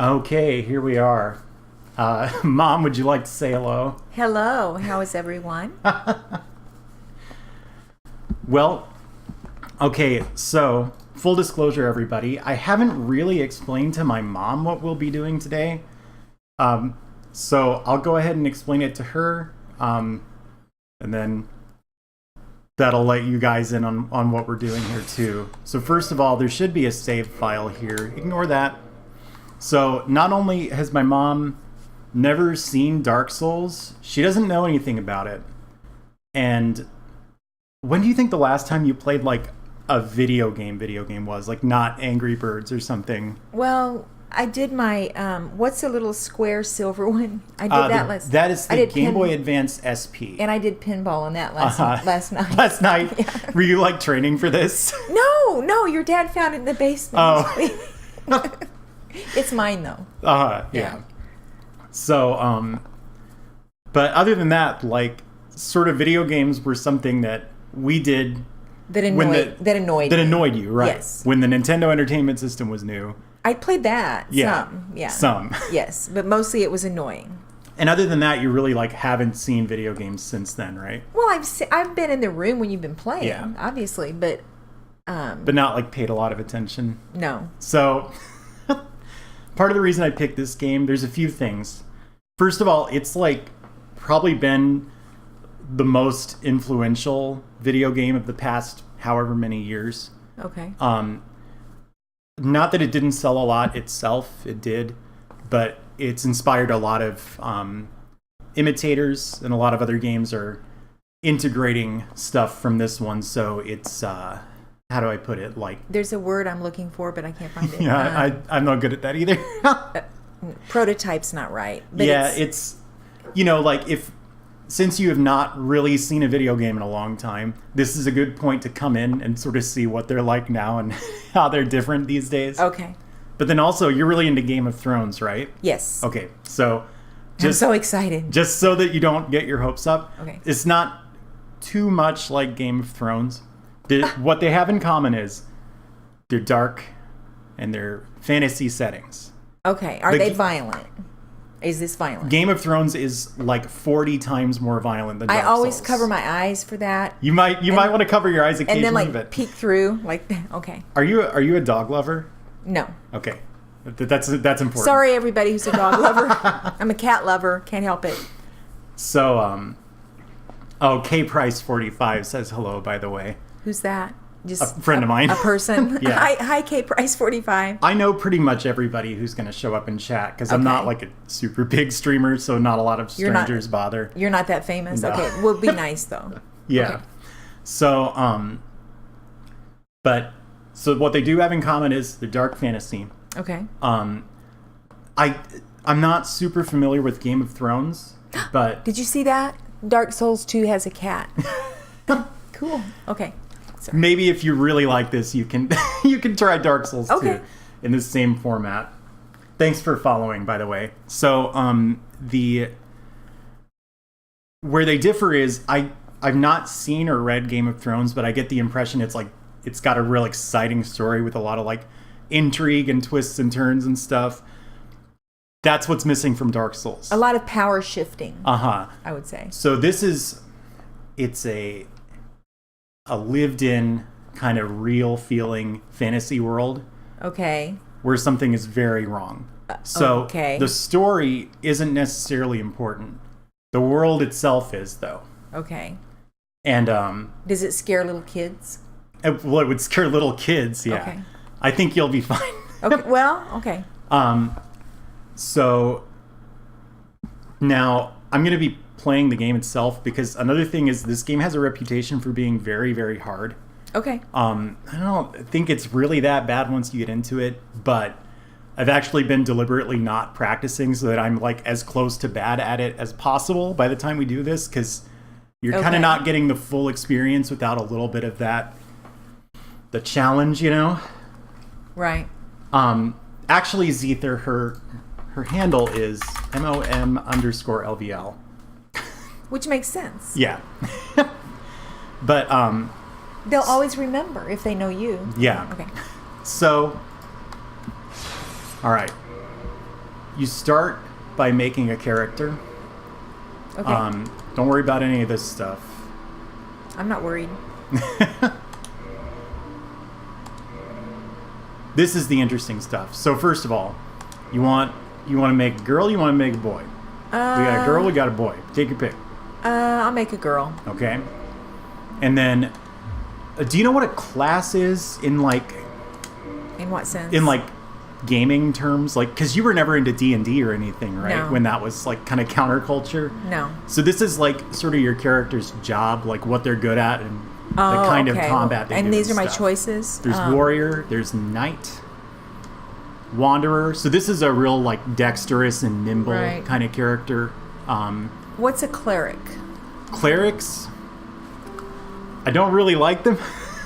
Okay, here we are. Mom, would you like to say hello? Hello, how is everyone? Well, okay, so full disclosure, everybody, I haven't really explained to my mom what we'll be doing today. So I'll go ahead and explain it to her, and then that'll let you guys in on what we're doing here too. So first of all, there should be a save file here. Ignore that. So not only has my mom never seen Dark Souls, she doesn't know anything about it. And when do you think the last time you played like a video game was? Like not Angry Birds or something? Well, I did my, what's the little square silver one? I did that last That is the Game Boy Advance SP. And I did pinball on that last night. Last night? Yeah. Were you like training for this? No, your dad found it in the basement. Oh. It's mine though. Yeah. So, but other than that, like, sort of video games were something that we did that annoyed you, right? Yes. When the Nintendo Entertainment System was new. I played that. Yeah. Some. Some. Yes, but mostly it was annoying. And other than that, you really like haven't seen video games since then, right? Well, I've been in the room when you've been playing, obviously, but not like paid a lot of attention. No. So part of the reason I picked this game, there's a few things. First of all, it's like probably been the most influential video game of the past however many years. Okay. Not that it didn't sell a lot itself, it did, but it's inspired a lot of imitators, and a lot of other games are integrating stuff from this one. So it's how do I put it? Like, there's a word I'm looking for, but I can't find it. Yeah, I'm not good at that either. Prototype's not right. But yeah, it's like since you have not really seen a video game in a long time, this is a good point to come in and sort of see what they're like now and how they're different these days. Okay. But then also, you're really into Game of Thrones, right? Yes. Okay, so I'm so excited. Just so that you don't get your hopes up, okay, it's not too much like Game of Thrones. What they have in common is they're dark and they're fantasy settings. Okay, are they violent? Is this violent? Game of Thrones is like 40 times more violent than Dark Souls. I always cover my eyes for that. You might want to cover your eyes occasionally, and then like peek through, like okay. Are you a dog lover? No. Okay, that's important. Sorry, everybody who's a dog lover. I'm a cat lover. Can't help it. So, K Price 45 says hello. By the way, who's that? Just a friend of mine. A person. Yeah. Hi, K Price 45. I know pretty much everybody who's going to show up in chat because I'm not like a super big streamer, so not a lot of strangers bother. You're not that famous. No. Okay, we'll be nice though. Yeah. Okay. So, so what they do have in common is the dark fantasy. Okay. I'm not super familiar with Game of Thrones, but did you see that? Dark Souls 2 has a cat. Cool. Okay. Sorry. Maybe if you really like this, you can try Dark Souls 2 in the same format. Thanks for following, by the way. So where they differ is I've not seen or read Game of Thrones, but I get the impression it's got a real exciting story with a lot of like intrigue and twists and turns and stuff. That's what's missing from Dark Souls. A lot of power shifting. I would say. So it's a lived-in kind of real feeling fantasy world. Okay. Where something is very wrong. So the story isn't necessarily important. The world itself is, though. Okay. And does it scare little kids? Well, it would scare little kids, yeah. Okay. I think you'll be fine. Okay. Well, okay. So now I'm going to be playing the game itself because another thing is this game has a reputation for being very, very hard. Okay. I don't think it's really that bad once you get into it, but I've actually been deliberately not practicing so that I'm like as close to bad at it as possible by the time we do this, because you're kind of not getting the full experience without a little bit of that, the challenge, Right. Actually, Zether, her handle is MOM_LVL. Which makes sense. Yeah. But they'll always remember if they know you. Yeah. Okay. So, all right. you start by making a character. Okay. Don't worry about any of this stuff. I'm not worried. This is the interesting stuff. So first of all, you want to make a girl, you want to make a boy. We got a girl, we got a boy. Take your pick. I'll make a girl. Okay. And then, do you know what a class is in like In what sense? gaming terms? Like, because you were never into D&D or anything, right? No. When that was like kind of counterculture. No. So this is like sort of your character's job, like what they're good at and the Oh, kind okay. of combat they do. And these are my stuff. choices. There's warrior, there's knight, wanderer. So this is a real like dexterous and nimble Right. kind of character. What's a cleric? Clerics, I don't really like them,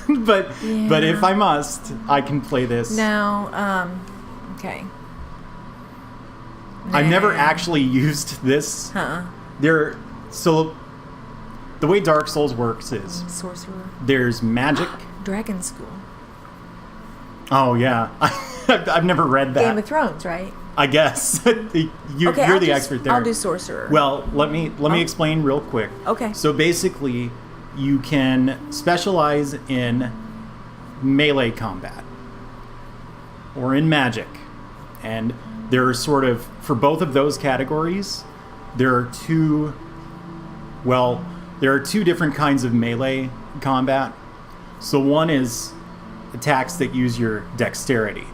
but Yeah. if I must, I can play this. No. Okay. I've never Nah. actually used this. So the way Dark Souls works is Sorcerer. there's magic. Dragon School. Oh yeah, I've never read that. Game of Thrones, right? I guess you're I'll the do- expert there. I'll do sorcerer. Well, let me explain real quick. Okay. So basically, you can specialize in melee combat or in magic, and there are sort of for both of those categories, there are two different kinds of melee combat. So one is attacks that use your dexterity.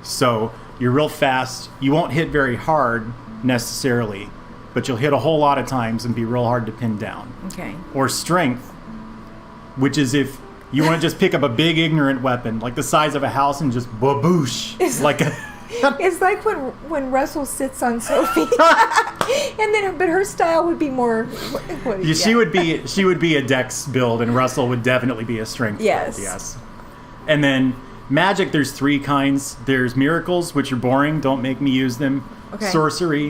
So you're real fast. You won't hit very hard necessarily, but you'll hit a whole lot of times and be real hard to pin down. Okay. Or strength, which is if you want to just pick up a big ignorant weapon, like the size of a house, and just baboosh, like a... It's like when Russell sits on Sophie, and then but her style would be more. Yeah, she would be a dex build, and Russell would definitely be a strength Yes. build. Yes. And then magic, there's three kinds. There's miracles, which are boring. Don't make me use them. Okay. Sorcery,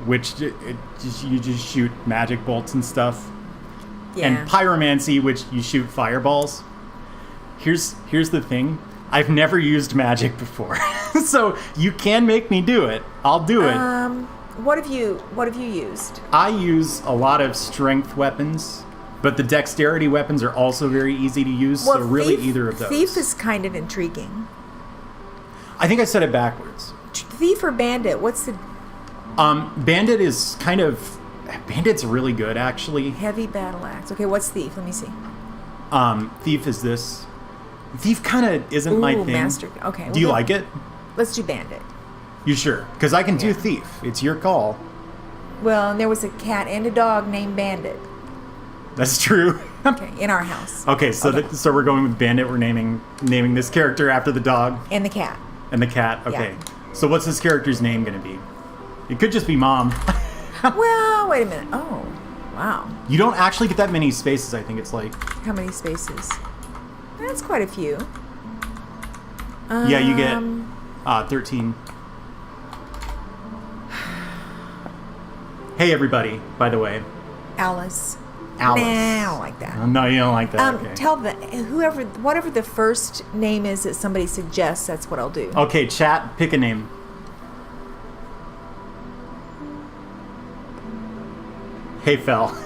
which you just shoot magic bolts and stuff. Yeah. And pyromancy, which you shoot fireballs. Here's the thing. I've never used magic before, so you can make me do it. I'll do it. What have you used? I use a lot of strength weapons, but the dexterity weapons are also very easy to use. So really, either of those. Thief is kind of intriguing. I think I said it backwards. Thief or bandit? What's the Bandit is Bandit's really good actually. heavy battle axe? Okay, what's thief? Let me see. Thief is this. Thief kind of isn't my Ooh, thing. master. Okay. Do you like it? Let's do bandit. You sure? Because I can do Yeah. thief. It's your call. Well, and there was a cat and a dog named Bandit. That's true. Okay, in our house. Okay, so Okay. so we're going with Bandit. We're naming this character after the dog And the cat. and the cat. Okay. Yeah. So what's this character's name going to be? It could just be Mom. Well, wait a minute. Oh, wow. You don't actually get that many spaces. I think it's like How many spaces? That's quite a few. yeah, you get 13. Hey everybody! By the way, Alice. Alice. Nah, I don't like that. No, you don't like that. Okay. Tell whatever the first name is that somebody suggests, that's what I'll do. Okay, chat. Pick a name. Hey, Fel.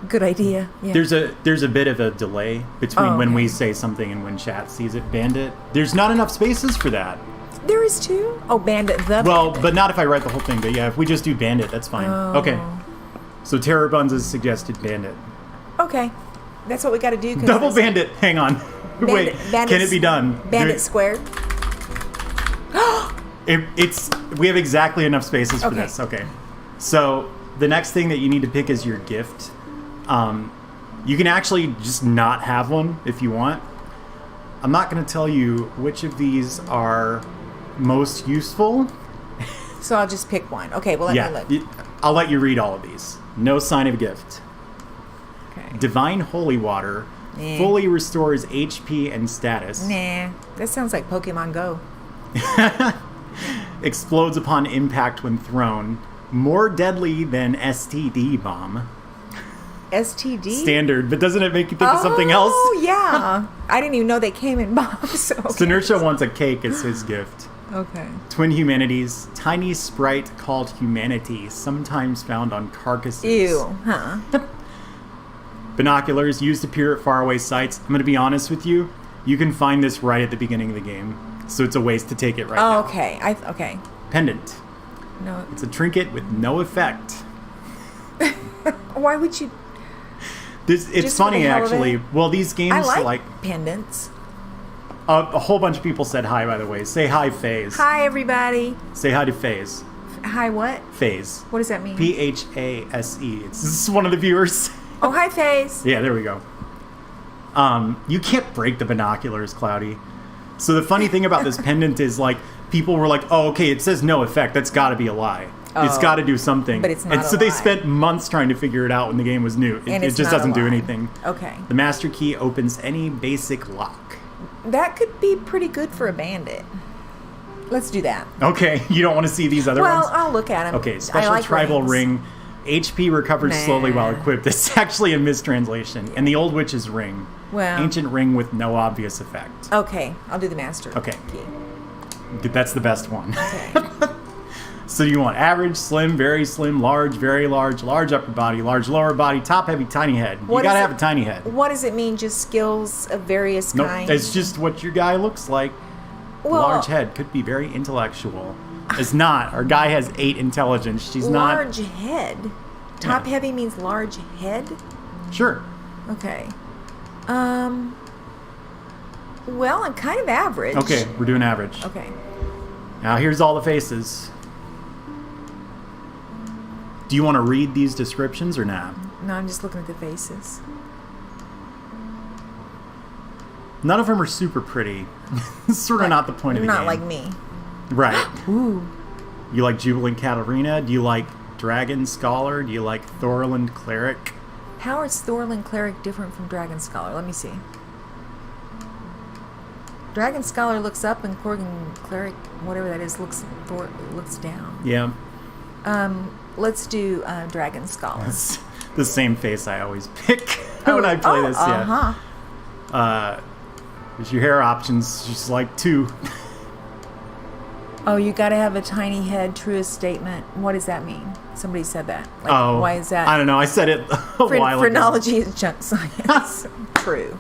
Good idea. Yeah. There's a bit of a delay between when we say something and when chat sees it. Bandit. There's not enough spaces for that. There is two. Oh, bandit. The Well, bandit. but not if I write the whole thing. But yeah, if we just do bandit, that's fine. Oh. Okay. So Terror Buns has suggested bandit. Okay, that's what we got to do. 'Cause Double it's- bandit. Hang on. Wait. Can it be done? Bandit Do squared. it's we have exactly enough spaces for Okay. this. Okay. So the next thing that you need to pick is your gift. You can actually just not have one if you want. I'm not going to tell you which of these are most useful. So I'll just pick one. Okay, well let me look. I'll let you read all of these. No sign of gift. Okay. Divine Holy Water Nah. fully restores HP and status. Nah, that sounds like Pokemon Go. Explodes upon impact when thrown. More deadly than STD bomb. STD? Standard. But doesn't it make you think of something else? Oh, yeah. I didn't even know they came in boxes. So, okay. Sinersha wants a cake as his gift. Okay. Twin humanities. Tiny sprite called humanity, sometimes found on carcasses. Ew. Huh. Binoculars used to peer at faraway sights. I'm going to be honest with you. You can find this right at the beginning of the game. So it's a waste to take it right now. Okay. Okay. Pendant. No. It's a trinket with no effect. Why would you? It's Just for funny, the hell of actually. it? Well, these games, I like pendants. a whole bunch of people said hi, by the way. Say hi, FaZe. Hi, everybody. Say hi to FaZe. Hi, what? FaZe. What does that mean? Phase. This is one of the viewers. Oh, hi, FaZe. Yeah, there we go. You can't break the binoculars, Cloudy. So the funny thing about this pendant is, like, people were like, oh, okay, it says no effect. That's got to be a lie. It's got to do something. But it's not And so a they lie. spent months trying to figure it out when the game was new. And It it's just not a doesn't do lie. anything. Okay. The master key opens any basic lock. That could be pretty good for a bandit. Let's do that. Okay, you don't want to see these other Well, ones? I'll look at them. Okay, special tribal ring. HP recovers slowly while equipped. It's actually a mistranslation. And the old witch's ring. Well. Ancient ring with no obvious effect. Okay, I'll do the master. Okay. Key. That's the best one. Okay. So you want average, slim, very slim, large, very large, large upper body, large lower body, top heavy, tiny head. What You gotta is have it- a tiny head. What does it mean? Just skills of various Nope, kinds? it's just what your guy looks like. Well, Large head could be very intellectual. It's not. Our guy has 8 intelligence. She's not. large head. Top Yeah. heavy means large head? Sure. Okay. Well, I'm kind of average. Okay, we're doing average. Okay. Now here's all the faces. Do you want to read these descriptions or not? No, I'm just looking at the faces. None of them are super pretty. It's sort of not the point of the Not game. like me. Right. Ooh. You like Jubilant Katarina? Do you like Dragon Scholar? Do you like Thorland Cleric? How is Thorland Cleric different from Dragon Scholar? Let me see. Dragon Scholar looks up and Thorland Cleric, whatever that is, looks down. Yeah. Let's do Dragon Scholar. It's the same face I always pick when I play this. Yeah. Uh-huh. There's your hair options. Just like 2. Oh, you got to have a tiny head, truest statement. What does that mean? Somebody said that. Like, Oh. why is that? I don't know. I said it a while ago. Phrenology is junk science. True.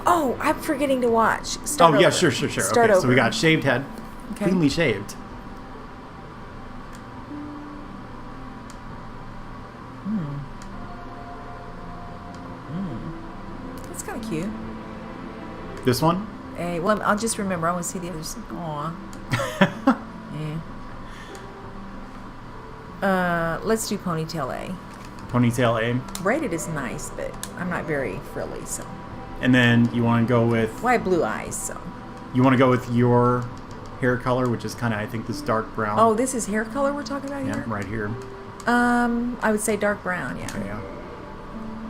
Oh, I'm forgetting to watch. Start Oh, yeah, over. sure. Start Okay, over. so we got shaved head. Okay. Cleanly shaved. That's kind of cute. This one? Well, I'll just remember. I want to see the others. Aw. Yeah. Let's do ponytail A. Ponytail A. Braided is nice, but I'm not very frilly, so. And then you want to go with... Well, I have blue eyes, so. You want to go with your hair color, which is kind of, I think, this dark brown. Oh, this is hair color we're talking about yeah, here? right here. I would say dark brown, yeah. Okay, yeah.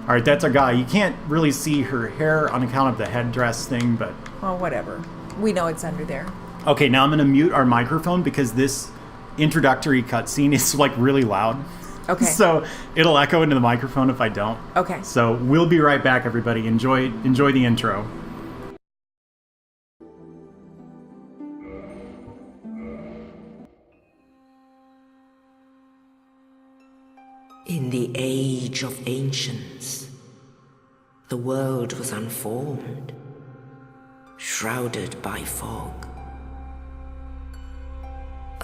All right, that's our guy. You can't really see her hair on account of the headdress thing, but... Well, whatever. We know it's under there. Okay, now I'm going to mute our microphone because this introductory cutscene is, like, really loud. Okay. So it'll echo into the microphone if I don't. Okay. So we'll be right back, everybody. Enjoy the intro. In the age of ancients, the world was unformed, shrouded by fog.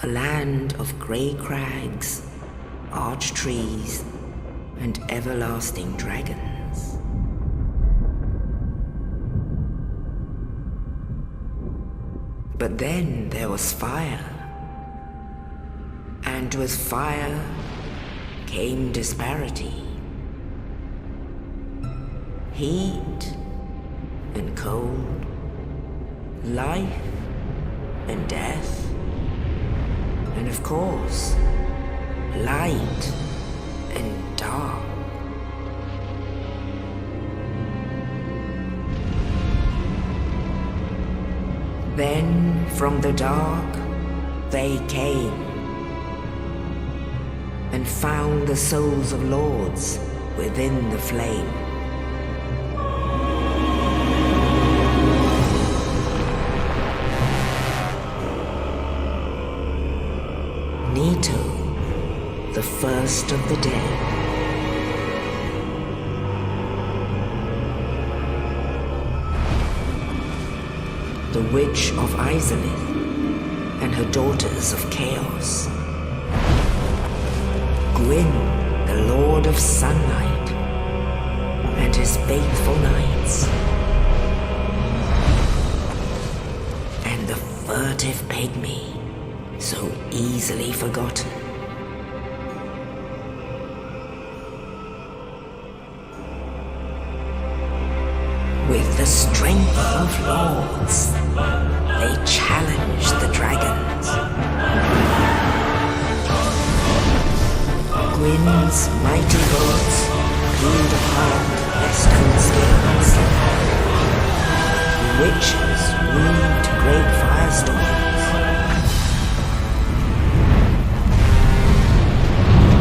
A land of grey crags, arch trees, and everlasting dragons. But then there was fire, and with fire came disparity. Heat and cold, life and death, and of course, light and dark. Then from the dark they came, and found the souls of lords within the flame. Nito, the first of the dead. The Witch of Izalith and her daughters of Chaos. Gwyn, the Lord of Sunlight, and his faithful knights. And the furtive pygmy, so easily forgotten. With the strength of lords, they challenged the dragons. Gwyn's mighty bolts peeled apart their stone scales. The witches wooed great firestorms.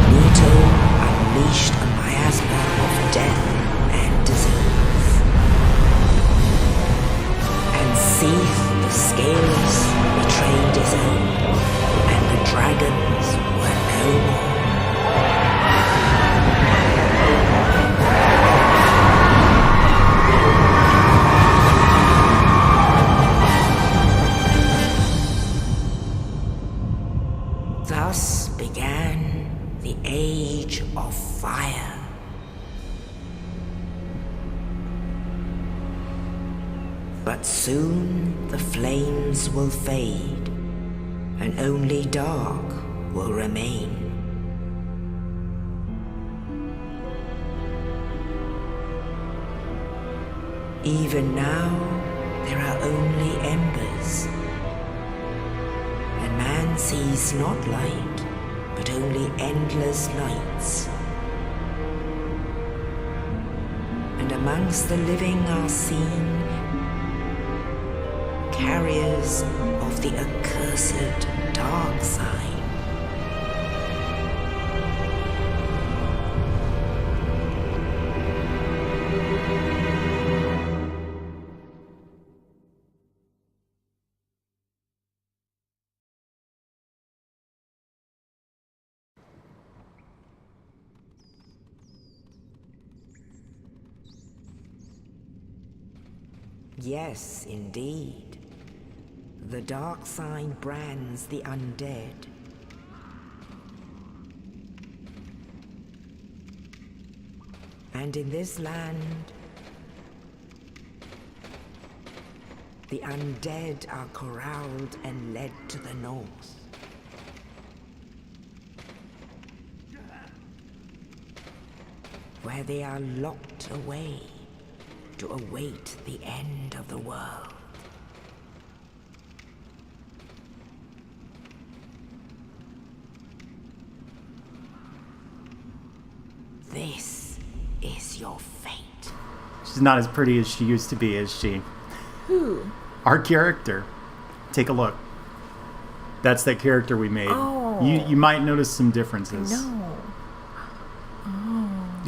Nito unleashed a miasma of death and disease. And Seath, the scales, betrayed his own, and the dragons were no more. Thus began the Age of Fire. But soon the flames will fade, and only dark will remain. Even now, there are only embers, and man sees not light, but only endless nights. And amongst the living are seen carriers of the accursed dark sign. Yes, indeed. The dark sign brands the undead. And in this land, the undead are corralled and led to the north. Where they are locked away to await the end of the world. This is your fate. She's not as pretty as she used to be, is she? Who? Our character. Take a look. That's that character we made. Oh. You might notice some differences. No. Oh.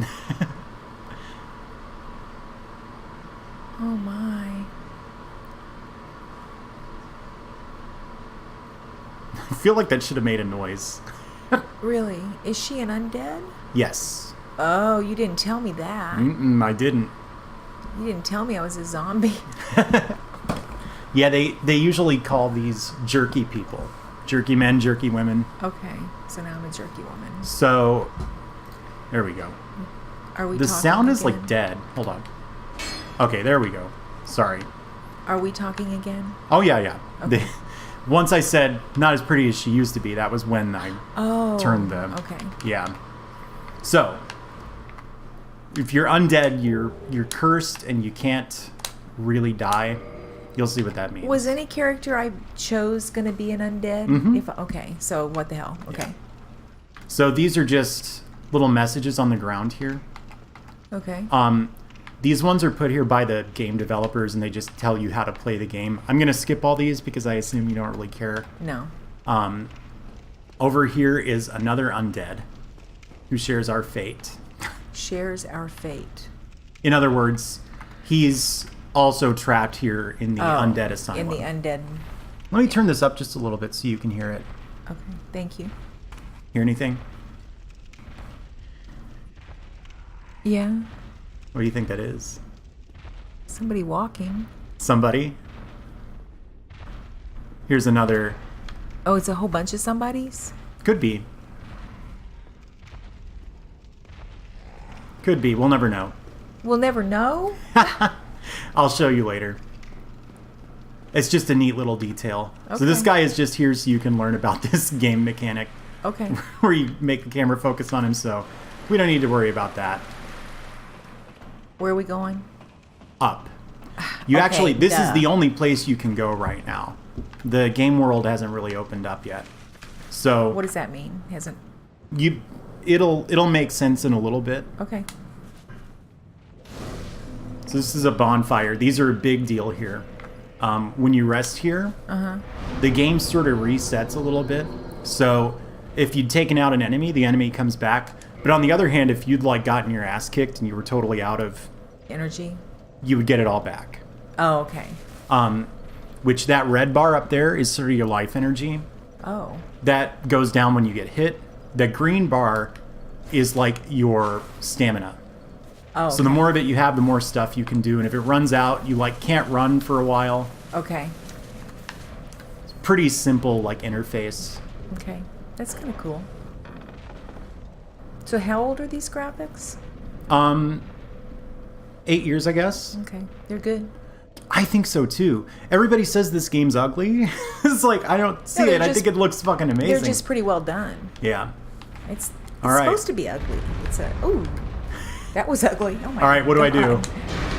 Oh my. I feel like that should have made a noise. Really? Is she an undead? Yes. Oh, you didn't tell me that. I didn't. You didn't tell me I was a zombie. Yeah, they usually call these jerky people. Jerky men, jerky women. Okay, so now I'm a jerky woman. So, there we go. Are we The talking sound is again? like dead. Hold on. Okay, there we go. Sorry. Are we talking again? Oh, yeah. Okay. Once I said not as pretty as she used to be, that was when I turned the... Okay. Yeah. So, if you're undead, you're cursed and you can't really die. You'll see what that means. Was any character I chose going to be an undead? Mhm. Okay, so what the hell? Okay. So these are just little messages on the ground here. Okay. These ones are put here by the game developers, and they just tell you how to play the game. I'm going to skip all these because I assume you don't really care. No. Over here is another undead. who shares our fate. Shares our fate. In other words, he's also trapped here in the undead asylum. In the undead. Let me turn this up just a little bit so you can hear it. Okay, thank you. Hear anything? Yeah, What do you think that is? somebody walking. Somebody? Here's another. Oh, it's a whole bunch of somebodies? Could be. Could be. We'll never know. We'll never know. I'll show you later. It's just a neat little detail. So this Okay. guy is just here so you can learn about this game mechanic Okay. where you make the camera focus on him, so we don't need to worry about that. Where are we going? Up. You Okay, actually, this is duh. the only place you can go right now. The game world hasn't really opened up yet. So What does that mean? Hasn't. it'll make sense in a little bit. Okay. So this is a bonfire. These are a big deal here. When you rest here, the game sort of resets a little bit. So if you'd taken out an enemy, the enemy comes back. But on the other hand, if you'd like gotten your ass kicked and you were totally out of, Energy. you would get it all back. Oh, okay. Which that red bar up there is sort of your life energy. Oh. That goes down when you get hit. The green bar is like your stamina. Oh. So the more of it you have, the more stuff you can do. And if it runs out, you like can't run for a while. Okay. Pretty simple like interface. Okay. That's kind of cool. So how old are these graphics? 8 years, I guess. Okay. They're good. I think so too. Everybody says this game's ugly. It's like I don't see No, it. they're I think just- it looks fucking amazing. They're just pretty well done. Yeah. It's All right. supposed to be ugly. It's a ooh, that was ugly. Oh my. All right, what do I do? God.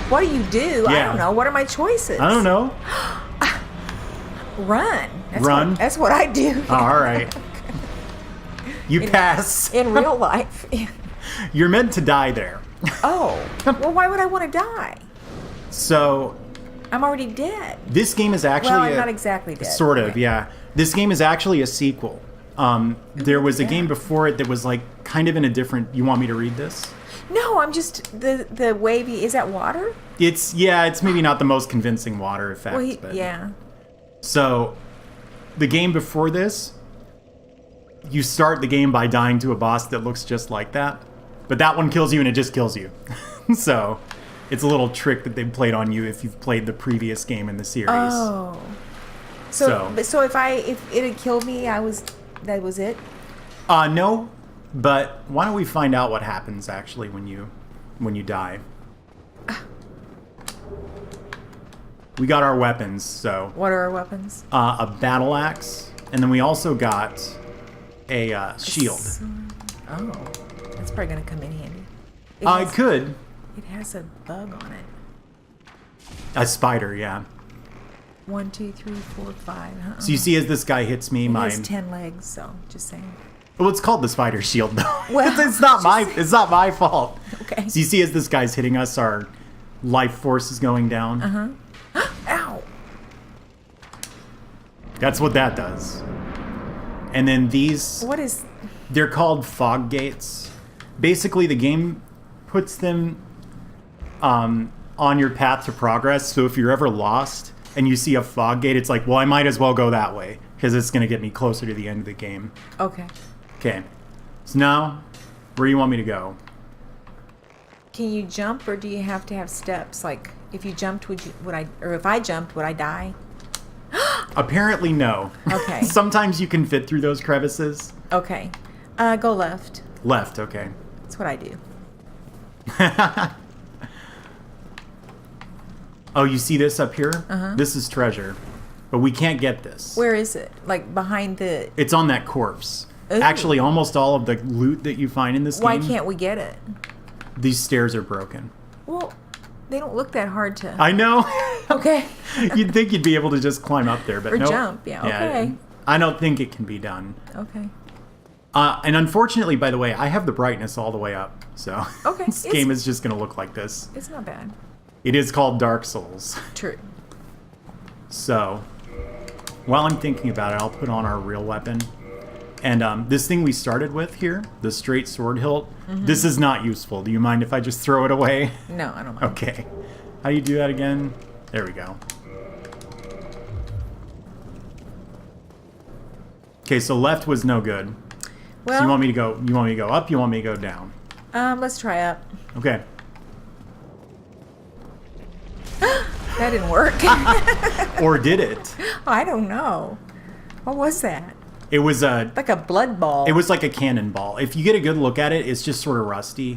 What do you do? I Yeah. don't know. What are my choices? I don't know. Run. That's Run? What, that's what I do. All right. You pass. In real life. You're meant to die there. Oh. Well, why would I want to die? So I'm already dead. this game is actually Well, I'm not exactly dead. sort of, Okay. yeah. This game is actually a sequel. There was a yeah. game before it that was like kind of in a different. You want me to read this? No, I'm just the wavy. Is that water? It's maybe not the most convincing water effect. Well, but. yeah. So, the game before this, you start the game by dying to a boss that looks just like that. But that one kills you and it just kills you. So, it's a little trick that they played on you if you've played the previous game in the series. Oh. So- So if it had killed me, that was it. No, but why don't we find out what happens actually when you die? We got our weapons, so What are our weapons? a battle axe, and then we also got a shield. Oh, that's probably gonna come in handy. It It has, could. it has a bug on it. A spider, yeah. 1, 2, 3, 4, 5. So you see, as this guy hits me, It my has 10 legs, so just saying. well, it's called the spider shield, though. Well, it's not my fault. Okay. So you see, as this guy's hitting us, our life force is going down. Ow! That's what that does. And then these, What is? they're called fog gates. Basically, the game puts them on your path to progress. So if you're ever lost and you see a fog gate, it's like, well, I might as well go that way because it's going to get me closer to the end of the game. Okay. Okay. So now, where do you want me to go? Can you jump, or do you have to have steps? Like, if you jumped, or if I jumped, would I die? Apparently, no. Okay. Sometimes you can fit through those crevices. Okay. Go left. Left, okay. That's what I do. Oh, you see this up here? This is treasure. But we can't get this. Where is it? Like behind the? It's on that corpse. Ooh. Actually, almost all of the loot that you find in this Why game, can't we get it? these stairs are broken. Well, they don't look that hard to. I know. Okay. You'd think you'd be able to just climb up there, but Or no. jump, yeah, okay. I don't think it can be done. Okay. And unfortunately, by the way, I have the brightness all the way up, so Okay, this it's- game is just going to look like this. It's not bad. It is called Dark Souls. True. So, while I'm thinking about it, I'll put on our real weapon. And this thing we started with here, the straight sword hilt, this is not useful. Do you mind if I just throw it away? No, I don't mind. Okay. How do you do that again? There we go. Okay, so left was no good. Well, So you want me to go up, you want me to go down? let's try up. Okay. That didn't work. Or did it? I don't know. What was that? It was a Like a blood ball. it was like a cannonball. If you get a good look at it, it's just sort of rusty.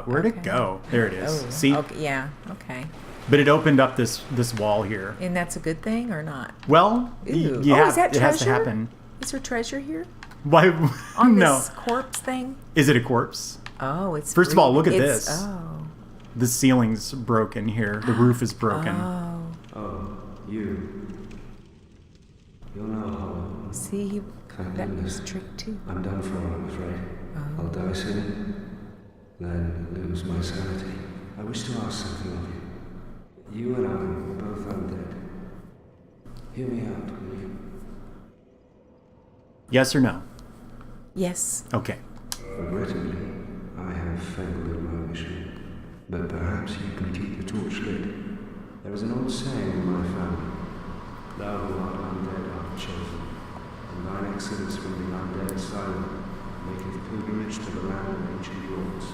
Where'd it Okay. go? There it is. Oh, See? Okay, yeah. Okay. But it opened up this wall here. And that's a good thing or not? Well, Ooh. you Oh, have, is that it has to treasure? happen. Is there treasure here? Why? On No. this corpse thing? Is it a corpse? Oh, it's First of all, look at it's- this. Oh. The ceiling's broken here. The roof is broken. Oh. Oh, you. You're no hollow. See, he, Thank that goodness. was trick too. I'm done for, I'm afraid. I'll die soon, then lose my sanity. I wish to ask something of you. You and I are both undead. Hear me out, will you? Yes or no? Yes. Okay. Regrettably, I have failed in my mission, but perhaps you can keep the torch lit. There is an old saying in my family: "Thou who art undead art chosen, and thine exodus from the undead asylum maketh pilgrimage to the land of ancient lords.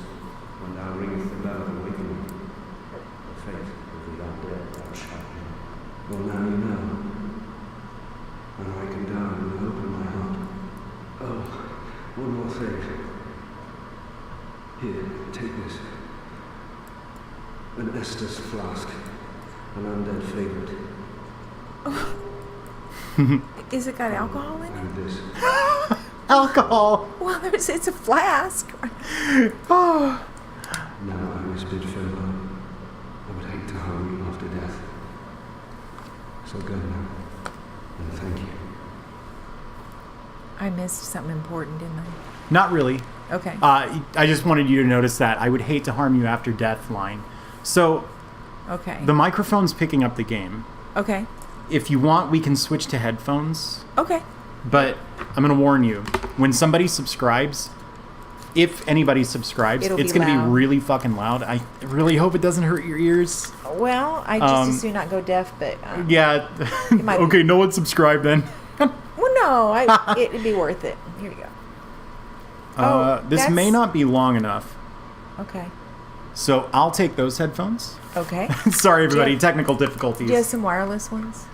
When thou ringest the bell of awakening, the fate of the undead thou shalt know." Well, now you know, and I can die with hope in my heart. Oh, one more thing. Here, take this. An Estus flask. An undead favorite. Is it got alcohol in it? And this. Alcohol. Well, it's a flask. Oh. Now I must bid farewell. I would hate to harm you after death. So go now. And thank you. I missed something important, didn't I? Not really. Okay. I just wanted you to notice that I would hate to harm you after death line. So Okay. the microphone's picking up the game. Okay. If you want, we can switch to headphones. Okay. But I'm going to warn you, when somebody subscribes, if anybody subscribes, It'll it's be going to be loud. really fucking loud. I really hope it doesn't hurt your ears. Well, I just as soon not go deaf, but Yeah. might- Okay, no one subscribed then. well, no, it'd be worth it. Here you go. This may that's- not be long enough. Okay. So I'll take those headphones. Okay. Sorry, everybody. Do you- Technical difficulties. Do you have some wireless ones?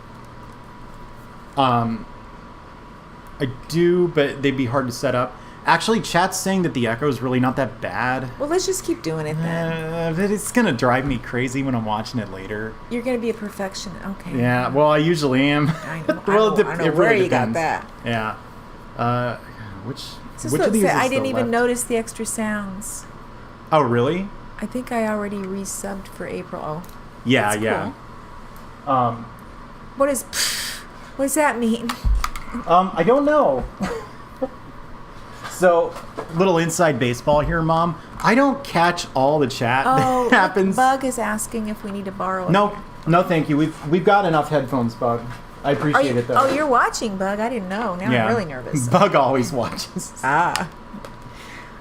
I do, but they'd be hard to set up. Actually, chat's saying that the echo is really not that bad. Well, let's just keep doing it then. But it's gonna drive me crazy when I'm watching it later. You're gonna be a perfectionist. Okay. Yeah, well, I usually am. I know. Well, I know where you got depends. that. Yeah. Which Just which look, of these? I is didn't the even left? notice the extra sounds. Oh, really? I think I already resubbed for April. Oh, Yeah, That's yeah. what does that mean? I don't know. So, little inside baseball here, Mom. I don't catch all the chat Oh, that happens. Bug is asking if we need to borrow. No, no, thank you. We've got enough headphones, Bug. I Are appreciate you, it though. oh, you're watching, Bug. I didn't know. Now yeah. I'm really nervous. Bug always watches. Ah.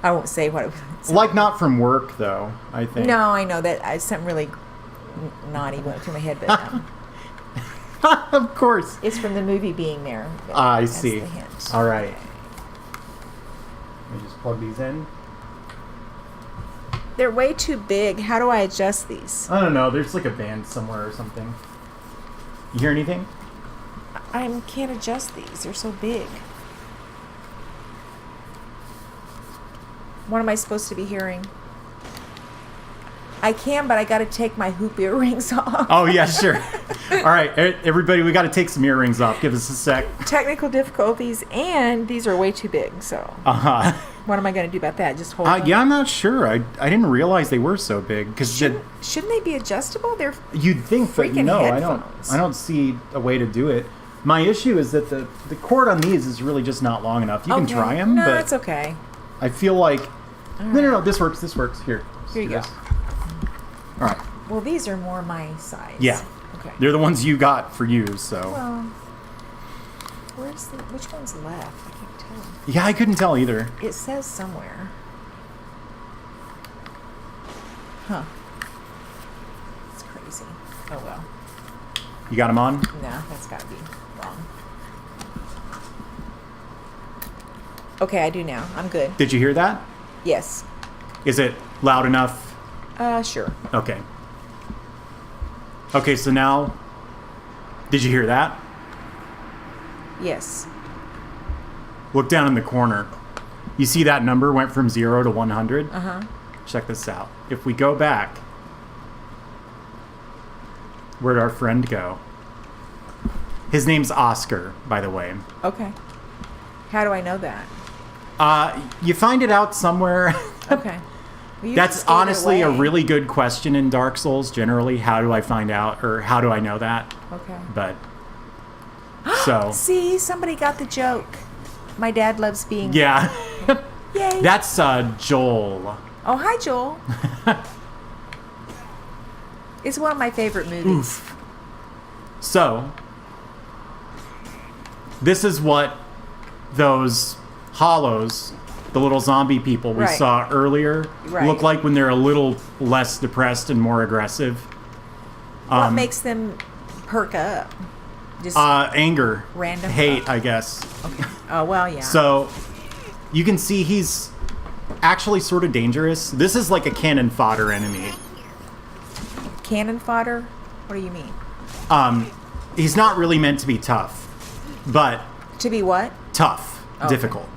I won't say what it was. Like not from work though. I think. No, I know that something really naughty went through my head, but Of course. it's from the movie being there. but I that's see. the hint. All right. Let me just plug these in. They're way too big. How do I adjust these? I don't know. There's like a band somewhere or something. You hear anything? I can't adjust these. They're so big. What am I supposed to be hearing? I can, but I got to take my hoop earrings off. Oh yeah, sure. All right, everybody, we got to take some earrings off. Give us a sec. Technical difficulties, and these are way too big. So, Uh-huh. what am I going to do about that? Just hold. them? Yeah, I'm not sure. I didn't realize they were so big because Shouldn't they be adjustable? They're you'd think, but freaking no, headphones. I don't see a way to do it. My issue is that the cord on these is really just not long enough. You can okay. try them, No, but it's okay. I feel like no. This works. This works. Here. Here you do go. this. All right. Well, these are more my size. Yeah. Okay. They're the ones you got for you, so. Well, Which one's left? I can't tell. Yeah, I couldn't tell either. It says somewhere. Huh. It's crazy. Oh well. You got him on? No, that's gotta be wrong. Okay, I do now. I'm good. Did you hear that? Yes. Is it loud enough? Sure. Okay. Okay, so now, did you hear that? Yes. Look down in the corner. You see that number went from 0 to 100? Uh-huh. Check this out. If we go back, where'd our friend go? His name's Oscar, by the way. Okay. How do I know that? You find it out somewhere. Okay. Well, you That's just gave it honestly a away. really good question in Dark Souls, generally. How do I find out, or how do I know that? Okay. But, so, See, somebody got the joke. My dad loves being. yeah. Yay. That's Joel. Oh, hi, Joel. It's one of my favorite movies. Oof. So, this is what those hollows, the little zombie people we Right. saw earlier, Right. look like when they're a little less depressed and more aggressive. What makes them perk up? Just Anger. Random Hate, stuff. I guess. oh well, yeah. So, you can see he's actually sort of dangerous. This is like a cannon fodder enemy. Cannon fodder? What do you mean? He's not really meant to be tough, but To be what? tough, Okay. difficult.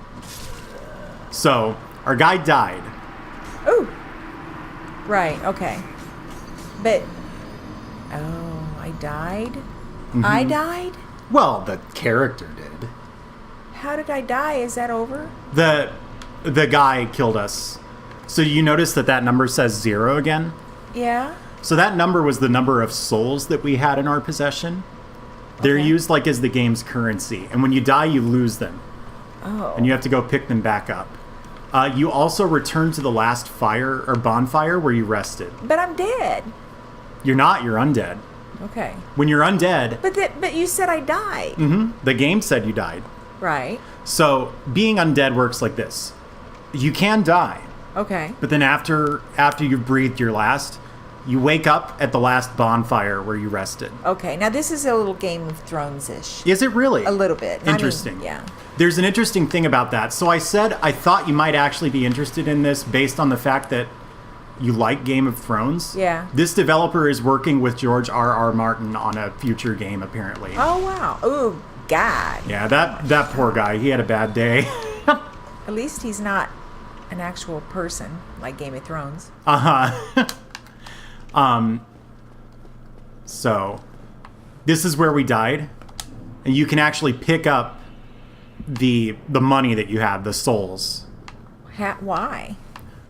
So, our guy died. Ooh. Right. Okay. But I died. Mm-hmm. I died. Well, the character did. How did I die? Is that over? The guy killed us. So you notice that number says 0 again? Yeah. So that number was the number of souls that we had in our possession. They're Okay. used like as the game's currency. And when you die, you lose them. Oh. And you have to go pick them back up. You also return to the last fire or bonfire where you rested. But I'm dead. You're not, you're undead. Okay. When you're undead, But you said I died. the game said you died. Right. So being undead works like this. You can die, Okay. but then after you've breathed your last, you wake up at the last bonfire where you rested. Okay. Now this is a little Game of Thrones-ish. Is it really? A little bit. I mean, Interesting. yeah. There's an interesting thing about that. So I said I thought you might actually be interested in this based on the fact that you like Game of Thrones. Yeah. This developer is working with George R.R. Martin on a future game, apparently. Oh wow. Oh God. Yeah, that poor guy. He had a bad day. At least he's not an actual person like Game of Thrones. So, this is where we died, and you can actually pick up the money that you have, the souls, Why?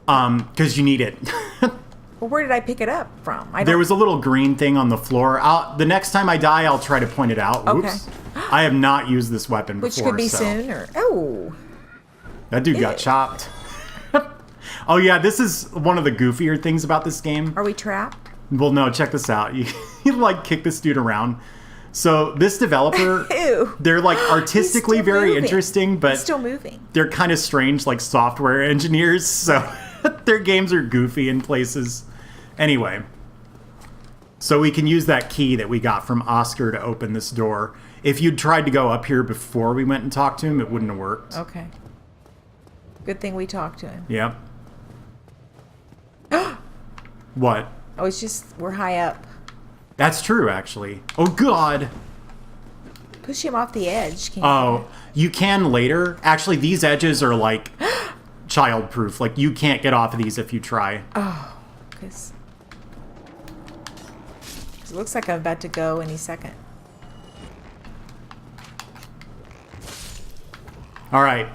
because you need it. Well, where did I pick it up from? There was a little green thing on the floor. The next time I die, I'll try to point it out. Okay. Oops. I have not used this weapon which before. could be so. soon or That dude got Ew. chopped. Oh yeah, this is one of the goofier things about this game. Are we trapped? Well, no, check this out. You like kick this dude around. So this developer, Ew. they're like artistically He's still very moving. interesting, He's but still moving. they're kind of strange, like software engineers. So their games are goofy in places. Anyway, so we can use that key that we got from Oscar to open this door. If you'd tried to go up here before we went and talked to him, it wouldn't have worked. Okay. Good thing we talked to him. Yep. What? Oh, it's just we're high up. That's true, actually. Oh, God. Push him off the edge. Can you? Oh, you can later. Actually, these edges are like child-proof. Like, you can't get off of these if you try. Oh, because it looks like I'm about to go any second. All right.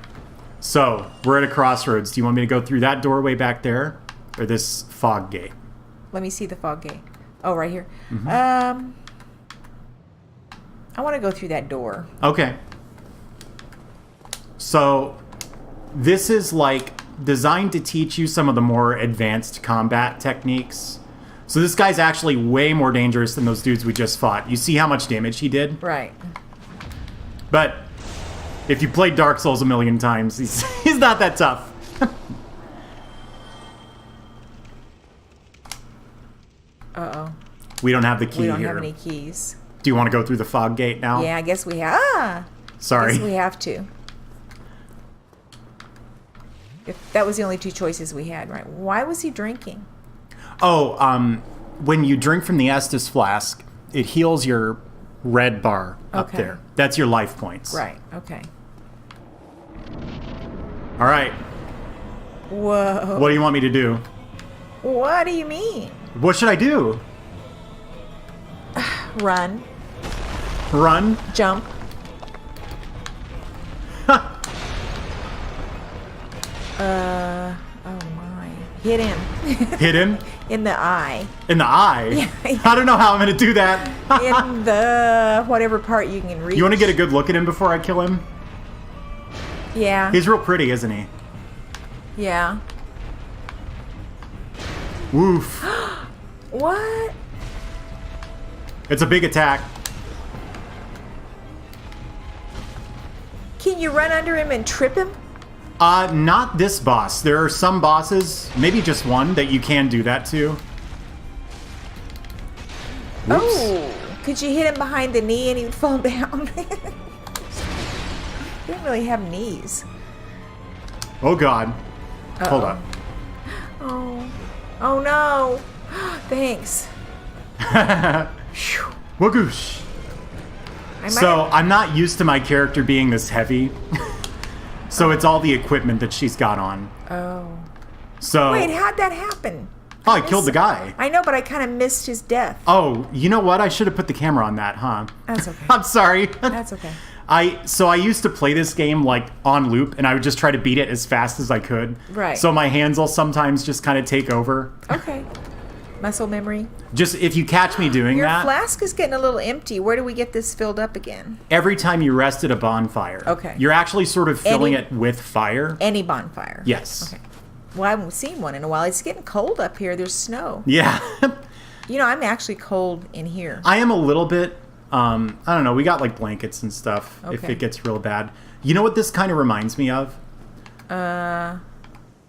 So, we're at a crossroads. Do you want me to go through that doorway back there? Or this fog gate? Let me see the fog gate. Oh, right here. Mm-hmm. I want to go through that door. Okay. So, this is like designed to teach you some of the more advanced combat techniques. So this guy's actually way more dangerous than those dudes we just fought. You see how much damage he did? Right. But If you played Dark Souls a million times, he's not that tough. Uh-oh. We don't have the key We don't here. have any keys. Do you want to go through the fog gate now? Yeah, I guess we have. Sorry. Guess we have to. If that was the only two choices we had, right? Why was he drinking? Oh, when you drink from the Estus flask, it heals your red bar up Okay. there. That's your life points. Right. Okay. All right. Whoa. What do you want me to do? What do you mean? What should I do? Run. Run? Jump. Oh my. Hit him. Hit him? In the eye. In the eye? Yeah. I don't know how I'm going to do that. In the whatever part you can reach. You want to get a good look at him before I kill him? Yeah. He's real pretty, isn't he? Yeah. Woof. What? It's a big attack. Can you run under him and trip him? Not this boss. There are some bosses, maybe just one, that you can do that to. Whoops. Oh. Could you hit him behind the knee and he would fall down? He didn't really have knees. Oh, God. Hold up. Oh. Oh no. Thanks. Wagoosh. I might So, have- I'm not used to my character being this heavy. So, it's all the equipment that she's got on. Oh. So, Wait, how'd that happen? oh, I killed the guy. I know, but I kind of missed his death. Oh, you know what? I should have put the camera on that, huh? That's okay. I'm sorry. That's okay. I used to play this game like on loop, and I would just try to beat it as fast as I could. Right. So my hands will sometimes just kind of take over. Okay. Muscle memory. Just if you catch me doing Your that, flask is getting a little empty. Where do we get this filled up again? every time you rest at a bonfire, Okay. you're actually sort of filling Any- it with fire. Any bonfire. Yes. Okay. Well, I haven't seen one in a while. It's getting cold up here. There's snow. Yeah. You know, I'm actually cold in here. I am a little bit. I don't know. We got like blankets and stuff. If Okay. it gets real bad, you know what this kind of reminds me of?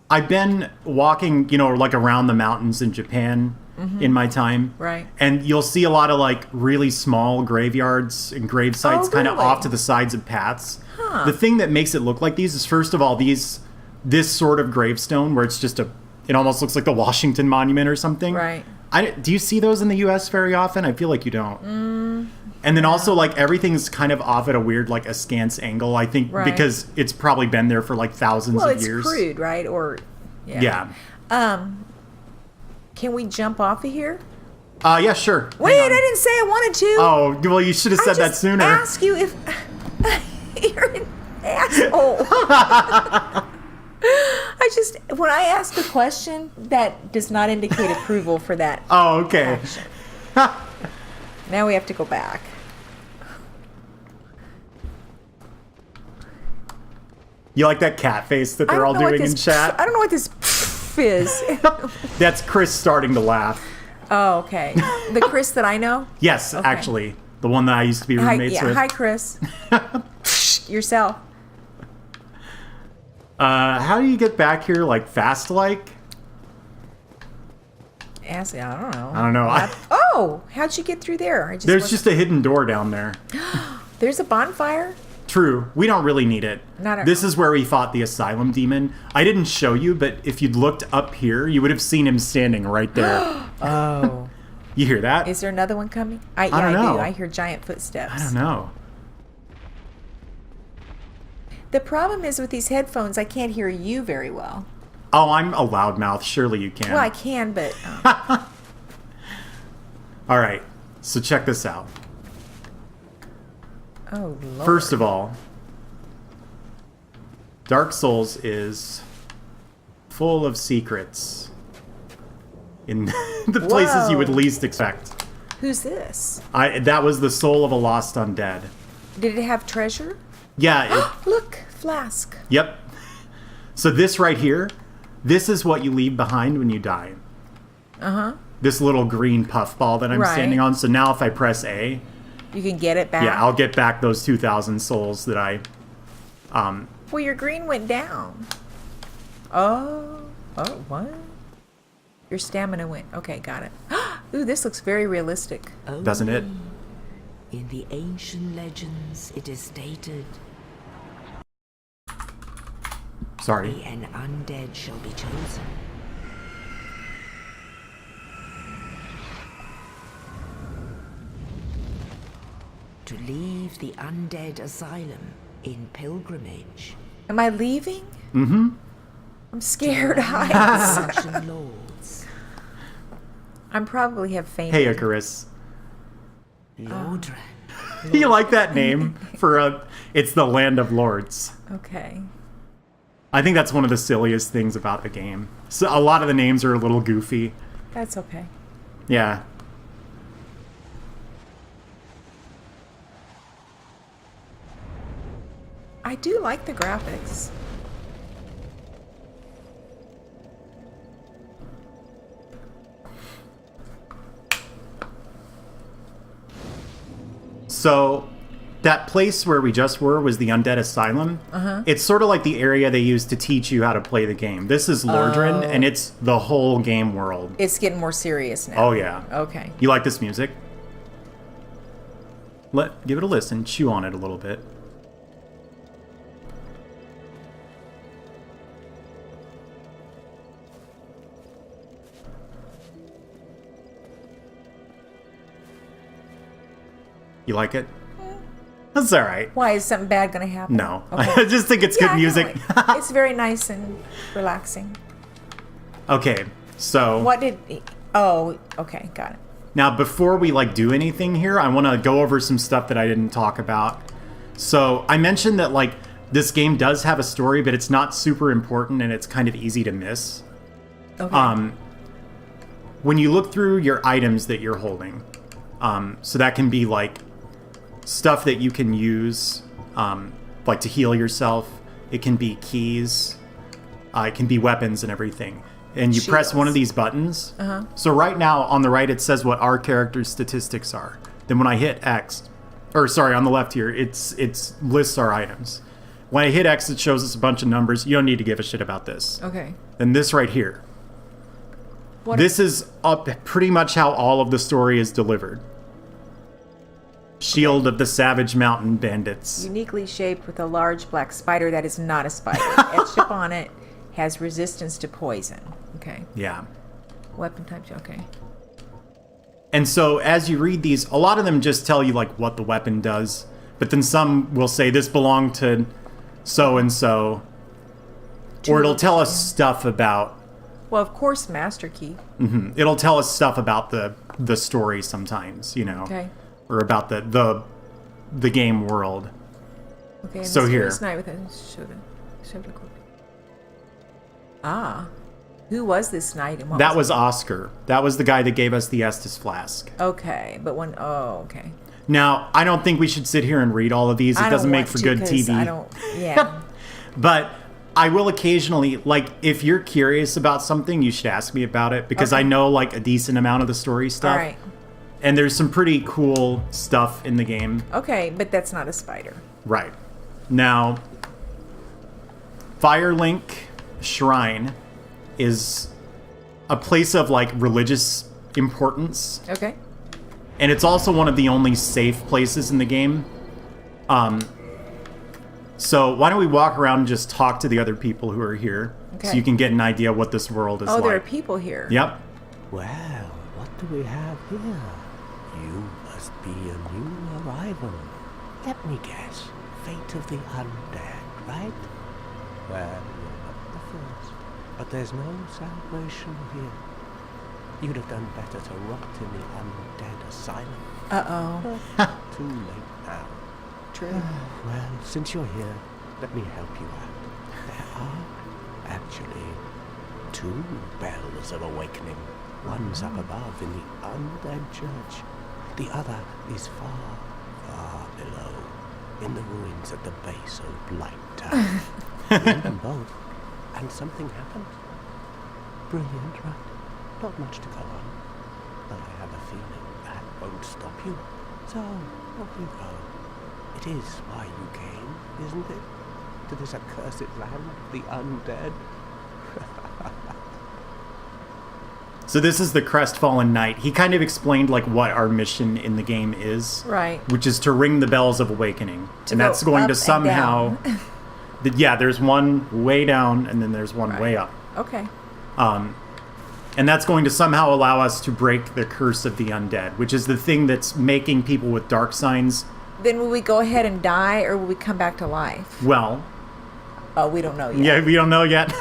I've been walking, like around the mountains in Japan in my time. Right. And you'll see a lot of like really small graveyards and grave sites Oh, kind of really? off to the sides of paths. Huh. The thing that makes it look like these is, first of all, this sort of gravestone where it's just it almost looks like the Washington Monument or something. Right. Do you see those in the U.S. very often? I feel like you don't. And then also, like, everything's kind of off at a weird, like, askance angle, I think, Right. because it's probably been there for, like, thousands Well, of it's years. crude, right? Or Yeah. Can we jump off of here? Yeah, sure. Wait, Hang I on. didn't say I wanted to. Oh, well, you should have said I that just sooner. ask you if you're an asshole. When I ask a question, that does not indicate approval for that Oh, okay. action. Now we have to go back. You like that cat face that I they're don't all know what doing in this chat? I don't know what this is. That's Chris starting to laugh. Oh, okay. The Chris that I know? Yes, Okay. actually. The one that I used to be Hi, roommates yeah, with. hi, Chris. Yourself. How do you get back here, like, fast-like? Ask, I don't know. I don't know. Oh, how'd you get through there? There's wasn't- just a hidden door down there. There's a bonfire? True. We don't really need it. Not at- This is where we fought the Asylum Demon. I didn't show you, but if you'd looked up here, you would have seen him standing right there. Oh. You hear that? Is there another one coming? I don't do. know. I hear giant footsteps. I don't know. The problem is with these headphones, I can't hear you very well. Oh, I'm a loudmouth. Surely you can. Well, I can, but All right. So check this out. oh Lord. First of all, Dark Souls is full of secrets in the places you would Whoa. least expect. Who's this? That was the soul of a lost undead. Did it have treasure? Yeah. Look, flask. Yep. So this right here, this is what you leave behind when you die. Uh-huh. This little green puffball that I'm Right. standing on. So now if I press A, You can get it back. yeah, I'll get back those 2,000 souls that I Well, your green went down. Oh, what? Your stamina went. Okay, got it. Ooh, this looks very realistic. Doesn't it? In the ancient legends, it is stated, Sorry. an undead shall be chosen. To leave the undead asylum in pilgrimage. Am I leaving? Mm-hmm. I'm scared. Heights. Ancient lords. I'm probably have fainted. Hey, Icarus. Lordran. You like that name for it's the Land of Lords. Okay. I think that's one of the silliest things about the game. So a lot of the names are a little goofy. That's okay. Yeah. I do like the graphics. So that place where we just were was the Undead Asylum. It's sort of like the area they used to teach you how to play the game. This is Lordran, and it's the whole game world. It's getting more serious now. Oh, yeah. Okay. You like this music? Give it a listen. Chew on it a little bit. You like it? That's all right. Why is something bad going to happen? No, Okay. I just think it's Yeah, good I music. know it. It's very nice and relaxing. Okay, so What did? Oh, okay, got it. now before we do anything here, I want to go over some stuff that I didn't talk about. So I mentioned that this game does have a story, but it's not super important and it's kind of easy to miss. Okay. When you look through your items that you're holding, so that can be stuff that you can use, to heal yourself. It can be keys. It can be weapons and everything. And you press one of these buttons. So right now on the right, it says what our character's statistics are. Then when I hit X, or sorry, on the left here, it's lists our items. When I hit X, it shows us a bunch of numbers. You don't need to give a shit about this. Okay. Then this right here. What? This is pretty much how all of the story is delivered. Shield of the Savage Mountain Bandits. Uniquely shaped with a large black spider that is not a spider. Etched upon it has resistance to poison. Okay. Yeah. Weapon types. Okay. And so as you read these, a lot of them just tell you what the weapon does, but then some will say this belonged to so and so, or it'll tell us stuff about. Well, of course, Master Key. It'll tell us stuff about the story sometimes, Okay. or about the game world. Okay. And So this here. first night with a Shoda. Ah, who was this knight and what That was Oscar. That was the guy that gave us the Estus flask. Okay, but when okay. Now, I don't think we should sit here and read all of these. It I doesn't don't make want for to, good 'cause TV. I don't. Yeah. But I will occasionally, if you're curious about something, you should ask me about it because I know a decent amount of the story stuff. All right. And there's some pretty cool stuff in the game. Okay, but that's not a spider. Right. Now, Firelink Shrine is a place of religious importance. Okay. And it's also one of the only safe places in the game. So why don't we walk around and just talk to the other people who are here, so Okay. you can get an idea what this world is Oh, like. there are people here. Yep. Well, what do we have here? You must be a new arrival. Let me guess. Fate of the undead, right? Well, you're not the first. But there's no salvation here. You'd have done better to rot in the undead asylum. Uh-oh. Too late now. True. Well, since you're here, let me help you out. There are actually 2 bells of awakening. One's up above in the undead church. The other is far, far below, in the ruins at the base of Blight Tower. Ring them both, and something happens. Brilliant, right? Not much to go on, but I have a feeling that won't stop you. So, off you go. It is why you came, isn't it? to this accursed land, the undead? So this is the Crestfallen Knight. He kind of explained like what our mission in the game is. Right. Which is to ring the bells of awakening. To And that's go going up to and somehow... down. Yeah, there's one way down and then there's one Right. way up. Okay. And that's going to somehow allow us to break the curse of the undead, which is the thing that's making people with dark signs, Then will we go ahead and die, or will we come back to life? well, Oh, we don't know yet. yeah, we don't know yet.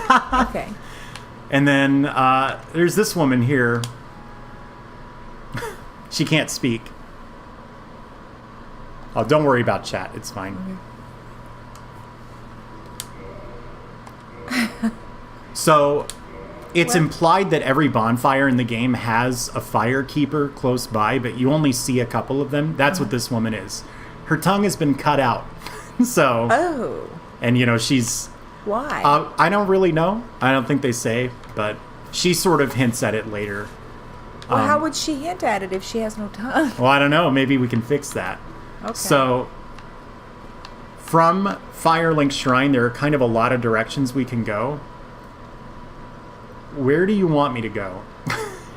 Okay. And then there's this woman here. She can't speak. Oh, don't worry about chat. It's fine. So, it's Well- implied that every bonfire in the game has a fire keeper close by, but you only see a couple of them. That's what this woman is. Her tongue has been cut out. So, Oh, and she's... why? I don't really know. I don't think they say, but she sort of hints at it later. well, how would she hint at it if she has no tongue? Well, I don't know. Maybe we can fix that. Okay. So, from Firelink Shrine, there are kind of a lot of directions we can go. Where do you want me to go?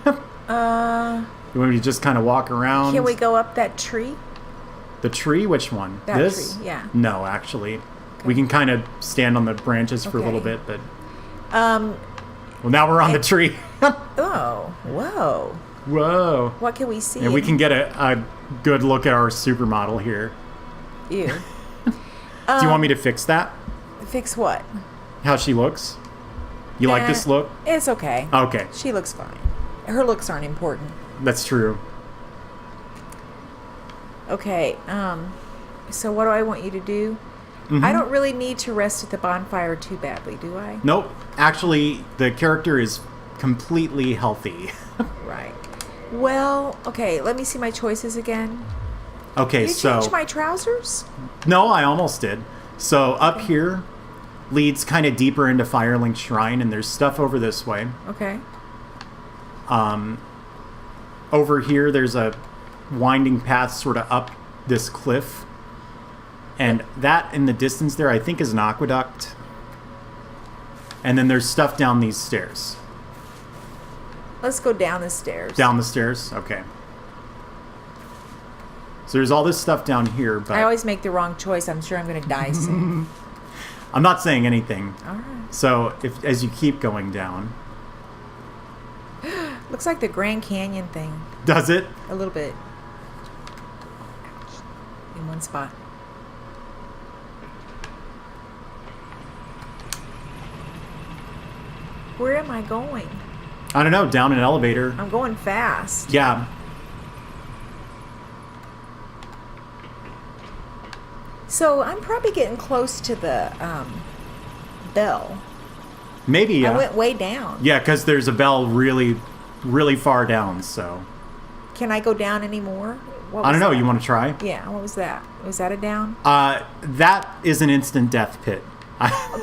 You want me to just kind of walk around? Can we go up that tree? The tree? Which one? That this? tree, yeah. No, actually. We can kind of stand on the branches for a little Okay. bit, but... Um, Well, now we're on the tree. oh, whoa. Whoa. What can we see? And we can get a good look at our supermodel here. Ew. Do you want me to fix that? Fix what? How she looks? You like this Nah, look? It's okay. Okay, She looks fine. Her looks aren't important. that's true. Okay, so what do I want you to do? Mm-hmm. I don't really need to rest at the bonfire too badly, do I? Nope. Actually, the character is completely healthy. Right. Well, okay, let me see my choices again. Okay, Did you so... change my trousers? No, I almost did. So up here leads kind of deeper into Firelink Shrine, and there's stuff over this way. Okay. Over here, there's a winding path sort of up this cliff. And that in the distance there, I think, is an aqueduct. And then there's stuff down these stairs. Let's go down the stairs. Down the stairs? Okay. So there's all this stuff down here, but I always make the wrong choice. I'm sure I'm going to die soon. I'm not saying anything. All right. So as you keep going down, Looks like the Grand Canyon thing. does it? A little bit. In one spot. Where am I going? I don't know, down an elevator. I'm going fast. Yeah. So I'm probably getting close to the bell. Maybe, yeah. I went way down. Yeah, because there's a bell really, really far down, so... Can I go down anymore? What I don't was know, that? you want to try? Yeah, what was that? Was that a down? That is an instant death pit.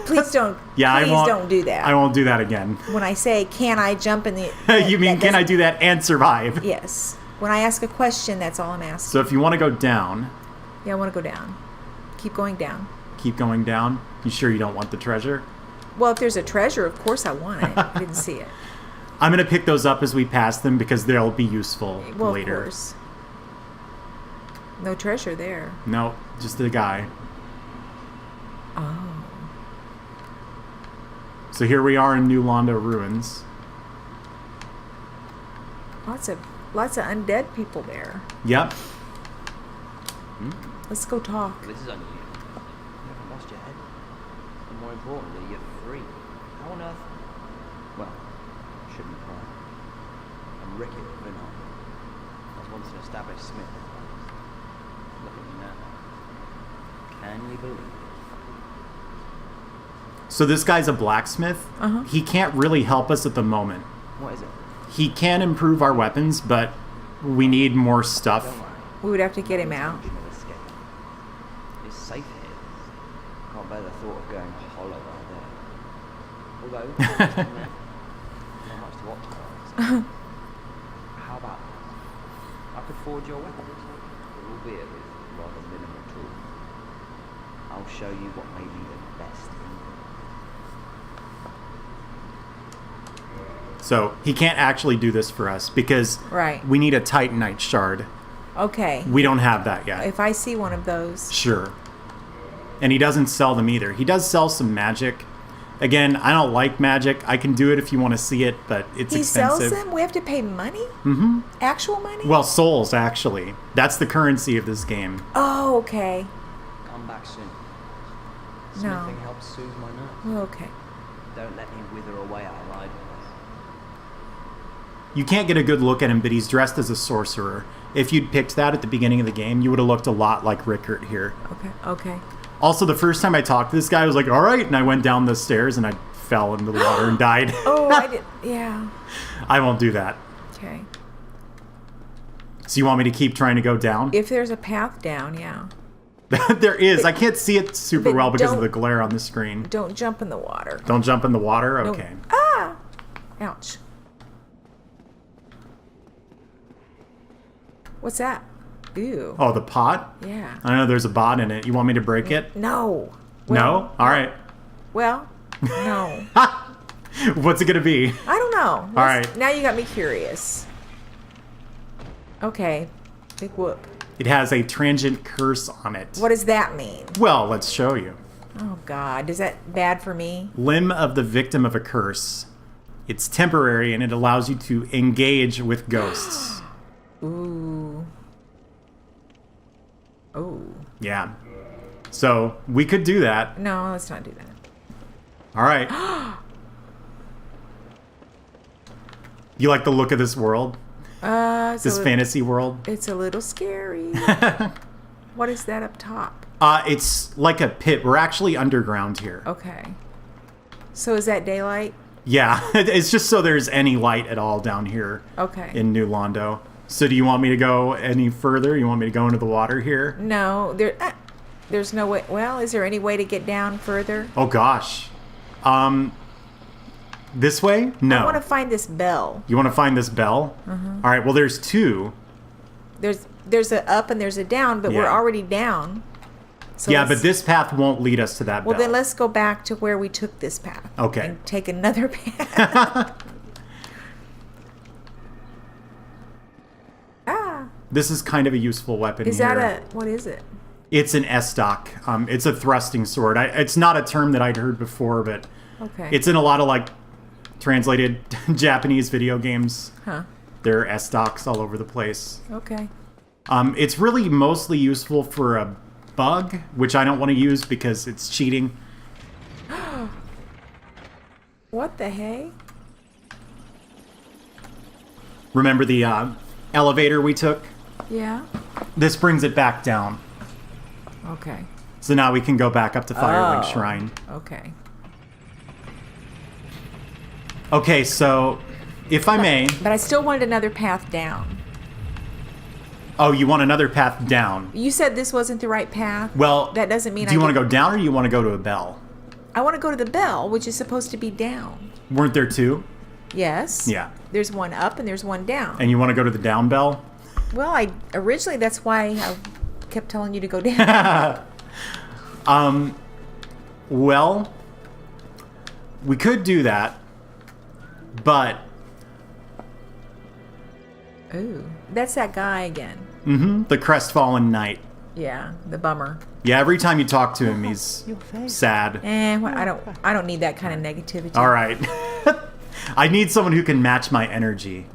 Please don't. Yeah, please I won't, don't do that. I won't do that again. When I say, can I jump in the... You mean, that can I doesn't- do that and survive? Yes. When I ask a question, that's all I'm asking. So if you want to go down, Yeah, I want to go down. Keep going down. keep going down. You sure you don't want the treasure? Well, if there's a treasure, of course I want it. I didn't see it. I'm going to pick those up as we pass them because they'll be useful Well, later. of course. No treasure there. No, just the guy. Oh. So here we are in New Londo Ruins. Lots of undead people there. Yep. Let's go talk. This is unusual. You haven't lost your head. And more importantly, you're free. How on earth? Well, I shouldn't cry. I'm Ricky Vinod. I was once an established smith. Look at me now. Can you believe it? So this guy's a blacksmith. Uh-huh. He can't really help us at the moment. What is it? He can improve our weapons, but we need more Don't stuff. worry. We would have to get him out. There's no escape. It's safe here. Can't bear the thought of going hollow out there. Although, not much to optimize. How about this? I could forge your weapons, albeit with rather minimal tools. I'll show you what may be the best in So he can't actually do this for us because Right. we need a Titanite shard. Okay. We don't have that yet. If I see one of those. Sure. And he doesn't sell them either. He does sell some magic. Again, I don't like magic. I can do it if you want to see it, but it's He expensive. sells them? We have to pay money? Mm-hmm. Actual money? Well, souls, actually. That's the currency of this game. Oh, okay. Come back soon. No. Smithing helps soothe my nerves. Well, okay. Don't let me wither away our lives. You can't get a good look at him, but he's dressed as a sorcerer. If you'd picked that at the beginning of the game, you would have looked a lot like Rickert here. Okay. Okay. Also, the first time I talked to this guy, I was like, all right, and I went down the stairs and I fell into the water and died. Oh, I did. Yeah. I won't do that. Okay. So you want me to keep trying to go down? If there's a path down, yeah. There is. I can't see it super but well because of don't- the glare on the screen. Don't jump in the water. Don't jump in the water? No. Okay. Ah! Ouch. What's that? Ew. Oh, the pot? Yeah. I know there's a bot in it. You want me to break it? No. No? All right. Well, no. What's it going to be? I don't know. All right. Now you got me curious. Okay. Big whoop. It has a transient curse on it. What does that mean? Well, let's show you. Oh, God. Is that bad for me? Limb of the victim of a curse. It's temporary and it allows you to engage with ghosts. Ooh. Oh. Yeah. So we could do that. No, let's not do that. All right. You like the look of this world? This fantasy world? It's a little scary. What is that up top? It's like a pit. We're actually underground here. Okay. So is that daylight? Yeah. It's just so there's any light at all down here Okay. in New Londo. So do you want me to go any further? You want me to go into the water here? No, there's no way. Well, is there any way to get down further? Oh gosh. This way? No. I want to find this bell. You want to find this bell? All right. Well, there's two. There's a up and there's a down, but we're Yeah. already down. So Yeah, let's- but this path won't lead us to that Well, bell. then let's go back to where we took this path. Okay. And take another path. Ah, This is kind of a useful weapon is here. that what is it? It's an estoc. It's a thrusting sword. It's not a term that I'd heard before, but Okay. it's in a lot of like translated Japanese video games. Huh. There are estocs all over the place. Okay. It's really mostly useful for a bug, which I don't want to use because it's cheating. What the hey? Remember the elevator we took? Yeah. This brings it back down. Okay. So now we can go back up to Firelink Oh. Shrine. Okay. Okay, so if I may... But I still wanted another path down. Oh, you want another path down? You said this wasn't the right path. Well, that doesn't mean do you I want to can- go down or you want to go to a bell? I want to go to the bell, which is supposed to be down. Weren't there two? Yes. Yeah. There's one up and there's one down. And you want to go to the down bell? Well, originally that's why I kept telling you to go down. Well, we could do that, but Ooh, that's that guy again. the crestfallen knight. Yeah, the bummer. Yeah, every time you talk to him, he's sad. I don't need that kind of negativity. All right. I need someone who can match my energy.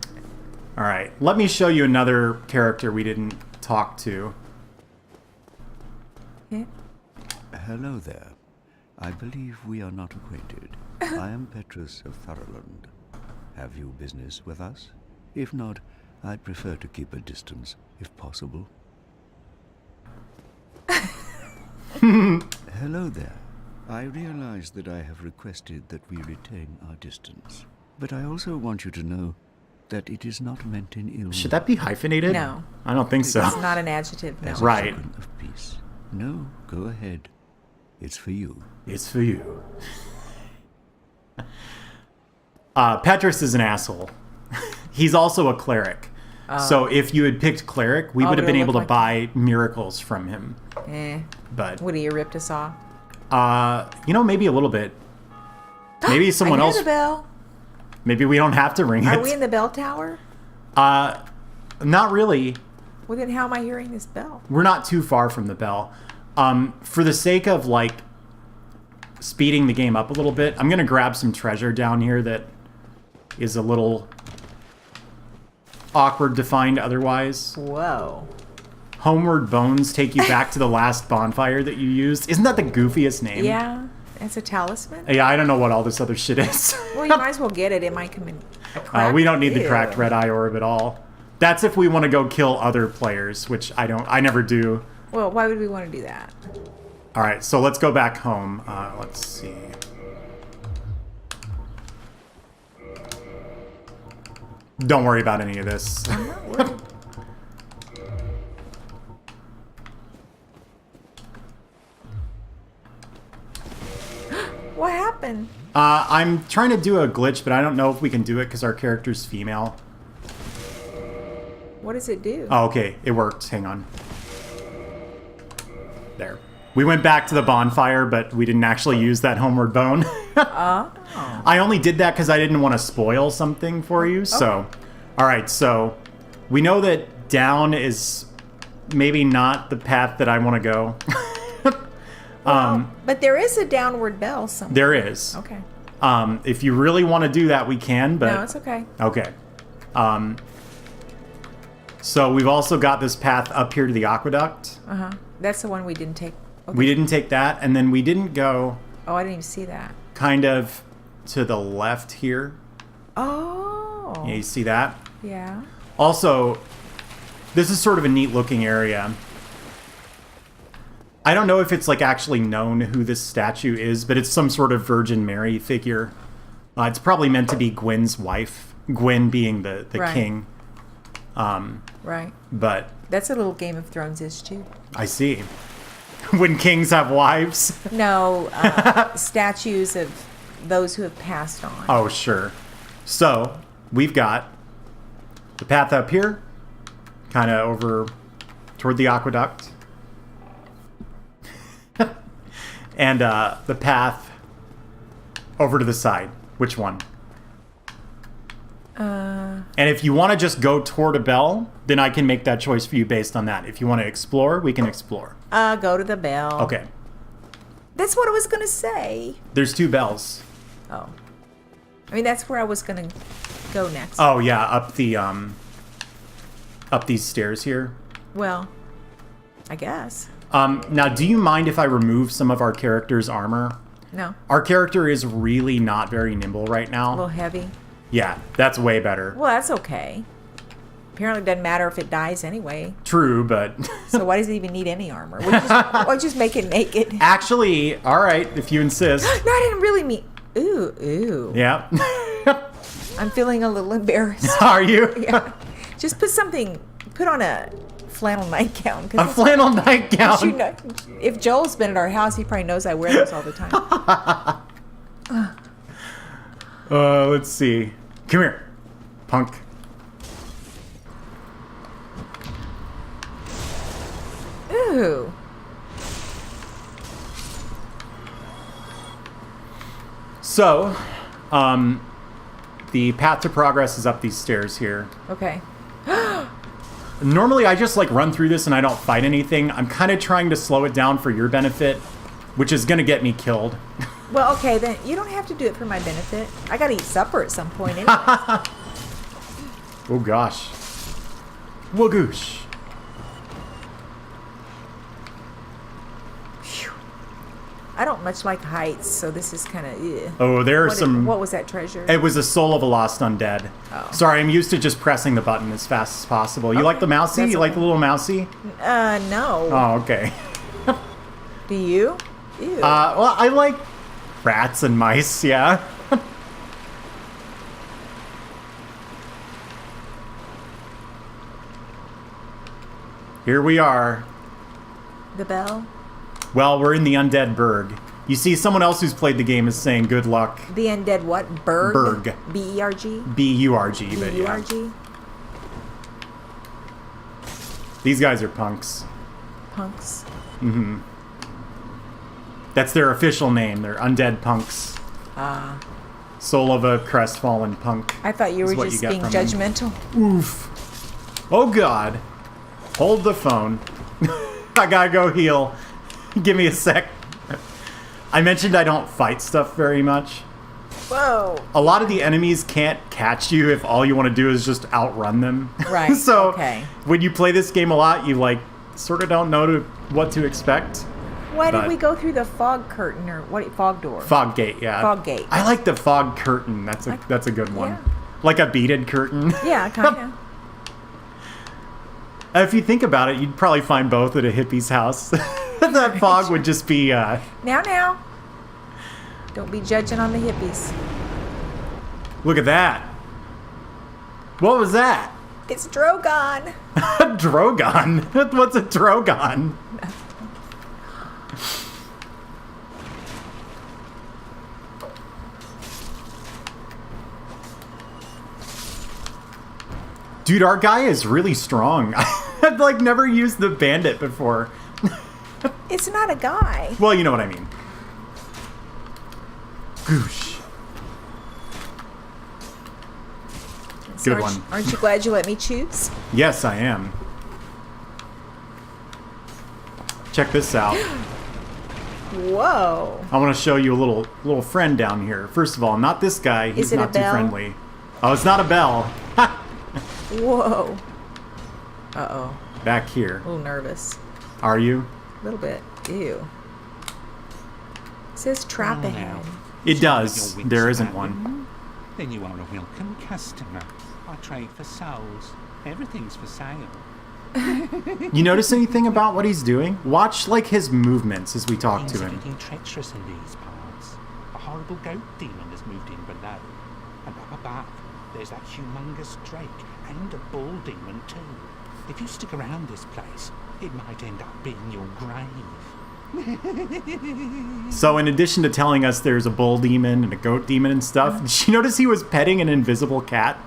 All right. Let me show you another character we didn't talk to. Yeah. Hello there. I believe we are not acquainted. I am Petrus of Thurland. Have you business with us? If not, I'd prefer to keep a distance, if possible. Hello there. I realize that I have requested that we retain our distance. But I also want you to know that it is not meant in ill Should that be hyphenated? No. I don't think so. It's not an adjective, no. as Right. a token of peace. No, go ahead. It's for you. It's for you. Petrus is an asshole. He's also a cleric. So if you had picked cleric, we Oh, would have would been it able to look buy miracles from him. But Would he have ripped us off? maybe a little bit. Maybe someone I hear else. the bell. Maybe we don't have to ring Are it. we in the bell tower? Not really. Well, then how am I hearing this bell? We're not too far from the bell. For the sake of like speeding the game up a little bit, I'm gonna grab some treasure down here that is a little awkward to find otherwise. Whoa. Homeward Bones take you back to the last bonfire that you used. Isn't that the goofiest name? Yeah, it's a talisman. Yeah, I don't know what all this other shit is. Well, you might as well get it. It might come in. A crack. We don't need the Ew. cracked red eye orb at all. That's if we want to go kill other players, which I never do. Well, why would we want to do that? All right, so let's go back home. Let's see. Don't worry about any of this. I'm not worried. What happened? I'm trying to do a glitch, but I don't know if we can do it because our character's female. What does it do? Oh, okay. It worked. Hang on. There. We went back to the bonfire, but we didn't actually use that homeward bone. I only did that because I didn't want to spoil something for you. So, all right. So, we know that down is maybe not the path that I want to go. But there is a downward bell somewhere. There is. Okay. If you really want to do that, we can. But No, it's okay. okay. So we've also got this path up here to the aqueduct. That's the one we didn't take. Okay. We didn't take that, and then we didn't go Oh, I didn't even see that. kind of to the left here. Oh. Yeah, you see that? Yeah. Also, this is sort of a neat looking area. I don't know if it's like actually known who this statue is, but it's some sort of Virgin Mary figure. It's probably meant to be Gwen's wife, Gwen being the Right. king. Right. But That's a little Game of Thrones ish too. I see. When kings have wives. No, statues of those who have passed on. Oh, sure. So, we've got the path up here, kind of over toward the aqueduct. And the path over to the side. Which one? And if you want to just go toward a bell, then I can make that choice for you based on that. If you want to explore, we can explore. Go to the bell. Okay. That's what I was going to say. There's 2 bells. Oh. I mean, that's where I was going to go next. Oh, yeah, up the up these stairs here. Well, I guess. Now, do you mind if I remove some of our character's armor? No. Our character is really not very nimble right A now. little heavy. Yeah, that's way better. Well, that's okay. Apparently, it doesn't matter if it dies anyway. True, but So why does it even need any armor? We'll just make it naked. actually, all right, if you insist. No, I didn't really mean. Ooh, ooh. Yeah. I'm feeling a little embarrassed. Are you? Yeah. Just put on a flannel nightgown. A flannel nightgown. You know, if Joel's been at our house, he probably knows I wear those all the time. Let's see. Come here, punk. Ooh. So, the path to progress is up these stairs here. Okay. Normally, I just like run through this and I don't fight anything. I'm kind of trying to slow it down for your benefit, which is gonna get me killed. Well, okay, then you don't have to do it for my benefit. I gotta eat supper at some point anyway. Oh gosh. Wagoosh. I don't much like heights, so this is kind of. Oh, there are some. What was that treasure? It was a soul of a lost undead. Oh. Sorry, I'm used to just pressing the button as fast as possible. You like the mousy? That's You like okay. the little mousy? No. Oh, okay. Do you? Ew. Well, I like rats and mice, yeah. Here we are. The bell? Well, we're in the Undead Burg. You see, someone else who's played the game is saying good luck. The undead what? Berg? Berg. B-E-R-G? B-U-R-G, but yeah. B-U-R-G? These guys are punks. Punks. That's their official name. They're undead punks. Ah. Soul of a crestfallen punk. I thought you is were what just get being from them. judgmental. Oof. Oh God. Hold the phone. I gotta go heal. Give me a sec. I mentioned I don't fight stuff very much. Whoa. A lot of the enemies can't catch you if all you want to do is just outrun them. Right, So okay. when you play this game a lot, you like sort of don't know what to expect. Why did But- we go through the fog curtain or what? Fog door. Fog gate, yeah. Fog gate. I like the fog curtain. That's a good one. Yeah. Like a beaded curtain. Yeah, kind of. If you think about it, you'd probably find both at a hippie's house. That fog would just be. Now. Don't be judging on the hippies. Look at that. What was that? It's Drogon. A Drogon. What's a Drogon? Dude, our guy is really strong. I've like never used the bandit before. It's not a guy. Well, you know what I mean. Goosh. So Good aren't- one. Aren't you glad you let me choose? Yes, I am. Check this out. Whoa. I want to show you a little friend down here. First of all, not this guy. He's Is it a not too bell? friendly. Oh, it's not a bell. Whoa. Uh-oh. Back here. A little nervous. Are you? A little bit. Ew. It says trap ahead. It does. There isn't one. Mm-hmm. Then you are a welcome customer. I trade for souls. Everything's for sale. You notice anything about what he's doing? Watch like his movements as we talk Things to are him. getting treacherous in these parts. A horrible goat demon has moved in below. And up above, there's that humongous drake and a bull demon too. If you stick around this place, it might end up being your grave. So in addition to telling us there's a bull demon and a goat demon and stuff, did you notice he was petting an invisible cat?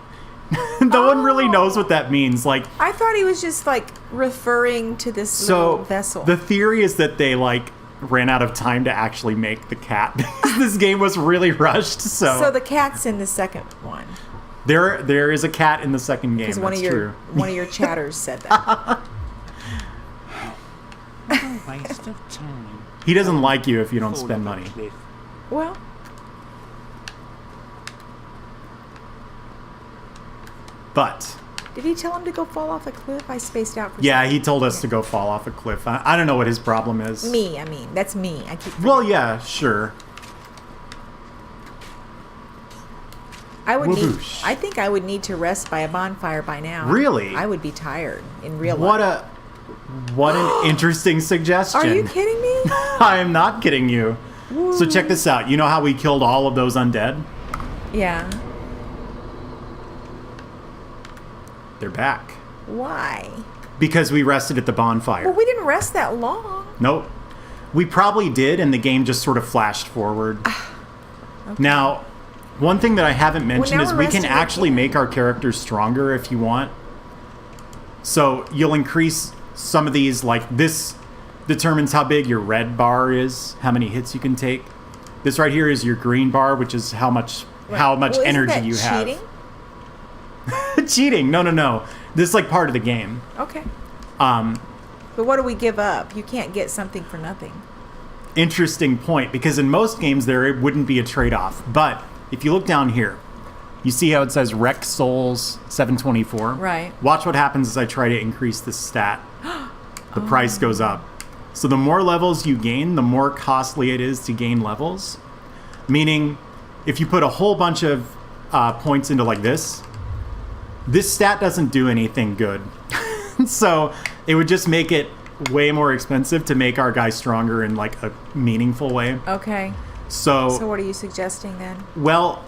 No one really knows what that means. Like, I thought he was just like referring to this little so vessel. the theory is that they like ran out of time to actually make the cat. This game was really rushed. So the cat's in the second one. There is a cat in the second game. Because That's true. one of your chatters said that. What a waste of time. He doesn't like you if you don't Fall spend off a money. cliff. Well, But did he tell him to go fall off a cliff? I spaced out for yeah, some- he told us to go fall off a cliff. I don't know what his problem is. Me, I mean, that's me. I keep Well, yeah, sure. I would need. Whoosh. I think I would need to rest by a bonfire by now. Really? I would be tired in real What life. what an interesting suggestion. Are you kidding me? I am not kidding you. So check this out. You know how we killed all of those undead? Yeah. They're back. Why? Because we rested at the bonfire. Well, we didn't rest that long. Nope. We probably did, and the game just sort of flashed forward. Now, one thing that I haven't mentioned now is we're we can resting actually again. make our characters stronger if you want. So you'll increase some of these, like this determines how big your red bar is, how many hits you can take. This right here is your green bar, which is how much Well, isn't energy that you cheating? have. Cheating? No. This is like part of the game. Okay. Um, But what do we give up? You can't get something for nothing. Interesting point, because in most games there it wouldn't be a trade-off. But if you look down here, you see how it says Rec Souls 724? Right. Watch what happens as I try to increase this stat. The price goes up. So the more levels you gain, the more costly it is to gain levels. Meaning, if you put a whole bunch of points into like this stat doesn't do anything good. So it would just make it way more expensive to make our guy stronger in like a meaningful way. Okay. So So what are you suggesting then? well,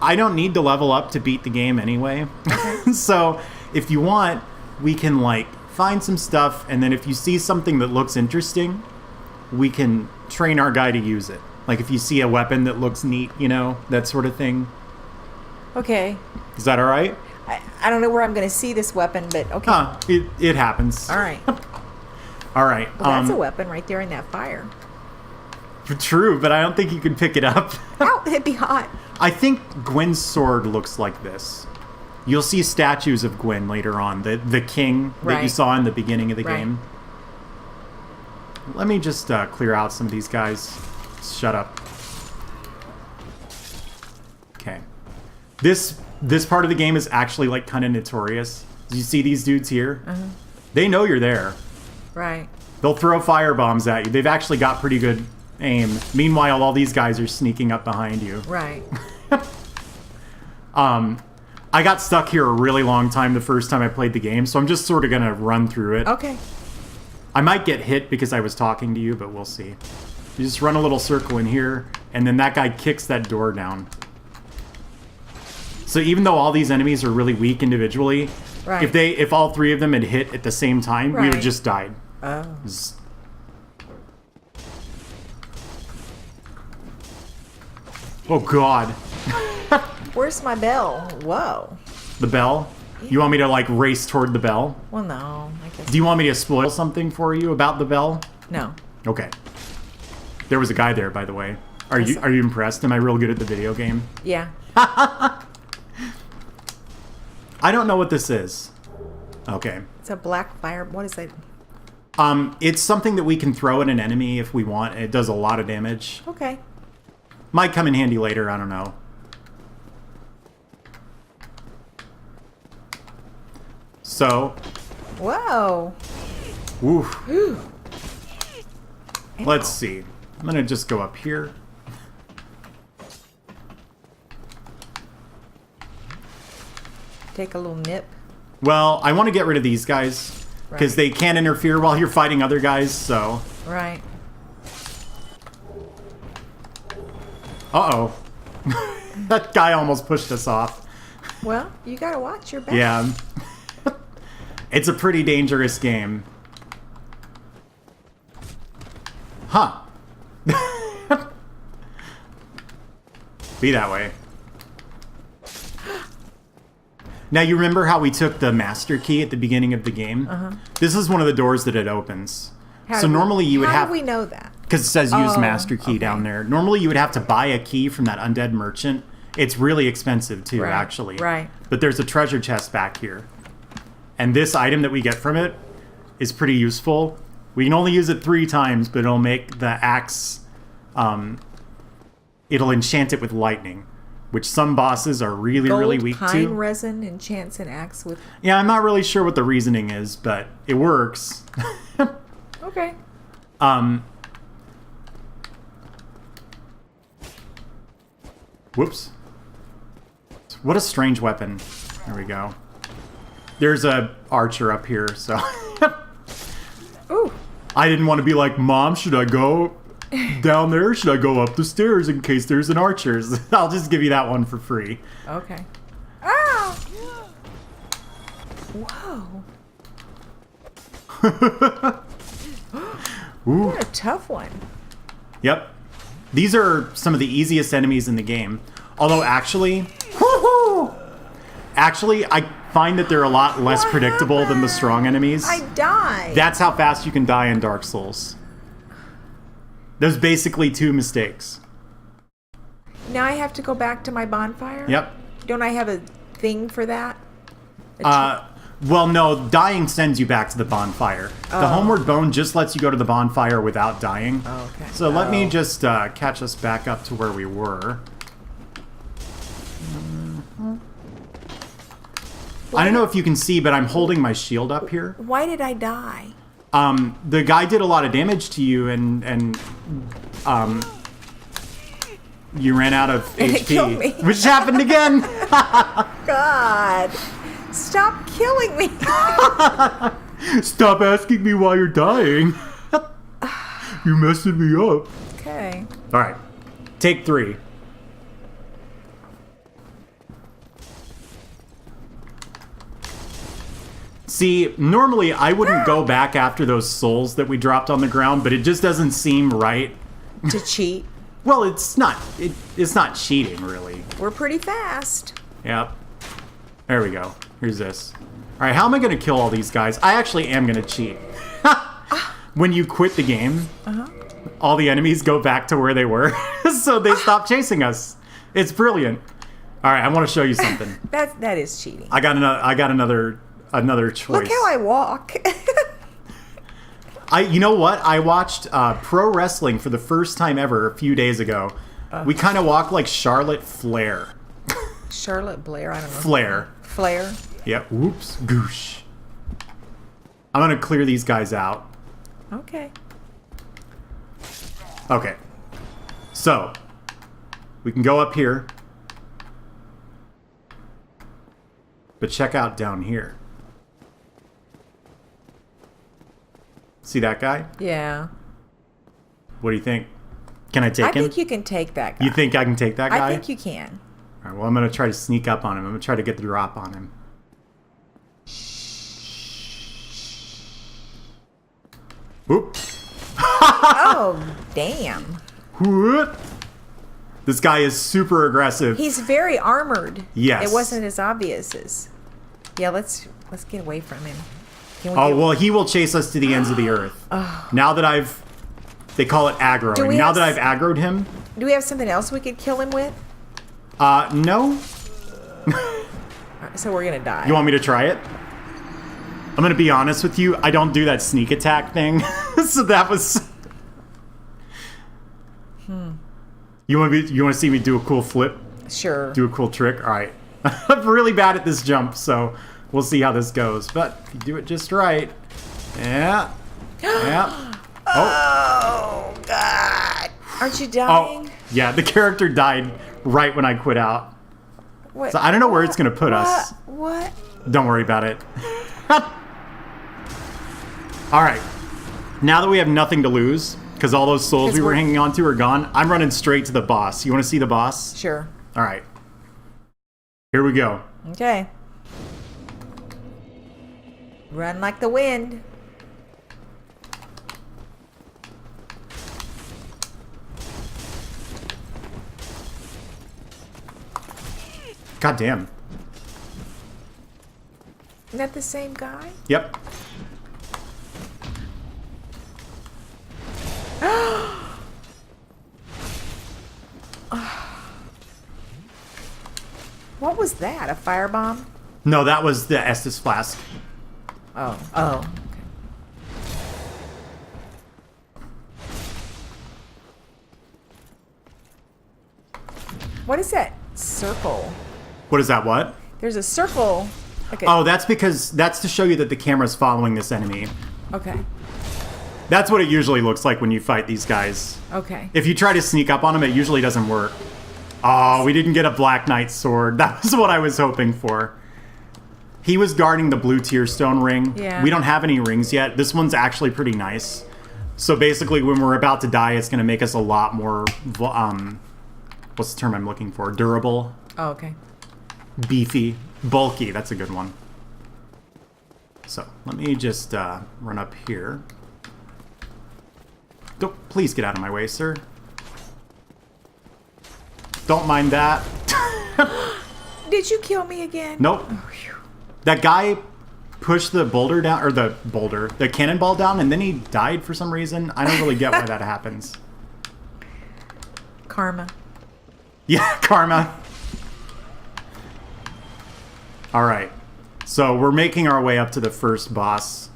I don't need to level up to beat the game anyway. So if you want, we can like find some stuff, and then if you see something that looks interesting, we can train our guy to use it. Like if you see a weapon that looks neat, you know, that sort of thing. Okay. Is that all right? I don't know where I'm going to see this weapon, but okay. Huh, it happens. All right. All right. Well, that's a weapon right there in that fire. True, but I don't think you can pick it up. Ow, it'd be hot. I think Gwyn's sword looks like this. You'll see statues of Gwyn later on, the king that you Right. saw in the beginning of the Right. game. Let me just clear out some of these guys. Shut up. Okay. This part of the game is actually like kind of notorious. You see these dudes here? They know you're there. Right. They'll throw fire bombs at you. They've actually got pretty good aim. Meanwhile, all these guys are sneaking up behind you. Right. I got stuck here a really long time the first time I played the game, so I'm just sort of going to run through it. Okay. I might get hit because I was talking to you, but we'll see. You just run a little circle in here, and then that guy kicks that door down. So even though all these enemies are really weak individually, Right. if all three of them had hit at the same time, we would Right. have just died. Oh. Oh god. Where's my bell? Whoa. The bell? You want me to like race toward the bell? Well, no. I guess Do you want me to spoil something for you about the bell? no. Okay. There was a guy there, by the way. Are you impressed? Am I real good at the video game? Yeah. I don't know what this is. Okay. It's a black fire. What is it? It's something that we can throw at an enemy if we want. It does a lot of damage. Okay. Might come in handy later, I don't know. So, Whoa. woof. Let's see. I'm gonna just go up here. Take a little nip. Well, I want to get rid of these guys because Right. they can't interfere while you're fighting other guys, so... Right. Uh-oh. That guy almost pushed us off. Well, you gotta watch your back. Yeah. It's a pretty dangerous game. Huh. Be that way. Now, you remember how we took the master key at the beginning of the game? This is one of the doors that it opens. How So do we- normally you would how have... do we know that? Because it says use Oh, master key okay. down there. Normally you would have to buy a key from that undead merchant. It's really expensive too, Right, actually. right. But there's a treasure chest back here. And this item that we get from it is pretty useful. We can only use it 3 times, but it'll make the axe... it'll enchant it with lightning, which some bosses are really, really weak pine to. resin enchants an axe with... Yeah, I'm not really sure what the reasoning is, but it works. Okay. Whoops. What a strange weapon. There we go. There's a archer up here, so... Ooh. I didn't want to be like, Mom, should I go down there? Should I go up the stairs in case there's an archer? I'll just give you that one for free. Okay. Ah! Whoa. Ooh. What a tough one. Yep. These are some of the easiest enemies in the game. Although actually... Actually, I find that they're a lot less What predictable than the happened? strong enemies. I died. That's how fast you can die in Dark Souls. There's basically 2 mistakes. Now I have to go back to my bonfire? Yep. Don't I have a thing for that? Well, no, dying sends you back to the bonfire. The Homeward Bone just lets you go to the bonfire without dying. Oh, okay. So let me just catch us back up to where we were. I don't know if you can see, but I'm holding my shield up here. Why did I die? The guy did a lot of damage to you, and you ran out of And HP, it killed me. which happened again. God. Stop killing me. Stop asking me why you're dying. You're messing me up. Okay. All right, take 3. See, normally I wouldn't go back after those souls that we dropped on the ground, but it just doesn't seem right. To cheat. Well, it's not cheating, really. We're pretty fast. Yep. There we go. Here's this. All right, how am I going to kill all these guys? I actually am going to cheat. When you quit the game, all the enemies go back to where they were, so they stop chasing us. It's brilliant. All right, I want to show you something. That is cheating. I got another choice. Look how I walk. You know what? I watched pro wrestling for the first time ever a few days ago. We kind of walk like Charlotte Flair. Charlotte Blair, I don't know. Flair. Yeah. Whoops. Goosh. I'm gonna clear these guys out. Okay. Okay. So we can go up here, but check out down here. See that guy? Yeah. What do you think? Can I take I him? think you can take that guy. You think I can take that guy? I think you can. All right, well, I'm going to try to sneak up on him. I'm going to try to get the drop on him. Whoop. Oh, damn. Whoop. This guy is super aggressive. He's very armored. Yes. It wasn't as obvious as... Yeah, let's get away from him. Can we Oh, get- well, he will chase us to the ends of the earth. Now that I've... They call it aggroing. we Now have that I've aggroed him... Do we have something else we could kill him with? No. So we're going to die. You want me to try it? I'm going to be honest with you. I don't do that sneak attack thing. So that was... You want to see me do a cool flip? Sure. Do a cool trick? All right. I'm really bad at this jump, so we'll see how this goes. But if you do it just right... Yeah. Yeah. Oh, God. Aren't you dying? Oh, yeah. The character died right when I quit out. What? So I don't know where it's going to put us. What? Don't worry about it. All right. Now that we have nothing to lose, because all those souls we were we're- hanging on to are gone, I'm running straight to the boss. You want to see the boss? Sure. All right. Here we go. Okay. Run like the wind. God damn. Isn't that the same guy? Yep. What was that? A firebomb? No, that was the Estus flask. Oh. Oh. Okay. What is that circle? What is that, what? There's a circle. Okay. Oh, that's because that's to show you that the camera's following this enemy. Okay. That's what it usually looks like when you fight these guys. Okay. If you try to sneak up on them, it usually doesn't work. Oh, we didn't get a Black Knight sword. That was what I was hoping for. He was guarding the blue tear stone ring. Yeah. We don't have any rings yet. This one's actually pretty nice. So basically, when we're about to die, it's going to make us a lot more, what's the term I'm looking for? Durable, Oh, okay. beefy, bulky. That's a good one. So let me just run up here. Don't, please get out of my way, sir. Don't mind that. Did you kill me again? Nope. That guy pushed the boulder down, or the cannonball down, and then he died for some reason. I don't really get why that happens. Karma. Yeah, karma. All right. So we're making our way up to the first boss.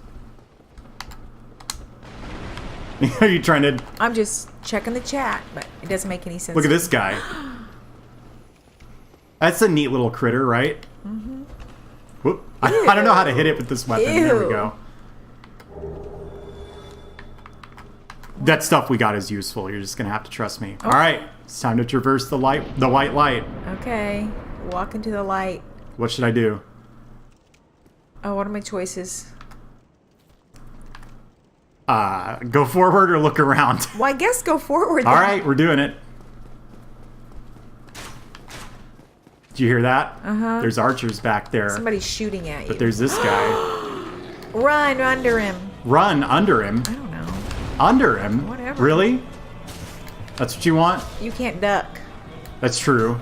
Are you trying to I'm just checking the chat, but it doesn't make any sense. look at this guy? That's a neat little critter, right? Mm-hmm. Whoop. I don't know how to hit it with this weapon. There we Ew. go. That stuff we got is useful. You're just gonna have to trust me. All right, it's time to traverse the white light. Okay. Walk into the light. What should I do? Oh, what are my choices? Go forward or look around? Well, I guess go forward. All then. right, we're doing it. Did you hear that? Uh-huh. There's archers back there. Somebody's shooting at you. But there's this guy. Run under him. Run under him. I don't know. Under him? Whatever. Really? That's what you want? You can't duck. That's true.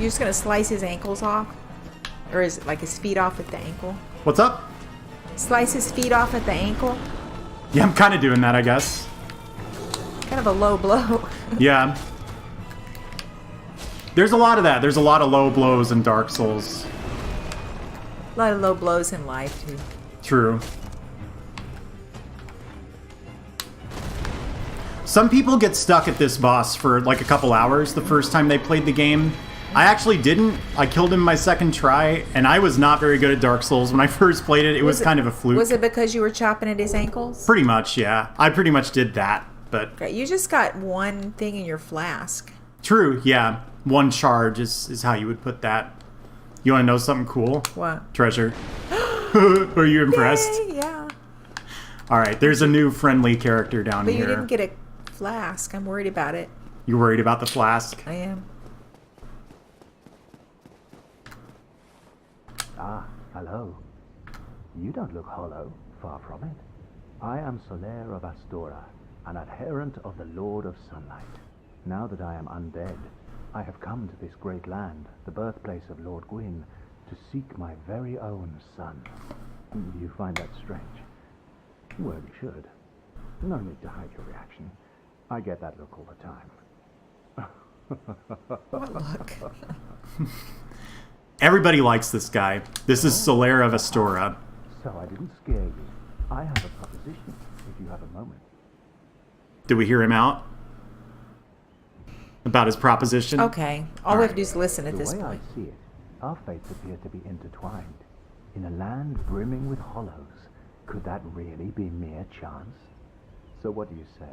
You're just gonna slice his ankles off? Or is it like his feet off at the ankle? What's up? Slice his feet off at the ankle? Yeah, I'm kind of doing that, I guess. Kind of a low blow. Yeah. There's a lot of that. There's a lot of low blows in Dark Souls. A lot of low blows in life, too. True. Some people get stuck at this boss for like a couple hours the first time they played the game. I actually didn't. I killed him my second try, and I was not very good at Dark Souls when I first played it. It was kind of a fluke. Was it because you were chopping at his ankles? Pretty much, yeah. I pretty much did that, but... Okay, you just got one thing in your flask. True, yeah. One charge is how you would put that. You want to know something cool? What? Treasure. Are you impressed? Yay, yeah. Alright, there's a new friendly character down But here. you didn't get a flask. I'm worried about it. You worried about the flask? I am. Ah, hello. You don't look hollow, far from it. I am Solaire of Astora, an adherent of the Lord of Sunlight. Now that I am undead, I have come to this great land, the birthplace of Lord Gwyn, to seek my very own son. You find that strange? Well, you should. No need to hide your reaction. I get that look all the time. What look? Everybody likes this guy. This is Solaire of Astora. So I didn't scare you. I have a proposition, if you have a moment. Did we hear him out? About his proposition? Okay. All we have to do is listen at this The way point. I see it, our fates appear to be intertwined. In a land brimming with hollows, could that really be mere chance? So what do you say?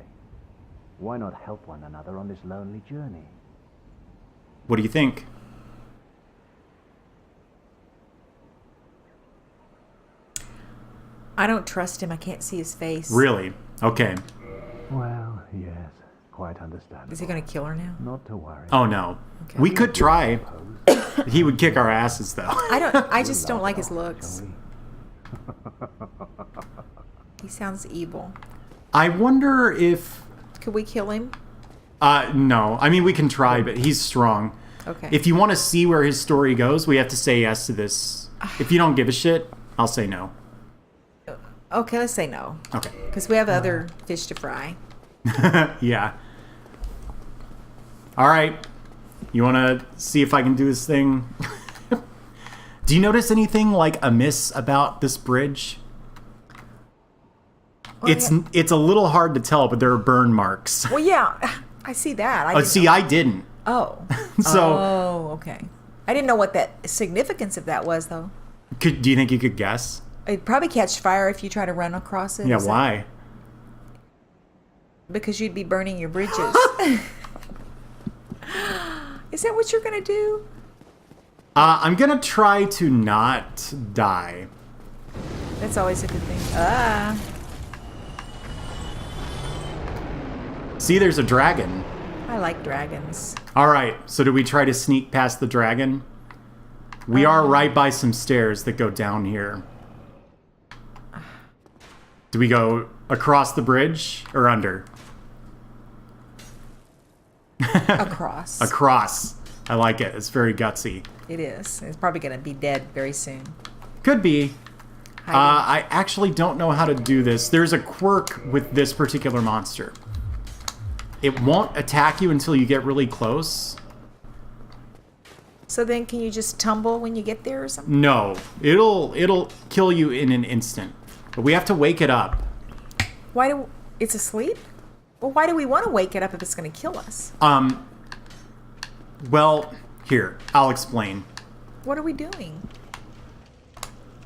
Why not help one another on this lonely journey? What do you think? I don't trust him. I can't see his face. Really? Okay. Well, yes, quite understandable. Is he going to kill her now? Not to worry. Oh no. Okay. We could try. He would kick our asses though. I just don't like his looks. Shall we? He sounds evil. I wonder if... Could we kill him? No. I mean, we can try, but he's strong. Okay. If you want to see where his story goes, we have to say yes to this. If you don't give a shit, I'll say no. Okay, let's say no. Okay. Because we have other fish to fry. Yeah. All right. You want to see if I can do this thing? Do you notice anything like amiss about this bridge? Oh, It's yeah. it's a little hard to tell, but there are burn marks. Well, yeah. I see that. Oh, see, I didn't. Oh. So, Oh, okay. I didn't know what that significance of that was, though. do you think you could guess? It'd probably catch fire if you try to run across it. Yeah, Is that- why? Because you'd be burning your bridges. Is that what you're going to do? I'm gonna try to not die. That's always a good thing. Ah. See, there's a dragon. I like dragons. All right, so do we try to sneak past the dragon? We are right by some stairs that go down here. Do we go across the bridge or under? Across. Across. I like it. It's very gutsy. It is. It's probably going to be dead very soon. Could be. Hiding. I actually don't know how to do this. There's a quirk with this particular monster. It won't attack you until you get really close. So then can you just tumble when you get there or something? No, it'll kill you in an instant. But we have to wake it up. Why do... It's asleep? Well, why do we want to wake it up if it's going to kill us? Well, here, I'll explain. What are we doing?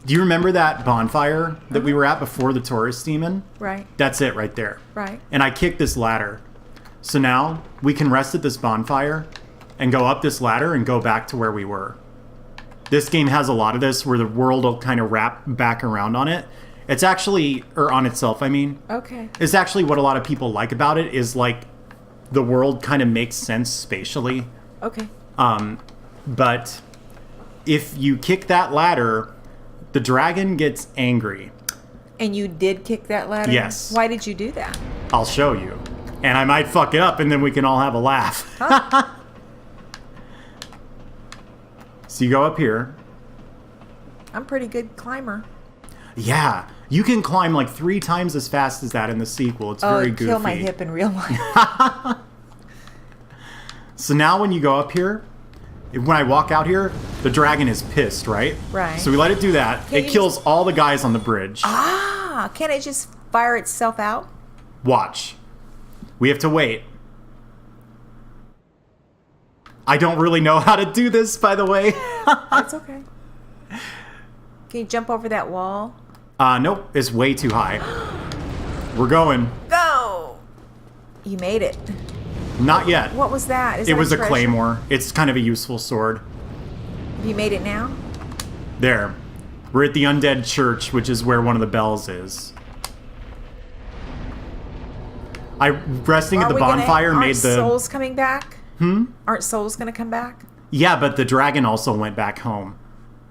Do you remember that bonfire that we were at before the tourist demon? Right, That's it right there. right. And I kicked this ladder. So now we can rest at this bonfire and go up this ladder and go back to where we were. This game has a lot of this where the world will kind of wrap back around on it. It's actually, or on itself, I mean. Okay. It's actually what a lot of people like about it is like the world kind of makes sense spatially. Okay. But if you kick that ladder, the dragon gets angry. And you did kick that ladder? Yes. Why did you do that? I'll show you. And I might fuck it up and then we can all have a laugh. So you go up here. I'm a pretty good climber. Yeah, you can climb like 3 times as fast as that in the sequel. It's Oh, very it'd goofy. kill my hip in real life. So now when you go up here, when I walk out here, the dragon is pissed, right? Right. So we let it do that. Can It you kills all the guys on the bridge. Ah, can't it just fire itself out? Watch. We have to wait. I don't really know how to do this, by the way. That's okay. Can you jump over that wall? Nope, it's way too high. We're going. Go! You made it. Not yet. What was that? Is It that was a treasure? claymore. It's kind of a useful sword. You made it now? There. We're at the undead church, which is where one of the bells is. Resting at the bonfire made Aren't the... souls coming back? Aren't souls gonna come back? Yeah, but the dragon also went back home.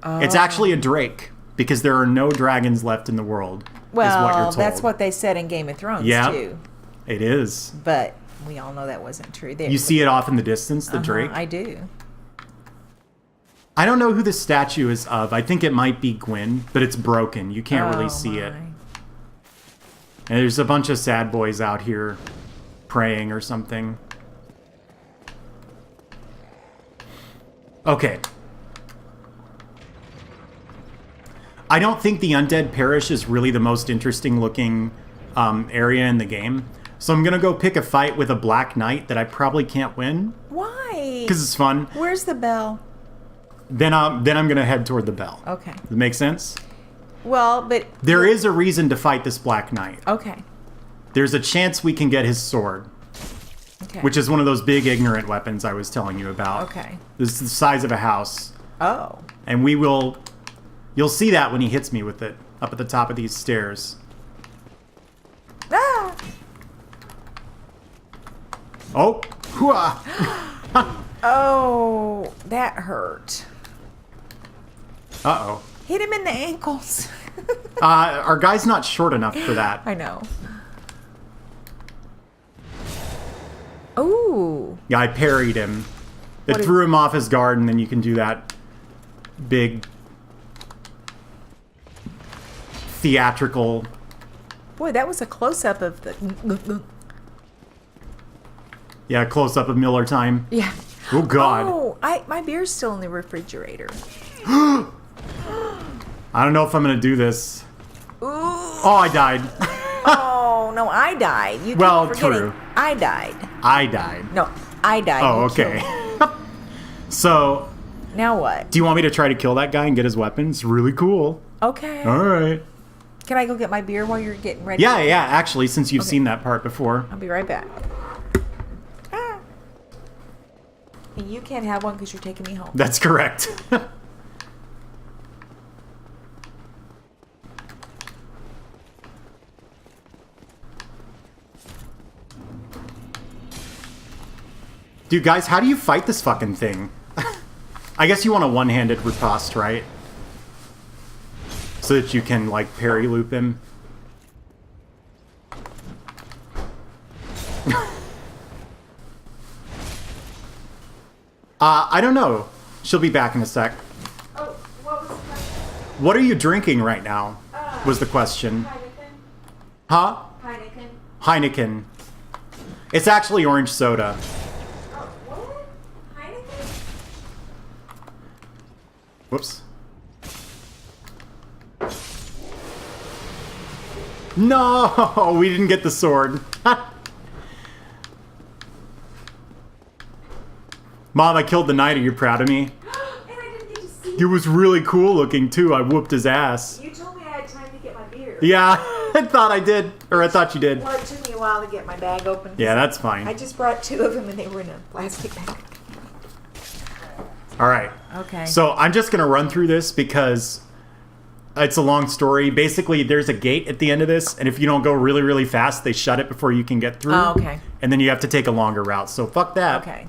It's actually a drake, because there are no dragons left in the world, is what you're Well, told. that's what they said in Game of Thrones, Yeah. too. It is. But we all know that wasn't true. You see it off in the distance, the drake? I do. I don't know who this statue is of. I think it might be Gwyn, but it's broken. You can't really Oh, see it. my. And there's a bunch of sad boys out here praying or something. Okay. I don't think the Undead Parish is really the most interesting looking area in the game. So I'm going to go pick a fight with a Black Knight that I probably can't win Why? because it's fun. Where's the bell? Then I'm going to head toward the bell. Okay. Does that make sense? Well, but... There is a reason to fight this Black Knight. Okay. There's a chance we can get his sword, Okay. which is one of those big ignorant weapons I was telling you about. Okay. This is the size of a house. Oh. And we will... You'll see that when he hits me with it up at the top of these stairs. Ah! Oh! Hooah! Oh, that hurt. Uh-oh. Hit him in the ankles. Our guy's not short enough for that. I know. Ooh. Yeah, I parried him. It What threw him off his guard, and then you can do that big theatrical... Boy, that was a close-up of the... Yeah, close-up of Miller time. Yeah. Oh, God. Oh, my beer's still in the refrigerator. I don't know if I'm going to do this. Ooh. Oh, I died. Oh, no, I died. You keep Well, forgetting. true. I died. I died. No, I died. Oh, You okay. killed me. So, Now what? do you want me to try to kill that guy and get his weapons? Really cool. Okay. All right. Can I go get my beer while you're getting ready? Yeah, yeah, actually, since you've seen that part before. I'll be right back. Ah. And you can't have one because you're taking me home. That's correct. Dude, guys, how do you fight this fucking thing? I guess you want a one-handed riposte, right? So that you can, like, parry loop him. I don't know. She'll be back in a sec. Oh, what was the question? What are you drinking right now? Was the question. Huh? Heineken. Heineken. It's actually orange soda. Oh, what? Heineken? Whoops. No, we didn't get the sword. Mom, I killed the knight. Are you proud of me? And I didn't get to see He was really cool looking too. I whooped his ass. you. Told me I had time to get my beer. Yeah, I thought I did. Or I thought you did. Well, it took me a while to get my bag open. Yeah, that's I fine. just brought 2 of them and they were in a plastic bag. All right. Okay. So I'm just going to run through this because it's a long story. Basically, there's a gate at the end of this, and if you don't go really, really fast, they shut it before you can get through. Oh, okay. And then you have to take a longer route. So fuck that. Okay.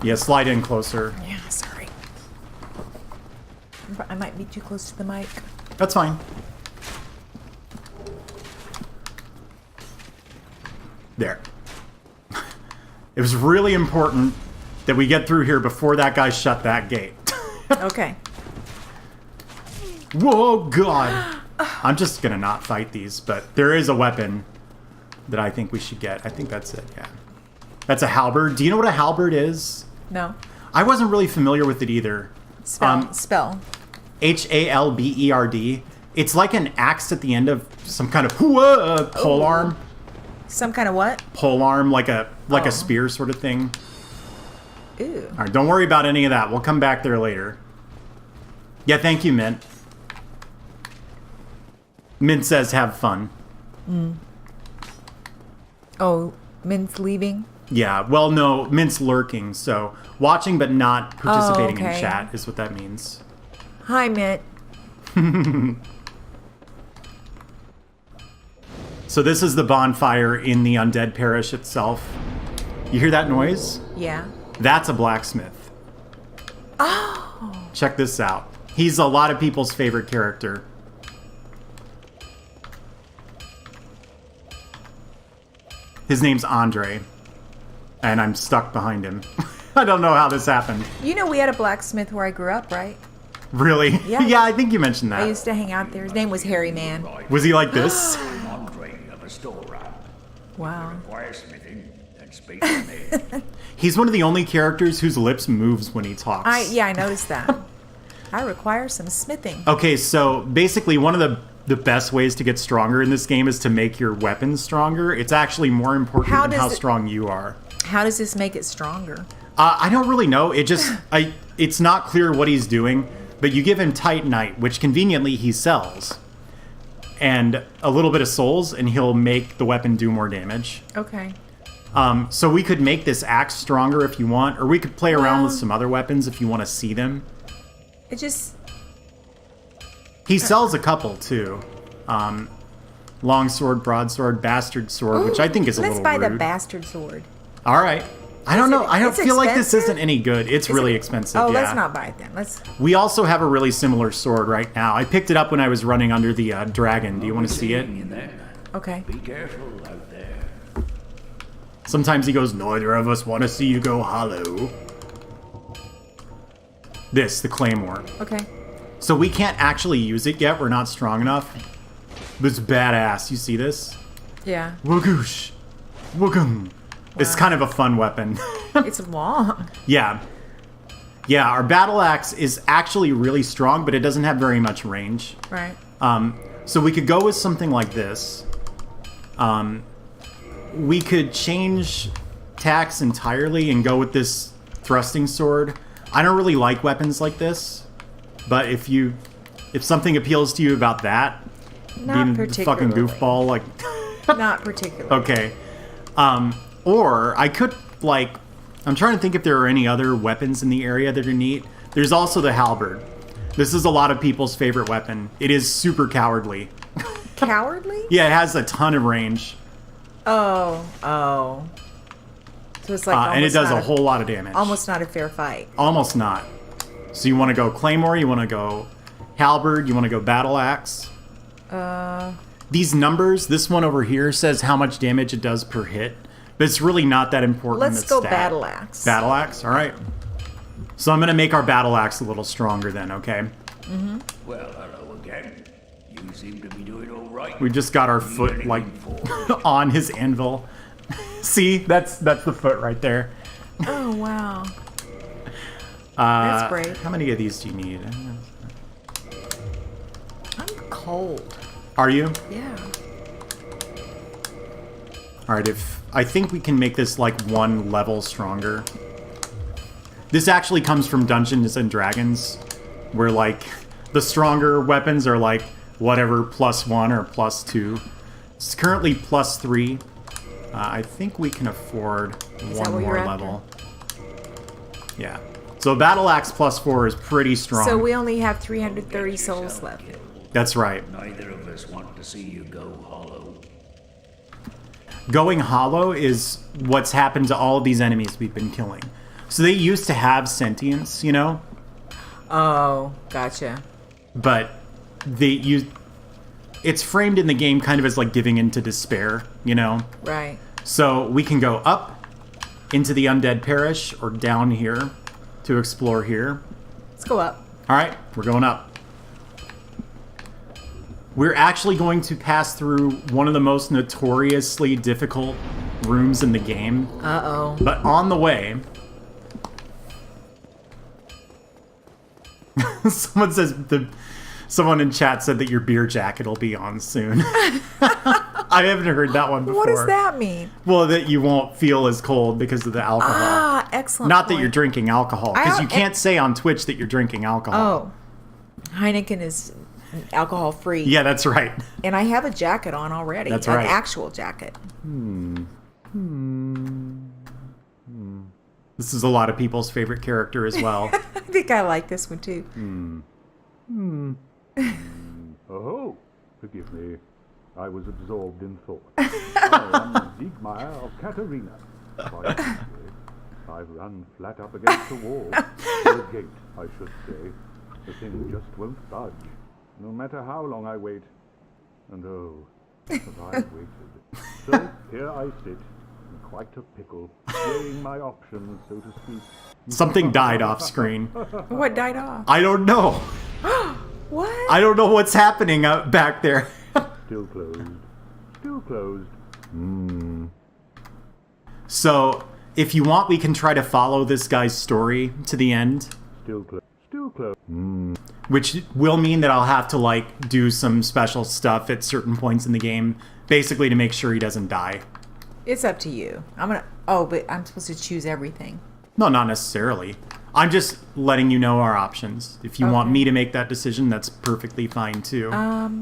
Yeah, slide in closer. Yeah, sorry. I might be too close to the mic. That's fine. There. It was really important that we get through here before that guy shut that gate. Okay. Whoa, God. I'm just going to not fight these, but there is a weapon that I think we should get. I think that's it, yeah. That's a halberd. Do you know what a halberd is? No. I wasn't really familiar with it either. Spell. Halberd. It's like an axe at the end of some kind of pole arm. Some kind of what? Pole arm, like a spear sort of thing. Ooh. All right, don't worry about any of that. We'll come back there later. Yeah, thank you, Mint. Mint says have fun. Oh, Mint's leaving? Yeah, well, no, Mint's lurking, so watching but not participating in okay. chat is what that means. Hi, Mint. So this is the bonfire in the Undead Parish itself. You hear that noise? Yeah. That's a blacksmith. Oh. Check this out. He's a lot of people's favorite character. His name's Andre, and I'm stuck behind him. I don't know how this happened. You know we had a blacksmith where I grew up, right? Really? Yeah. Yeah, I think you mentioned I that. used to hang out there. His name was Harry Man. Was he like this? Andre of a store rat. Wow. Require smithing and speak to me. He's one of the only characters whose lips moves when he talks. I noticed that. I require some smithing. Okay, so basically one of the best ways to get stronger in this game is to make your weapons stronger. It's actually more important than how strong you are. How does this make it stronger? I don't really know. It's not clear what he's doing, but you give him Titanite, which conveniently he sells, and a little bit of souls, and he'll make the weapon do more damage. Okay. So we could make this axe stronger if you want, or we could play around with some other weapons if you want to see them. It just... He sells a couple, too. Long sword, broadsword, bastard sword, which I think is a little rude. Let's buy the bastard sword. All right. I don't know. I don't It's feel like this expensive? isn't any good. It's really expensive. Oh, yeah. let's not buy it then. Let's... We also have a really similar sword right now. I picked it up when I was running under the dragon. Do you want to see it? In there. Okay. Be careful out there. Sometimes he goes, neither of us want to see you go hollow. This, the claymore. Okay. So we can't actually use it yet. We're not strong enough. But it's badass. You see this? Yeah. Wagoosh. Wagoom. It's kind of a fun weapon. It's long. Yeah. Yeah, our battle axe is actually really strong, but it doesn't have very much range. Right. So we could go with something like this. We could change tacks entirely and go with this thrusting sword. I don't really like weapons like this, but if something appeals to you about that, Not being the fucking particularly. goofball, like Not particularly. okay. Or I could I'm trying to think if there are any other weapons in the area that are neat. There's also the halberd. This is a lot of people's favorite weapon. It is super cowardly. Cowardly? Yeah, it has a ton of range. Oh. So it's like And it does not a whole lot of damage. Almost not a fair fight. Almost not. So you want to go claymore, you want to go halberd, you want to go battle axe. These numbers, this one over here says how much damage it does per hit, but it's really not that important. Let's in go stat. battle axe. Battle axe, all right. So I'm going to make our battle axe a little stronger then, okay? Well, hello again. You seem to be doing all right. We just got our foot like on his anvil. See, that's the foot right there. Oh, wow. That's great. How many of these do you need? I'm cold. Are you? Yeah. All right, I think we can make this like one level stronger. This actually comes from Dungeons and Dragons, where like the stronger weapons are like whatever +1 or +2. It's currently +3. I think we can afford that one what more you're after? level. Yeah. So battle axe +4 is pretty strong. So we only have 330 souls left. That's right. Neither of us want to see you go hollow. Going hollow is what's happened to all of these enemies we've been killing. So they used to have sentience, you know, Oh, gotcha. but it's framed in the game kind of as like giving into despair, you know. Right. So we can go up, into the Undead Parish or down here to explore here? Let's go up. All right, we're going up. We're actually going to pass through one of the most notoriously difficult rooms in the game. Uh-oh. But on the way... Someone in chat said that your beer jacket will be on soon. I haven't heard that one before. What does that mean? Well, that you won't feel as cold because of the alcohol. Ah, excellent. Not that point. you're drinking alcohol, because I you don't- can't say on Twitch that you're drinking alcohol. Oh. Heineken is alcohol free. Yeah, that's right. And I have a jacket on already. That's right. An actual jacket. This is a lot of people's favorite character as well. I think I like this one too. Oh, forgive me. I was absorbed in thought. I am Siegmeyer of Katarina. Quite frankly, I've run flat up against the wall. The gate, I should say. The thing just won't budge, no matter how long I wait. And oh, have I waited. So here I sit, in quite a pickle, weighing my options, so to speak. Something died off screen. What died off? I don't know. What? I don't know what's happening out back there. Still closed. Still closed. So, if you want, we can try to follow this guy's story to the end. Still closed. Still closed. Which will mean that I'll have to, like, do some special stuff at certain points in the game, basically to make sure he doesn't die. It's up to you. Oh, but I'm supposed to choose everything. No, not necessarily. I'm just letting you know our options. If you want me to make that decision, that's perfectly fine, too.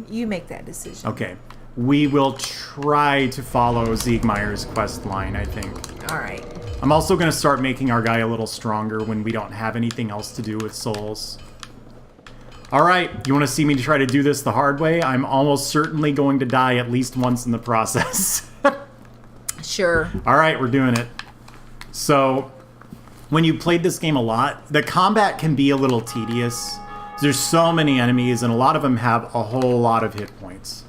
You make that decision. Okay. We will try to follow Siegmeyer's quest line, I think. All right. I'm also going to start making our guy a little stronger when we don't have anything else to do with souls. Alright, you want to see me try to do this the hard way? I'm almost certainly going to die at least once in the process. Sure. Alright, we're doing it. So, when you played this game a lot, the combat can be a little tedious. There's so many enemies, and a lot of them have a whole lot of hit points.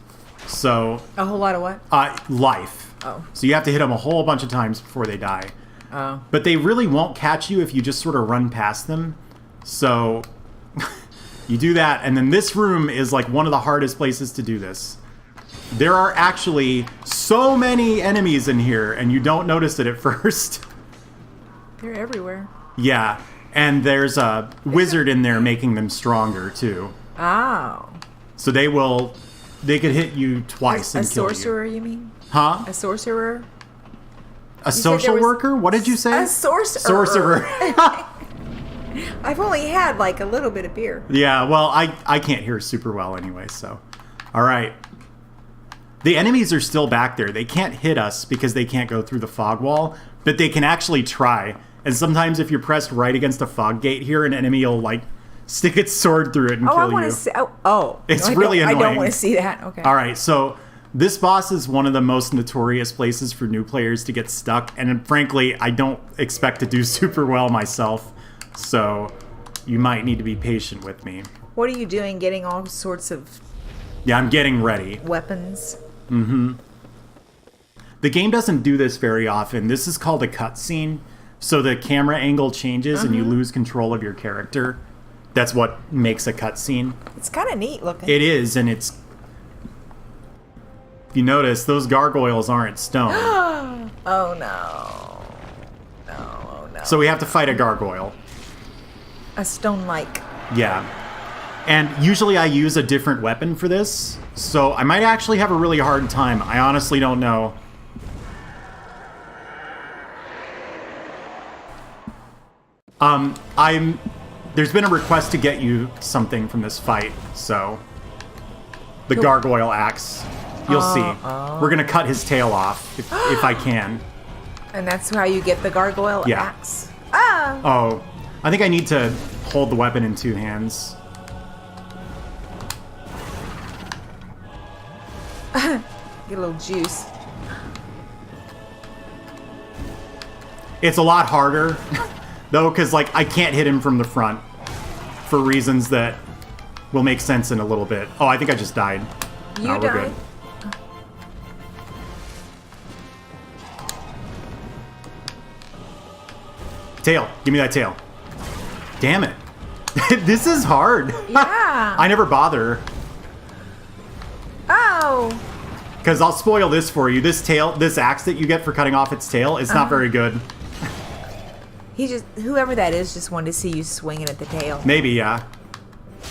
So... A whole lot of what? Life. Oh. So you have to hit them a whole bunch of times before they die. Oh. But they really won't catch you if you just sort of run past them. So... You do that, and then this room is like one of the hardest places to do this. There are actually so many enemies in here, and you don't notice it at first. They're everywhere. Yeah, and there's a wizard in there making them stronger, too. Oh. So they could hit you twice and kill you. A sorcerer, you mean? Huh? A sorcerer? A social worker? What did you say? A sorcerer. Sorcerer. I've only had like a little bit of beer. Yeah, well, I can't hear super well anyway, so. All right. The enemies are still back there. They can't hit us because they can't go through the fog wall, but they can actually try. And sometimes if you're pressed right against a fog gate here, an enemy will, like, stick its sword through it and Oh, kill I you. want to see. Oh. It's No, really I annoying. don't want to see that. Okay. All right, so this boss is one of the most notorious places for new players to get stuck, and frankly, I don't expect to do super well myself, so you might need to be patient with me. What are you doing getting all sorts of Yeah, I'm getting ready. weapons? Mm-hmm. The game doesn't do this very often. This is called a cutscene, so the camera angle changes and you lose control of your character. That's what makes a cutscene. It's kind of neat looking. It is, and it's... If you notice, those gargoyles aren't stone. Oh no. No, oh no. So we have to fight a gargoyle. A stone-like. Yeah. And usually I use a different weapon for this, so I might actually have a really hard time. I honestly don't know. There's been a request to get you something from this fight, so... The gargoyle axe. You'll see. We're gonna cut his tail off, if I can. And that's how you get the gargoyle Yeah. axe. Ah! Oh, I think I need to hold the weapon in two hands. Get a little juice. It's a lot harder, though, because, like, I can't hit him from the front for reasons that will make sense in a little bit. Oh, I think I just died. You No, we're died? good. Tail. Give me that tail. Damn it. This is hard. Yeah. I never bother. Oh. Because I'll spoil this for you. This axe that you get for cutting off its tail is not very good. Whoever that is just wanted to see you swinging at the tail. Maybe, yeah.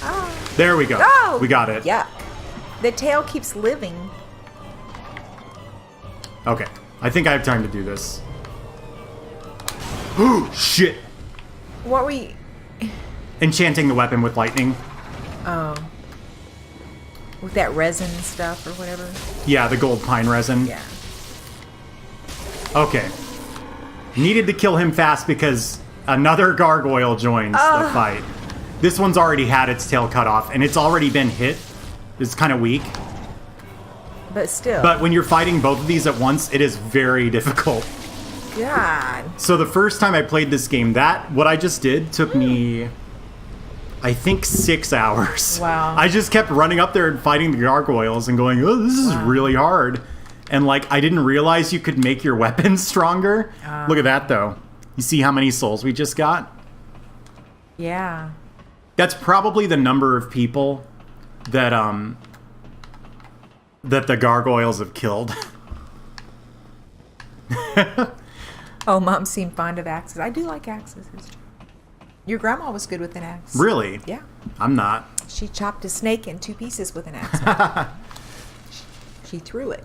Oh. There we go. Oh. We got it. Yeah. The tail keeps living. Okay. I think I have time to do this. Oh, shit. What were you... Enchanting the weapon with lightning. Oh. With that resin stuff or whatever? Yeah, the gold pine resin. Yeah. Okay. Needed to kill him fast because another gargoyle joins the fight. This one's already had its tail cut off, and it's already been hit. It's kind of weak. But still. But when you're fighting both of these at once, it is very difficult. God. So the first time I played this game, what I just did took me, I think, 6 hours. Wow. I just kept running up there and fighting the gargoyles and going, oh, this is really hard. And, like, I didn't realize you could make your weapons stronger. Look at that, though. You see how many souls we just got? Yeah. That's probably the number of people that the gargoyles have killed. Oh, Mom seemed fond of axes. I do like axes. Your grandma was good with an axe. Really? Yeah. I'm not. She chopped a snake in 2 pieces with an axe. She threw it.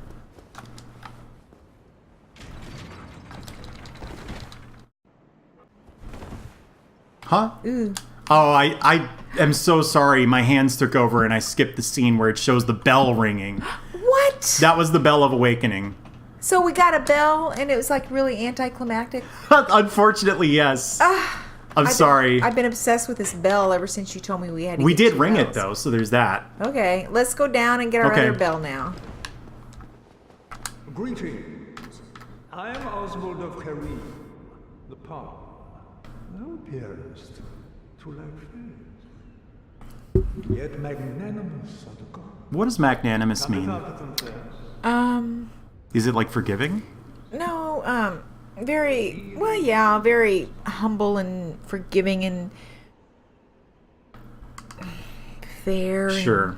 Huh? Ooh. Oh, I am so sorry. My hands took over and I skipped the scene where it shows the bell ringing. What? That was the bell of awakening. So we got a bell and it was like really anticlimactic? Unfortunately, yes. I'm sorry. I've been obsessed with this bell ever since you told me we had to We get did 2 ring bells. it, though, so there's that. Okay, let's go down and get our Okay. other bell now. Greetings. I am Oswald of Carim, the Palm. Thou appearest to lack faith, yet magnanimous are the gods. What does magnanimous mean? Is it like forgiving? No, very humble and forgiving and fair. Sure.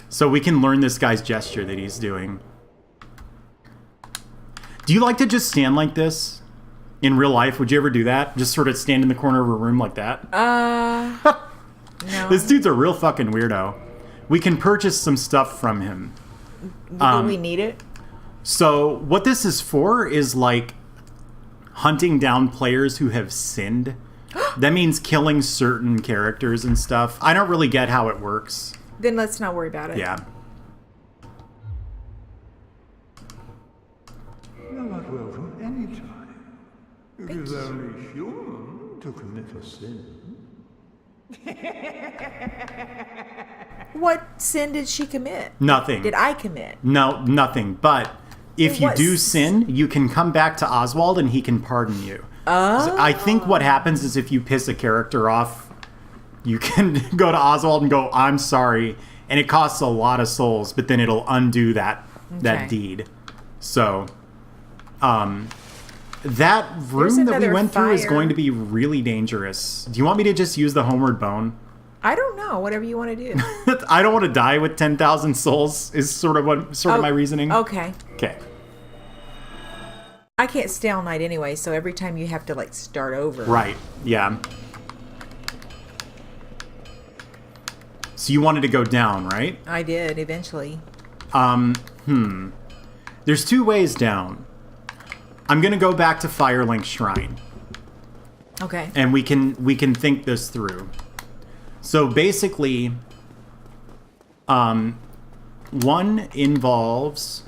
So we can learn this guy's gesture that he's doing. Do you like to just stand like this in real life? Would you ever do that? Just sort of stand in the corner of a room like that? No. This dude's a real fucking weirdo. We can purchase some stuff from him. Do we need it? So what this is for is like hunting down players who have sinned. That means killing certain characters and stuff. I don't really get how it works. Then let's not worry about it. Yeah. Thou art welcome any time. It is only human to commit a sin. What sin did she commit? Nothing. Did I commit? No, nothing. But if you What do s- sin, you can come back to Oswald and he can pardon you. Oh. I think what happens is if you piss a character off, you can go to Oswald and go, I'm sorry. And it costs a lot of souls, but then it'll undo that Okay. deed. So, that There's room that we another went through is fire. going to be really dangerous. Do you want me to just use the homeward bone? I don't know. Whatever you want to do. I don't want to die with 10,000 souls is sort of my reasoning. Okay. Okay. I can't stay all night anyway, so every time you have to like start over. Right. Yeah. So you wanted to go down, right? I did eventually. There's 2 ways down. I'm going to go back to Firelink Shrine Okay. and we can think this through. So basically one involves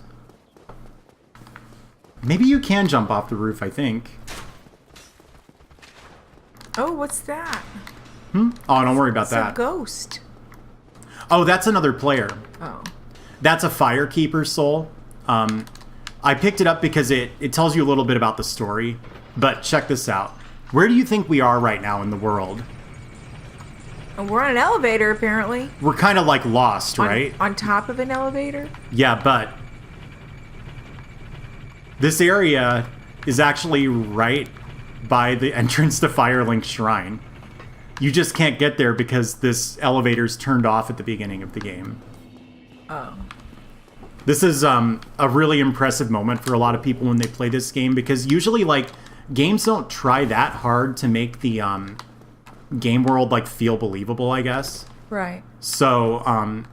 maybe you can jump off the roof, I think. Oh, what's that? Oh, don't worry about It's a that. ghost. Oh, that's another player. Oh. That's a Firekeeper soul. I picked it up because it tells you a little bit about the story. But check this out. Where do you think we are right now in the world? And we're on an elevator apparently. We're kind of like lost, On- right? On top of an elevator? Yeah, but this area is actually right by the entrance to Firelink Shrine. You just can't get there because this elevator's turned off at the beginning of the game. Oh. This is a really impressive moment for a lot of people when they play this game, because usually, like, games don't try that hard to make the game world, like, feel believable, I guess. Right. So,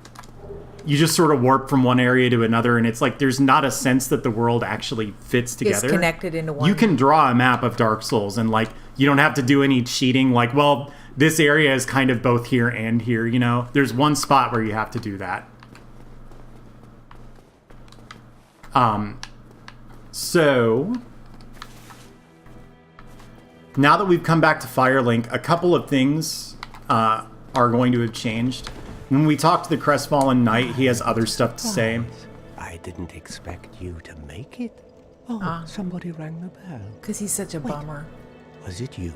you just sort of warp from one area to another, and it's like there's not a sense that the world actually fits together. It's connected into one. You can draw a map of Dark Souls, and, like, you don't have to do any cheating, like, well, this area is kind of both here and here, you know? There's one spot where you have to do that. So now that we've come back to Firelink, a couple of things are going to have changed. When we talk to the Crestfallen Knight, he has other stuff to say. I didn't expect you to make it. Oh, somebody rang the bell. Because he's such a bummer. Was it you?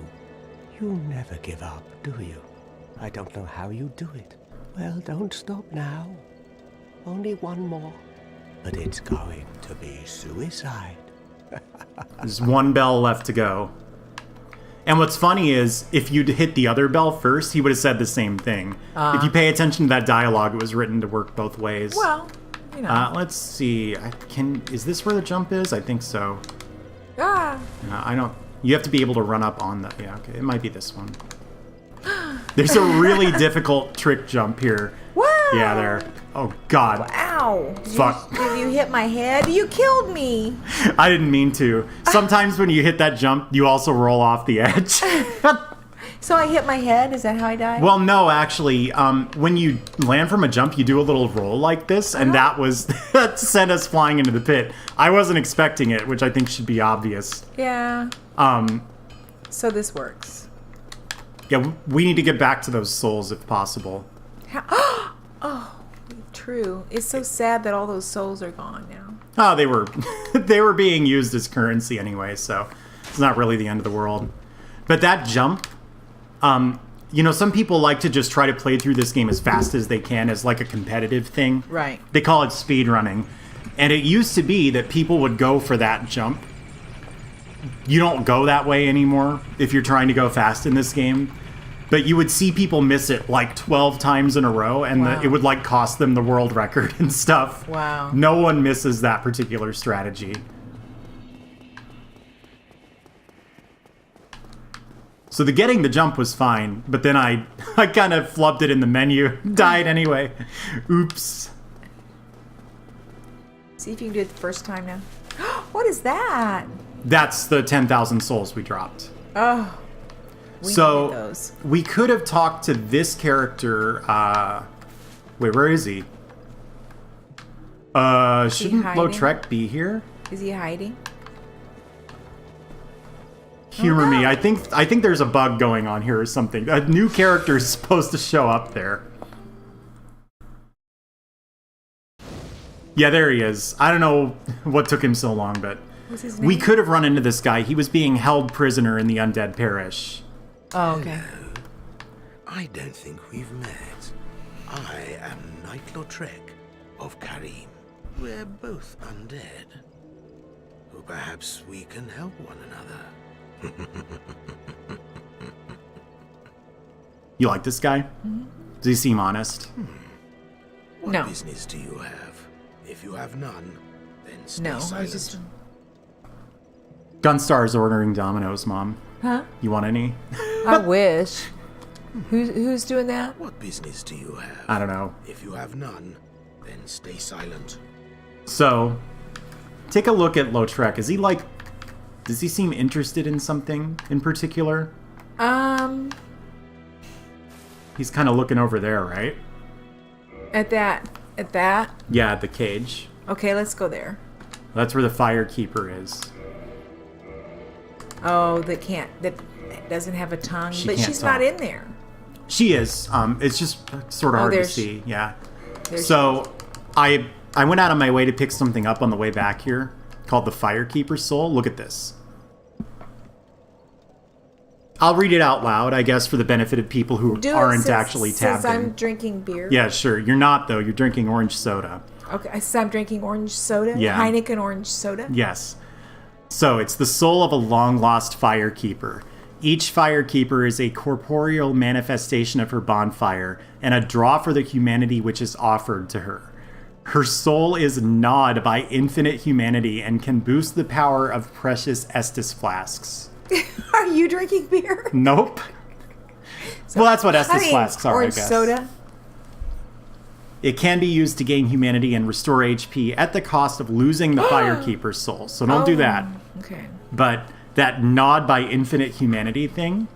You never give up, do you? I don't know how you do it. Well, don't stop now. Only one more. But it's going to be suicide. There's one bell left to go. And what's funny is, if you'd hit the other bell first, he would have said the same thing. If you pay attention to that dialogue, it was written to work both ways. Well, you know. Let's see. Is this where the jump is? I think so. I don't... You have to be able to run up on the... Yeah, okay. It might be this one. There's a really difficult trick jump here. Wow. Yeah, there. Oh, God. Ow. Fuck. Did you hit my head? You killed me. I didn't mean to. Sometimes when you hit that jump, you also roll off the edge. So I hit my head? Is that how I died? Well, no, actually. When you land from a jump, you do a little roll like this, and that sent us flying into the pit. I wasn't expecting it, which I think should be obvious. Yeah. So this works. Yeah, we need to get back to those souls if possible. Oh, true. It's so sad that all those souls are gone now. Oh, they were being used as currency anyway, so it's not really the end of the world. But that jump, you know, some people like to just try to play through this game as fast as they can as like a competitive thing. Right. They call it speed running. And it used to be that people would go for that jump. You don't go that way anymore if you're trying to go fast in this game. But you would see people miss it like 12 times in a row, and Wow. it would like cost them the world record and stuff. Wow. No one misses that particular strategy. So the getting the jump was fine, but then I kind of flubbed it in the menu. Died anyway. Oops. See if you can do it the first time now. What is that? That's the 10,000 souls we dropped. Oh. We So needed those. we could have talked to this character. Wait, where is he? Shouldn't hiding? Lautrec be here? Is he hiding? Humor no. me. I think there's a bug going on here or something. A new character is supposed to show up there. Yeah, there he is. I don't know what took him so long, but What's his we name? could have run into this guy. He was being held prisoner in the Undead Parish. Oh, okay. I don't think we've met. I am Knight Lautrec of Karim. We're both undead. Or perhaps we can help one another. You like this guy? Does he seem honest? What No. business do you have? If you have none, then stay No, I silent. was just... Gunstar's ordering Domino's, Mom. Huh? You want any? I wish. Who's doing that? What business do you have? I don't know. If you have none, then stay silent. So, take a look at Lautrec. Is he like... Does he seem interested in something in particular? He's kind of looking over there, right? At that. Yeah, at the cage. Okay, let's go there. That's where the Firekeeper is. Oh, that doesn't have a tongue, She but can't she's talk. not in there. She is. It's just sort of Oh, hard to there see. Yeah. There So, I went out of my way to pick something up on the way back here called the Firekeeper Soul. Look at this. I'll read it out loud, I guess, for the benefit of people who Do it aren't since- actually tabbed since I'm in. drinking beer. Yeah, sure. You're not, though. You're drinking orange soda. Okay, so I'm drinking orange soda. Yeah. Heineken orange soda. Yes. So it's the soul of a long-lost firekeeper. Each firekeeper is a corporeal manifestation of her bonfire and a draw for the humanity which is offered to her. Her soul is gnawed by infinite humanity and can boost the power of precious Estus flasks. Are you drinking beer? Nope. Well, that's what Estus flasks are, I orange guess. soda. It can be used to gain humanity and restore HP at the cost of losing the firekeeper's soul. So don't do that. Okay. But that gnawed by infinite humanity thing,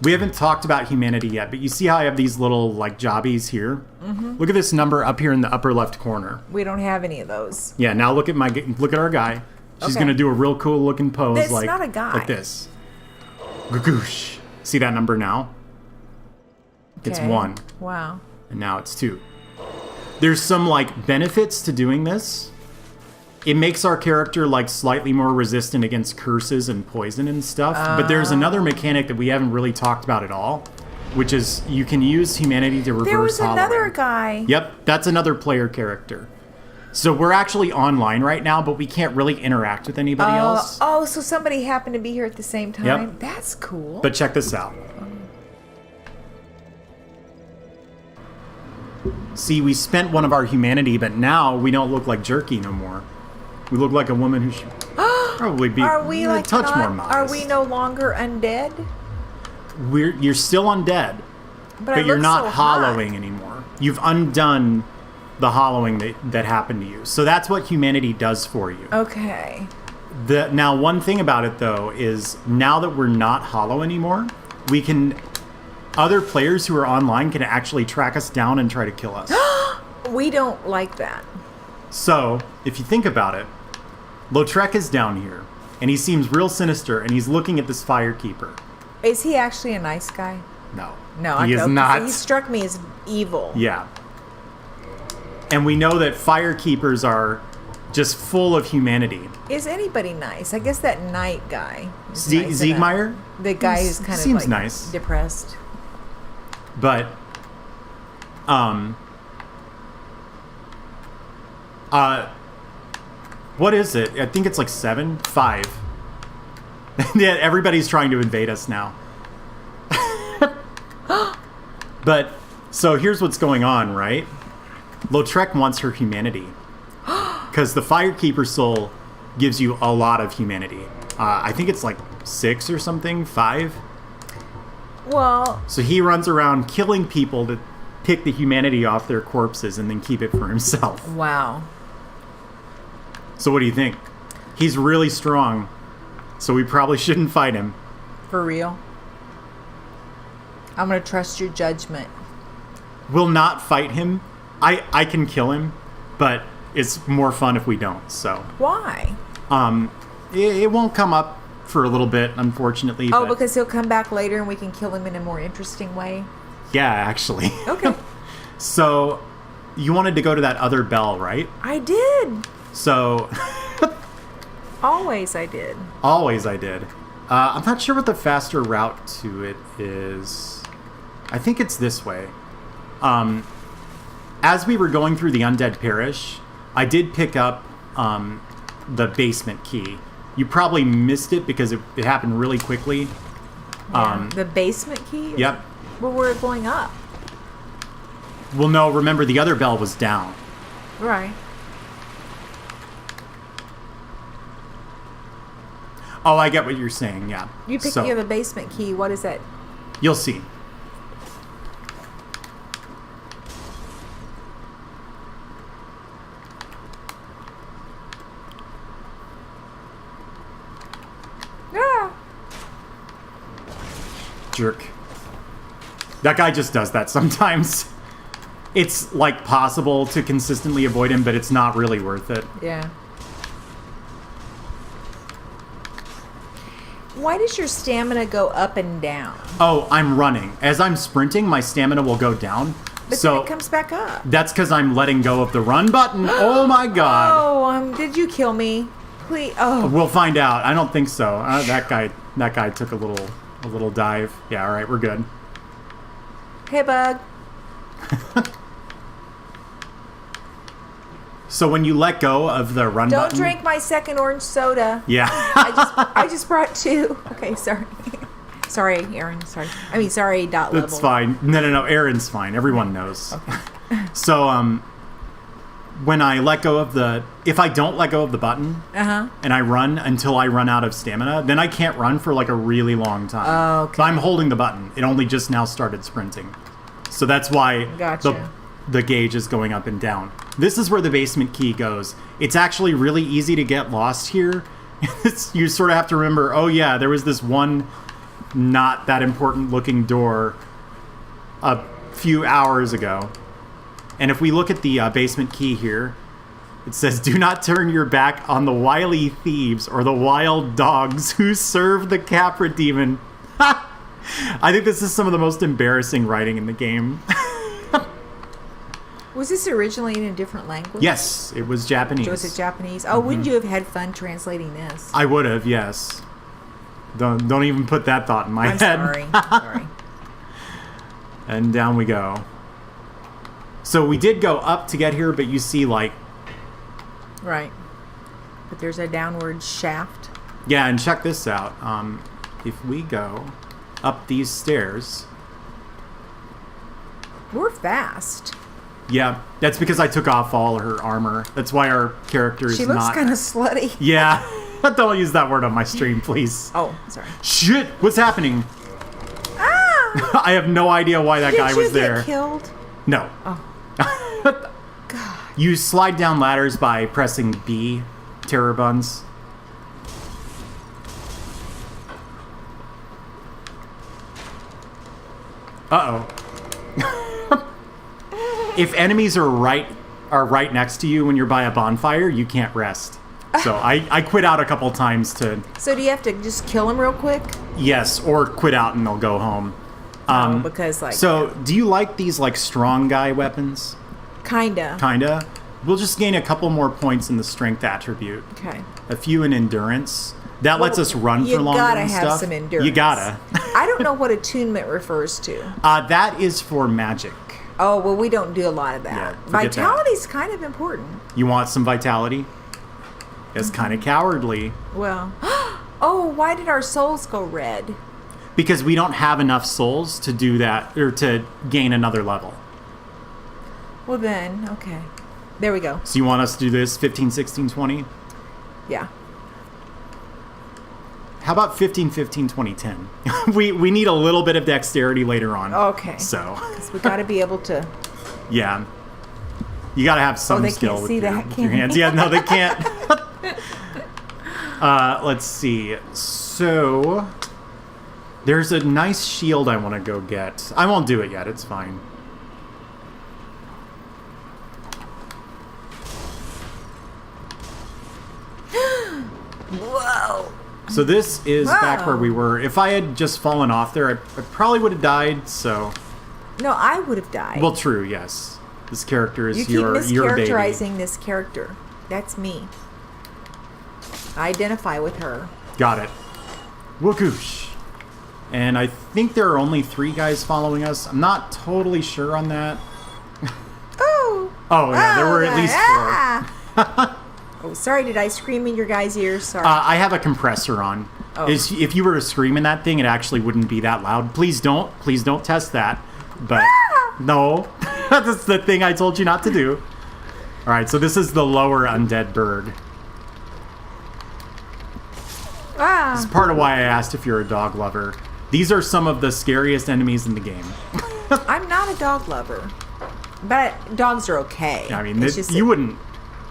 we haven't talked about humanity yet, but you see how I have these little like jobbies here? Mm-hmm. Look at this number up here in the upper left corner. We don't have any of those. Yeah, now look at our guy. She's Okay. gonna do a real cool looking pose That's like, not a guy. like this. Gagoosh. See that number now? It's Okay. 1. Wow. And now it's 2. There's some like benefits to doing this. It makes our character like slightly more resistant against curses and poison and stuff. But there's another mechanic that we haven't really talked about at all, which is you can use humanity to reverse There was another hollowing. guy. Yep, that's another player character. So we're actually online right now, but we can't really interact with anybody else. Oh, so somebody happened to be here at the same time? Yep. That's cool. But check this out. See, we spent one of our humanity, but now we don't look like jerky no more. We look like a woman who should probably be are we a like touch not, more modest. Are we no longer undead? You're still undead, I but you're look not so hot. hollowing anymore. You've undone the hollowing that happened to you. So that's what humanity does for you. Okay. Now, one thing about it, though, is now that we're not hollow anymore, we can... Other players who are online can actually track us down and try to kill us. We don't like that. So, if you think about it, Lautrec is down here, and he seems real sinister, and he's looking at this firekeeper. Is he actually a nice guy? No. No, he I is don't. not. He struck me as evil. Yeah. And we know that firekeepers are just full of humanity. Is anybody nice? I guess that knight guy. is nice enough. Siegmeyer? The guy who's kind of seems like nice. depressed. But, what is it? I think it's like 7? 5. Yeah, everybody's trying to invade us now. But, so here's what's going on, right? Lautrec wants her humanity. Because the Firekeeper soul gives you a lot of humanity. I think it's like 6 or something, 5. Well, So he runs around killing people to pick the humanity off their corpses and then keep it for himself. wow. So what do you think? He's really strong, so we probably shouldn't fight him. For real? I'm going to trust your judgment. We'll not fight him. I can kill him, but it's more fun if we don't. So Why? it won't come up for a little bit, unfortunately. Oh, but because he'll come back later and we can kill him in a more interesting way? yeah, actually. Okay. So you wanted to go to that other bell, right? I did. So Always I did. always I did. I'm not sure what the faster route to it is. I think it's this way. As we were going through the Undead Parish, I did pick up the basement key. You probably missed it because it happened really quickly. Yeah. The basement key? Yep. Well, we're going up. Well, no, remember the other bell was down. Right. Oh, I get what you're saying, yeah. You picked So, the basement key. What is that? you'll see. Ah. Jerk. That guy just does that sometimes. It's, like, possible to consistently avoid him, but it's not really worth it. Yeah. Why does your stamina go up and down? Oh, I'm running. As I'm sprinting, my stamina will go down. But So then it comes back up. that's because I'm letting go of the run button. Oh my god. Oh, did you kill me? Please. Oh, We'll find out. I don't think so. That guy took a little dive. Yeah, all right, we're good. hey, bug. So when you let go of the run Don't button... drink my second orange soda. Yeah. I just brought 2. Okay, sorry. Sorry, Aaron. Sorry. I mean, sorry, dot level. That's fine. No. Aaron's fine. Everyone knows. Okay. So, when I let go of the... If I don't let go of the button, and I run until I run out of stamina, then I can't run for like a really long time. Oh, okay. So I'm holding the button. It only just now started sprinting. So that's why Gotcha. the gauge is going up and down. This is where the basement key goes. It's actually really easy to get lost here. You sort of have to remember, oh yeah, there was this one not that important looking door a few hours ago. And if we look at the basement key here, it says, do not turn your back on the wily thieves or the wild dogs who serve the Capra demon. I think this is some of the most embarrassing writing in the game. Was this originally in a different language? Yes, it was Japanese. Was it Japanese? Oh, wouldn't you have had fun translating this? I would have, yes. Don't even put that thought in my I'm head. sorry. Sorry. And down we go. So we did go up to get here, but you see, like... Right. But there's a downward shaft. Yeah, and check this out. If we go up these stairs... We're fast. Yeah, that's because I took off all her armor. That's why our character is She looks not... kind of slutty. Yeah. Don't use that word on my stream, please. Oh, sorry. Shit! What's happening? Ah! I have no idea why that guy was there. Did you get killed? No. Oh. God. You slide down ladders by pressing B, terror buns. Uh-oh. If enemies are right next to you when you're by a bonfire, you can't rest. So I quit out a couple times to... So do you have to just kill him real quick? Yes, or quit out and they'll go home. Because like... So, do you like these, like, strong guy weapons? Kinda. Kinda. We'll just gain a couple more points in the strength attribute. Okay. A few in endurance. That lets us run for longer and stuff. You gotta have some endurance. You gotta. I don't know what attunement refers to. That is for magic. Oh, well, we don't do a lot of that. Yeah, forget Vitality's kind of important. You want some vitality? It's kind of cowardly. Well, oh, why did our souls go red? Because we don't have enough souls to do that, or to gain another level. Well then, okay. There we go. So you want us to do this 15, 16, 20? Yeah. How about 15, 15, 20, 10? we need a little bit of dexterity later on. Okay. So. Because we got to be able to... Yeah. You got to have some skill with your hands. Yeah, no, they can't. Let's see. So... There's a nice shield I want to go get. I won't do it yet. It's fine. Whoa. So this is back where we were. If I had just fallen off there, I probably would have died, so... No, I would have died. Well, true, yes. This character is you your keep baby. mischaracterizing this character. That's me. I identify with her. Got it. Wookoosh. And I think there are only 3 guys following us. I'm not totally sure on that. Oh! Oh, yeah, there were at least 4. Oh, sorry, did I scream in your guys' ears? Sorry. I have a compressor on. Oh. If you were to scream in that thing, it actually wouldn't be that loud. Please don't test that. But no, that's the thing I told you not to do. All right, so this is the lower undead bird. This is part of why I asked if you're a dog lover. These are some of the scariest enemies in the game. I'm not a dog lover, but dogs are okay. I mean, It's just you wouldn't.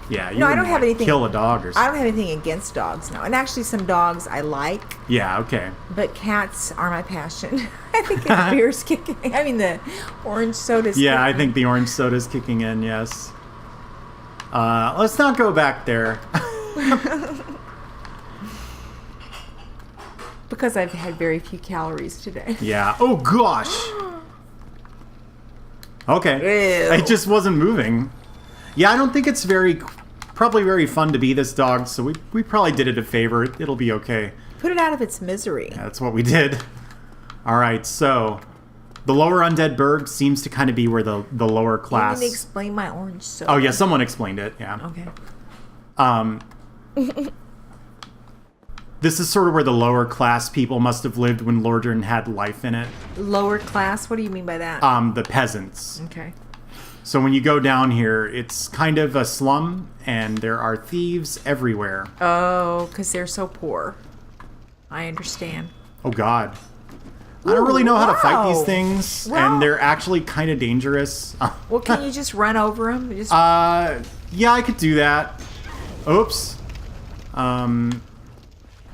Yeah, you I don't have anything. Kill a dog or I something. don't have anything against dogs, no. And actually, some dogs I like. Yeah, okay. But cats are my passion. I think the beer's kicking. I mean, the orange soda's. Yeah, I kicking. think the orange soda's kicking in. Yes. Let's not go back there. Because I've had very few calories today. Yeah. Oh gosh. Okay. Ew. It just wasn't moving. Yeah, I don't think it's probably very fun to be this dog, so we probably did it a favor. It'll be okay. Put it out of its misery. Yeah, that's what we did. All right, so The lower undead burg seems to kind of be where the lower You class. need to explain my orange soda. Oh yeah, someone explained it. Yeah. Okay. This is sort of where the lower class people must have lived when Lordran had life in it. Lower class? What do you mean by that? The peasants. Okay. So when you go down here, it's kind of a slum, and there are thieves everywhere. Oh, because they're so poor. I understand. Oh God. I don't really know how to fight these wow. things, Well- and they're actually kind of dangerous. Well, can you just run over them? Just... Yeah, I could do that. Oops.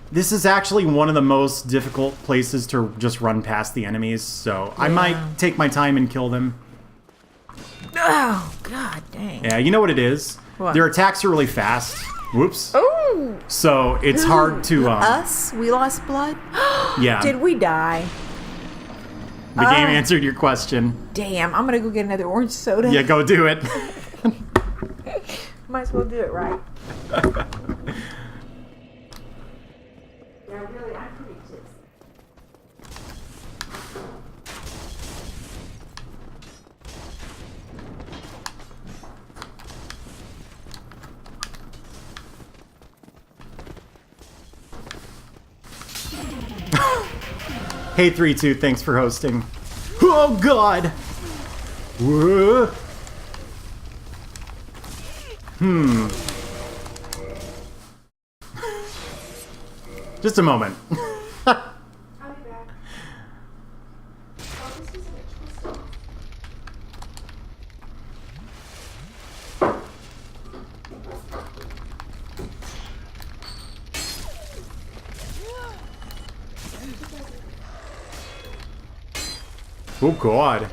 This is actually one of the most difficult places to just run past the enemies, so I might take my time and kill them. Oh, God dang. Yeah, you know what it is? What? Their attacks are really fast. Whoops. Ooh. So it's hard to... Us? We lost blood? Yeah. Did we die? The game answered your question. Damn, I'm going to go get another orange soda. Yeah, go do it. Might as well do it right. Yeah, really, I'm pretty tipsy. Hey 3-2, thanks for hosting. Oh God! Whoa. Just a moment. I'll be back. Oh, this is a twist. Oh God.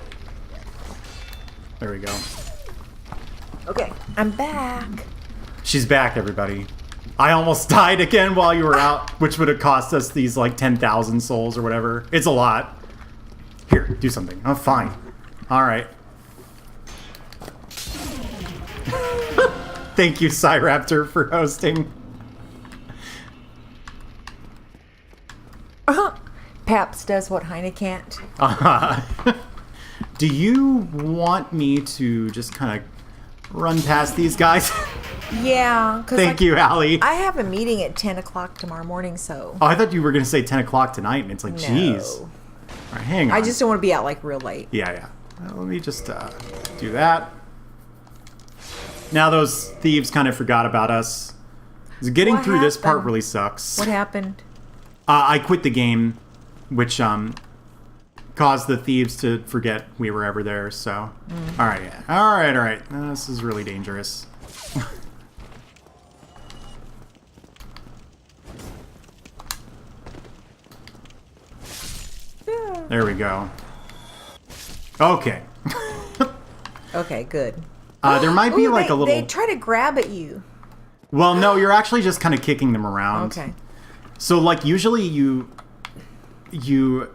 There we go. Okay, I'm back. She's back, everybody. I almost died again while you were out, which would have cost us these like 10,000 souls or whatever. It's a lot. Here, do something. Oh, fine. All right. Thank you, Cyraptor, for hosting. Paps does what Heine can't. Do you want me to just kind of run past these guys? Yeah. Thank you, Allie. I have a meeting at 10 o'clock tomorrow morning, so... Oh, I thought you were going to say 10 o'clock tonight, and it's like, geez. All right, hang on. I just don't want to be out, like, real late. Yeah. Well, let me just do that. Now those thieves kind of forgot about us. Getting What through this part happened? really sucks. What happened? I quit the game, which caused the thieves to forget we were ever there, so... All right, yeah. All right. This is really dangerous. There we go. Okay. Okay, good. There might be Ooh, like a little... They try to grab at you. Well, no, you're actually just kind of kicking them around. Okay. So, like, usually you Could you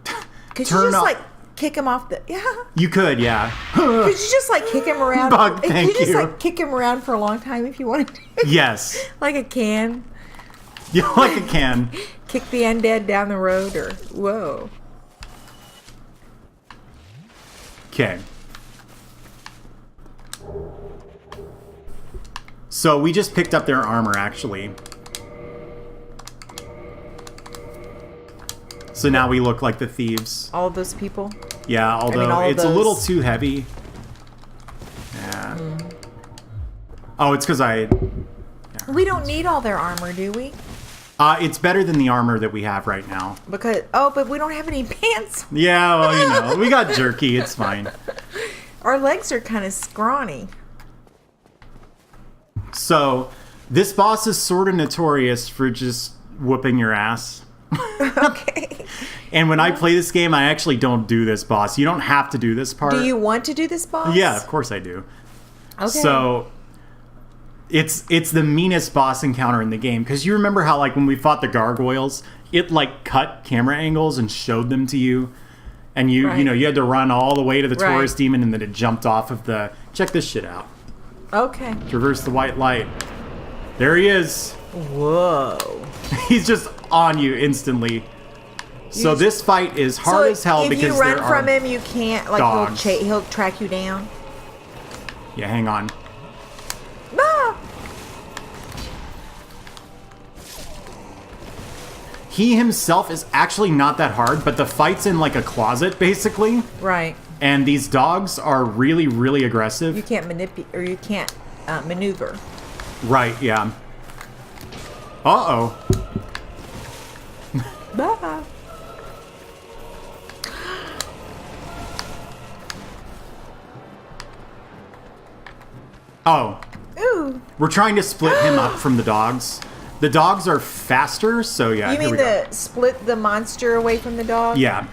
turn just, off... like, kick him off the... Yeah. You could, yeah. Could you just, like, kick him around? Bug, Could thank you just, you. like, kick him around for a long time if you wanted to? Yes. Like a can? Yeah, like a can. Kick the undead down the road or... Whoa. Okay. So we just picked up their armor, actually. So now we look like the thieves. All of those people? Yeah, although all of it's a little those. too heavy. Yeah. Oh, it's because I... We don't need all their armor, do we? It's better than the armor that we have right now. Because... Oh, but we don't have any pants. Yeah, well, you know, we got jerky. It's fine. Our legs are kind of scrawny. So, this boss is sort of notorious for just whooping your ass. Okay. And when I play this game, I actually don't do this boss. You don't have to do this part. Do you want to do this boss? Yeah, of course I do. Okay. So, it's the meanest boss encounter in the game. Because you remember how, like, when we fought the gargoyles, it, like, cut camera angles and showed them to you. And you Right. know, you had to run all the way to the Right. Taurus demon, and then it jumped off of the... Check this shit out. Okay. Traverse the white light. There he is. Whoa. He's just on you instantly. So this fight is hard so as hell if because you run there from are him, you can't. Like dogs. he'll track you down. Yeah, hang on. Ah! He himself is actually not that hard, but the fight's in like a closet basically, Right. and these dogs are really, really aggressive. You can't manipulate, or you can't maneuver. Right? Yeah. Uh-oh. Bye. Oh, Ooh. we're trying to split him up from the dogs. The dogs are faster, so yeah. You here mean we go. split the monster away from the dog? Yeah.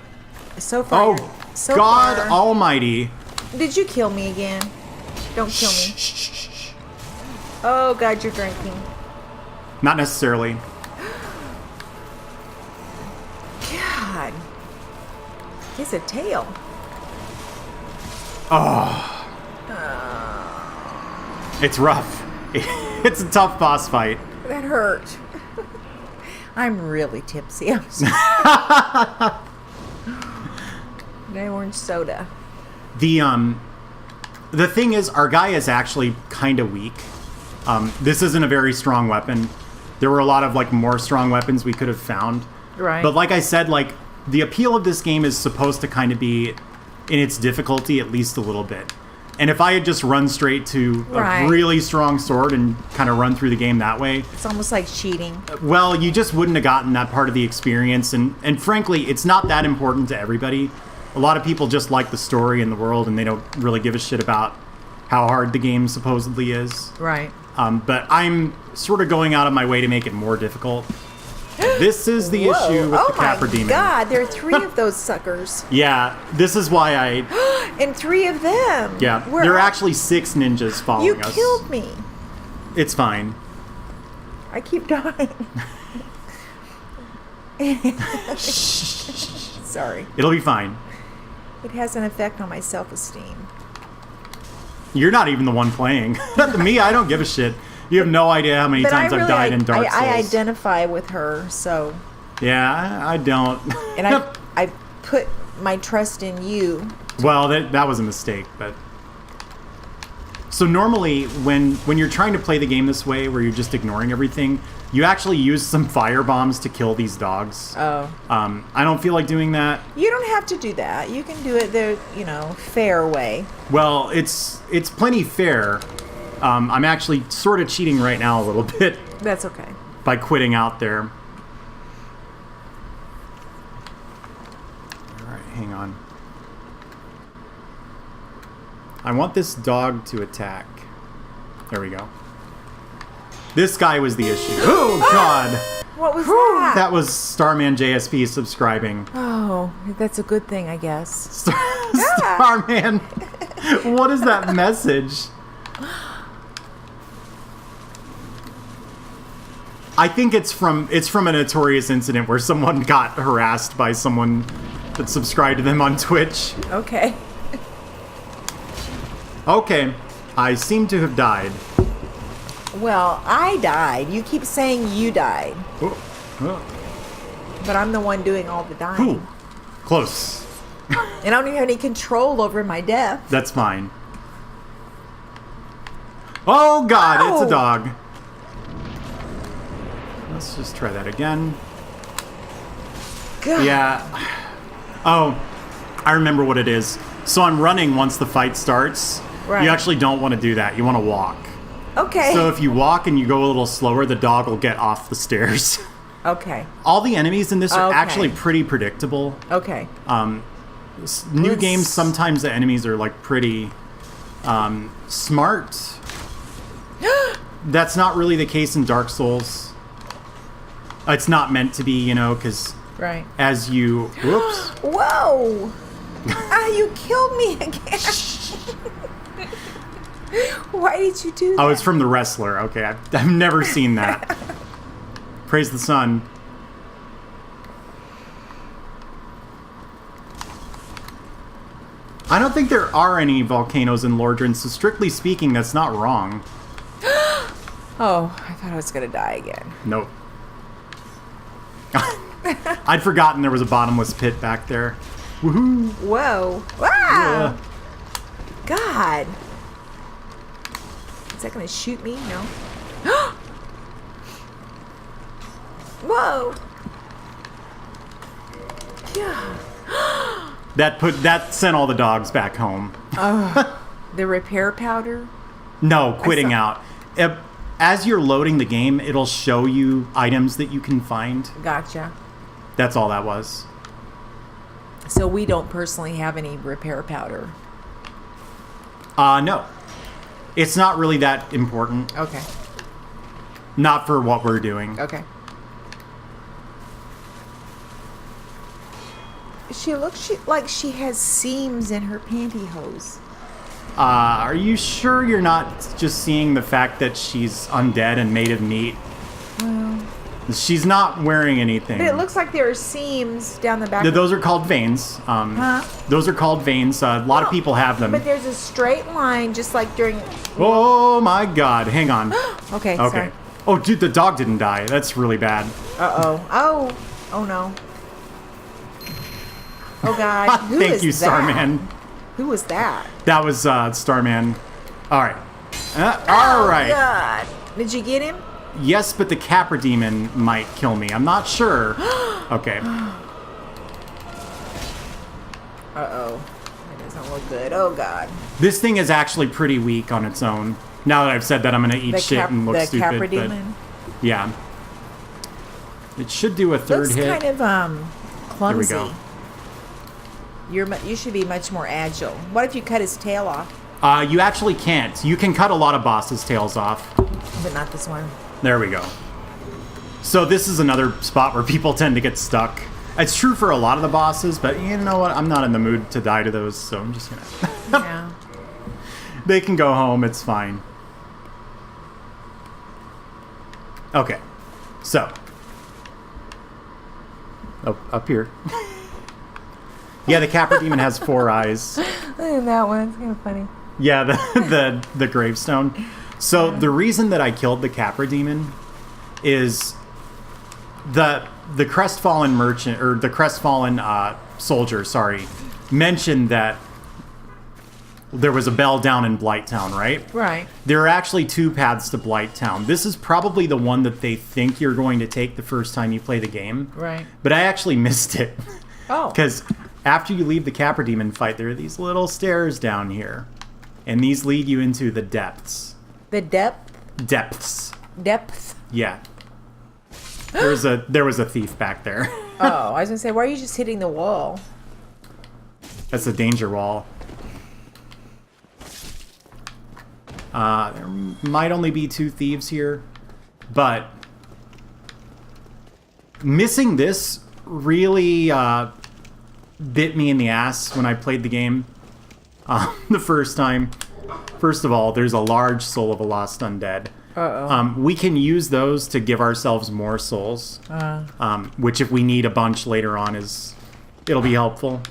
So far. Oh, so God far. Almighty! Did you kill me again? Don't kill me. Oh God, you're drinking. Not necessarily. God. He's a tail. It's rough. It's a tough boss fight. That hurt. I'm really tipsy. I'm sorry. No orange soda. The thing is, our guy is actually kind of weak. This isn't a very strong weapon. There were a lot of like more strong weapons we could have found. Right. But like I said, like the appeal of this game is supposed to kind of be in its difficulty at least a little bit. And if I had just run straight to Right. a really strong sword and kind of run through the game that way, It's almost like cheating. well, you just wouldn't have gotten that part of the experience. And frankly, it's not that important to everybody. A lot of people just like the story and the world, and they don't really give a shit about how hard the game supposedly is. Right. But I'm sort of going out of my way to make it more difficult. This is the Whoa. issue with oh the Capra my Demon. God, there are 3 of those suckers. Yeah, this is why I... And 3 of them. Yeah, Where there are are- actually 6 ninjas following You us. killed me. It's fine. I keep dying. Sorry. It'll be fine. It has an effect on my self-esteem. You're not even the one playing. Me, I don't give a shit. You have no idea how many But times I've died in Dark Souls. I identify with her, so... Yeah, I don't. And I put my trust in you. Well, that was a mistake, but... So normally, when you're trying to play the game this way, where you're just ignoring everything, you actually use some fire bombs to kill these dogs. Oh. I don't feel like doing that. You don't have to do that. You can do it the, fair way. Well, it's plenty fair. I'm actually sort of cheating right now a little bit That's okay. by quitting out there. Alright, hang on. I want this dog to attack. There we go. This guy was the issue. Oh, God! What was that? That was Starman JSP subscribing. Oh, that's a good thing, I guess. Starman! What is that message? I think it's from a notorious incident where someone got harassed by someone that subscribed to them on Twitch. Okay. Okay, I seem to have died. Well, I died. You keep saying you died. Oh, oh. But I'm the one doing all the dying. Ooh, close. And I don't even have any control over my death. That's fine. Oh God, it's Ow! a dog. Let's just try that again. God. Yeah. Oh, I remember what it is. So I'm running once the fight starts. Right. You actually don't want to do that. You want to walk. Okay. So if you walk and you go a little slower, the dog will get off the stairs. Okay. All the enemies in this are Okay. actually pretty predictable. Okay. New Let's- games, sometimes the enemies are like pretty smart. That's not really the case in Dark Souls. It's not meant to be, because Right. as you... Whoops. Whoa! You killed me again. Why did you do that? Oh, it's from The Wrestler. Okay, I've never seen that. Praise the sun. I don't think there are any volcanoes in Lordran, so strictly speaking, that's not wrong. Oh, I thought I was gonna die again. Nope. I'd forgotten there was a bottomless pit back there. Woohoo! Whoa. Ah! Yeah. God. Is that going to shoot me? No. Whoa. Yeah. That sent all the dogs back home. The repair powder? No, quitting saw- out. As you're loading the game, it'll show you items that you can find. Gotcha. That's all that was. So we don't personally have any repair powder. No. It's not really that important. Okay. Not for what we're doing. Okay. She looks like she has seams in her pantyhose. Are you sure you're not just seeing the fact that she's undead and made of meat? Well, She's not wearing anything. but it looks like there are seams down the back. Those are called veins. Those are called veins. A lot of people have them. But there's a straight line, just like during. Oh my god, hang on. Okay. Okay. Sorry. Oh, dude, the dog didn't die. That's really bad. Oh no. Oh God. Who Thank is you, that? Starman. Who was that? That was Starman. All right. All right. God. Did you get him? Yes, but the Capra Demon might kill me. I'm not sure. Okay. Uh-oh. That doesn't look good. Oh God. This thing is actually pretty weak on its own. Now that I've said that, I'm going to eat shit and look the stupid. Capra but Demon. yeah. It should do a third Looks hit. kind of clumsy. Here we go. You should be much more agile. What if you cut his tail off? You actually can't. You can cut a lot of bosses' tails off. But not this one. There we go. So this is another spot where people tend to get stuck. It's true for a lot of the bosses, but you know what? I'm not in the mood to die to those, so I'm just gonna... Yeah. They can go home, it's fine. Okay. So. Oh, up here. Yeah, the Capra Demon has 4 eyes. Look at that one. It's kind of funny. Yeah, the gravestone. So the reason that I killed the Capra Demon is the crestfallen merchant, or the crestfallen soldier, sorry, mentioned that there was a bell down in Blighttown, right? Right. There are actually 2 paths to Blighttown. This is probably the one that they think you're going to take the first time you play the game. Right. But I actually missed it. Oh. Because after you leave the Capra Demon fight, there are these little stairs down here. And these lead you into the depths. The depth? Depths. Depth? Yeah. There was a thief back there. Oh, I was going to say, why are you just hitting the wall? That's a danger wall. There might only be 2 thieves here, but missing this really bit me in the ass when I played the game the first time. First of all, there's a large Soul of a Lost Undead. Uh-oh. We can use those to give ourselves more souls, which if we need a bunch later on it'll be helpful.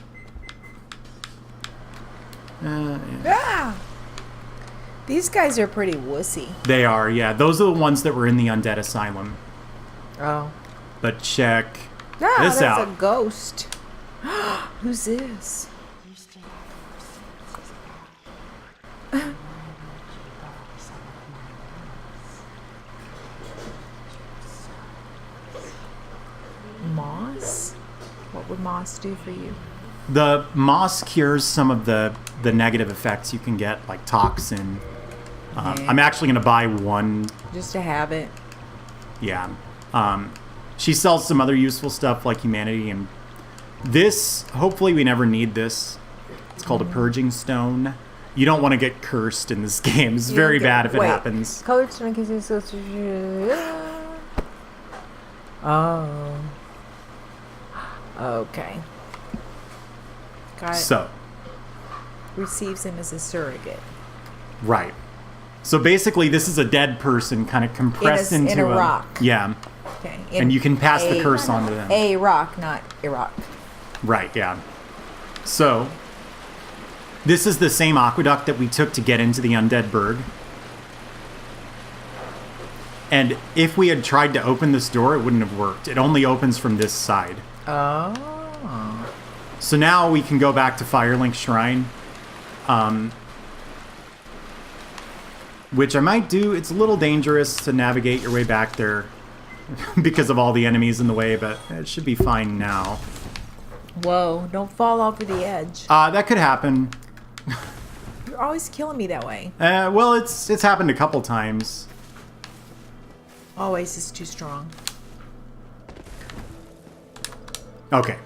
Yeah. Ah! These guys are pretty wussy. They are, yeah. Those are the ones that were in the Undead Asylum. Oh. But check Ah, this that's out. a ghost. Who's this? Moss? What would moss do for you? The moss cures some of the negative effects you can get, like toxin. Okay. I'm actually going to buy 1. Just to have it. Yeah. She sells some other useful stuff like humanity, and this, hopefully we never need this. It's called a purging stone. You don't want to get cursed in this game. It's very bad if it happens. Colored stone gives you so. Oh. Okay. Got it. So, Receives him as a surrogate. right. So basically, this is a dead person kind of compressed into in a rock. Yeah. Okay. And you can pass the curse on to them. A rock, not Iraq. Right, yeah. So, this is the same aqueduct that we took to get into the Undead Burg. And if we had tried to open this door, it wouldn't have worked. It only opens from this side. Oh. So now we can go back to Firelink Shrine. Which I might do. It's a little dangerous to navigate your way back there because of all the enemies in the way, but it should be fine now. Whoa, don't fall over the edge. That could happen. You're always killing me that way. Well, it's happened a couple times. Always is too strong. Okay.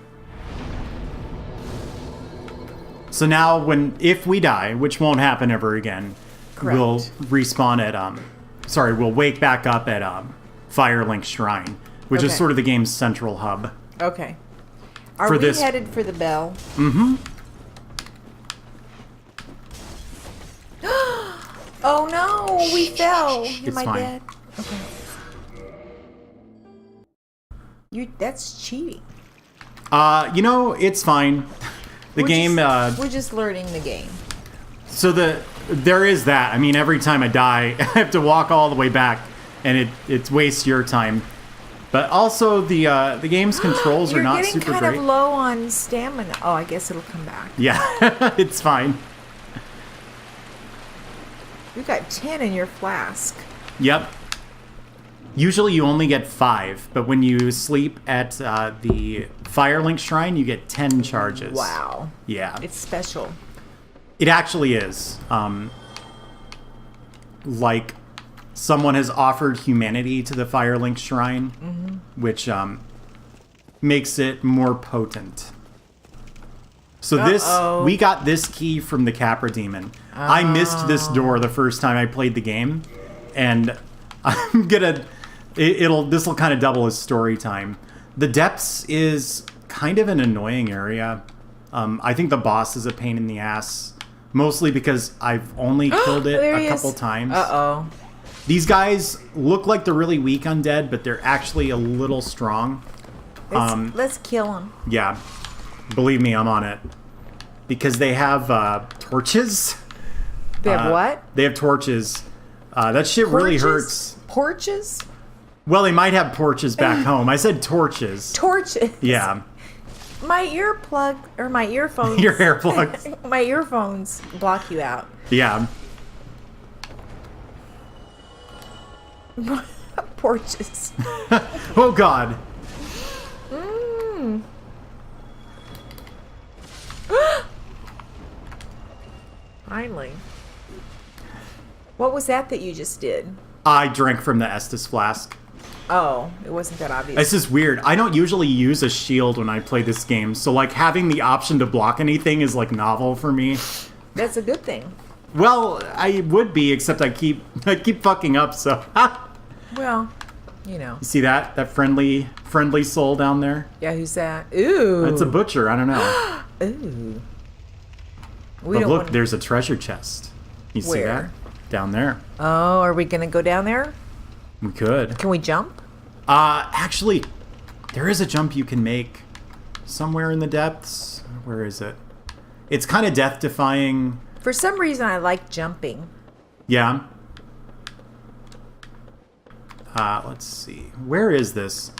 So now if we die, which won't happen ever again, Correct. we'll respawn at we'll wake back up at Firelink Shrine, which is Okay. sort of the game's central hub. Okay. Are For we this- headed for the bell? Mm-hmm. Oh no, we fell. Am It's I fine. dead? Okay. That's cheating. It's fine. The game We're just learning the game. so there is that. I mean, every time I die, I have to walk all the way back, and it wastes your time. But also the game's controls are not super You're getting kind great. of low on stamina. Oh, I guess it'll come back. Yeah, it's fine. You got 10 in your flask. Yep. Usually you only get 5, but when you sleep at the Firelink Shrine, you get 10 charges. Wow. Yeah. It's special. It actually is. Like, someone has offered humanity to the Firelink Shrine, which makes it more potent. So we got this key from the Capra Demon. I missed this door the first time I played the game, and I'm gonna. This will kind of double as story time. The depths is kind of an annoying area. I think the boss is a pain in the ass, mostly because I've only killed it There a he couple is. times. Uh-oh. These guys look like they're really weak undead, but they're actually a little strong. Let's kill him. Yeah, believe me, I'm on it. Because they have torches. They have what? They have torches. That shit really hurts. Porches? Well, they might have porches back home. I said torches. Torches. Yeah. My earplug, or my earphones. Your hair plugs. My earphones block you out. Yeah. Porches. Oh, God. Finally. What was that you just did? I drank from the Estus flask. Oh, it wasn't that obvious. This is weird. I don't usually use a shield when I play this game, so like having the option to block anything is like novel for me. That's a good thing. Well, I would be, except I keep fucking up. So, Well, you know. you see that friendly soul down there? Yeah, who's that? Ooh. It's a butcher. I don't know. Ooh. We But don't look, want- there's a treasure chest. You see that? Where? Down there. Oh, are we gonna go down there? We could. Can we jump? Actually, there is a jump you can make somewhere in the depths. Where is it? It's kind of death-defying. For some reason, I like jumping. Yeah. Let's see. Where is this?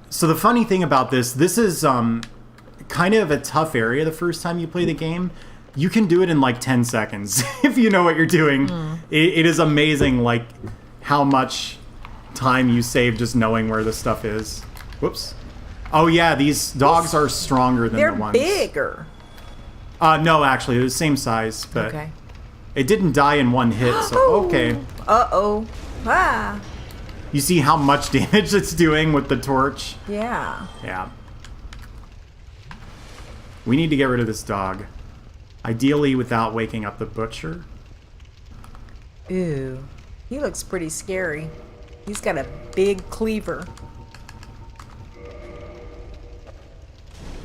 So the funny thing about this is kind of a tough area the first time you play the game. You can do it in like 10 seconds if you know what you're doing. It is amazing like how much time you save just knowing where the stuff is. Whoops. Oh yeah, these dogs are stronger than They're the ones. bigger. No, actually, they're the same size, but Okay. it didn't die in one hit, so okay. Uh-oh. Ah. You see how much damage it's doing with the torch? Yeah. Yeah. We need to get rid of this dog. Ideally without waking up the butcher. Ooh. He looks pretty scary. He's got a big cleaver.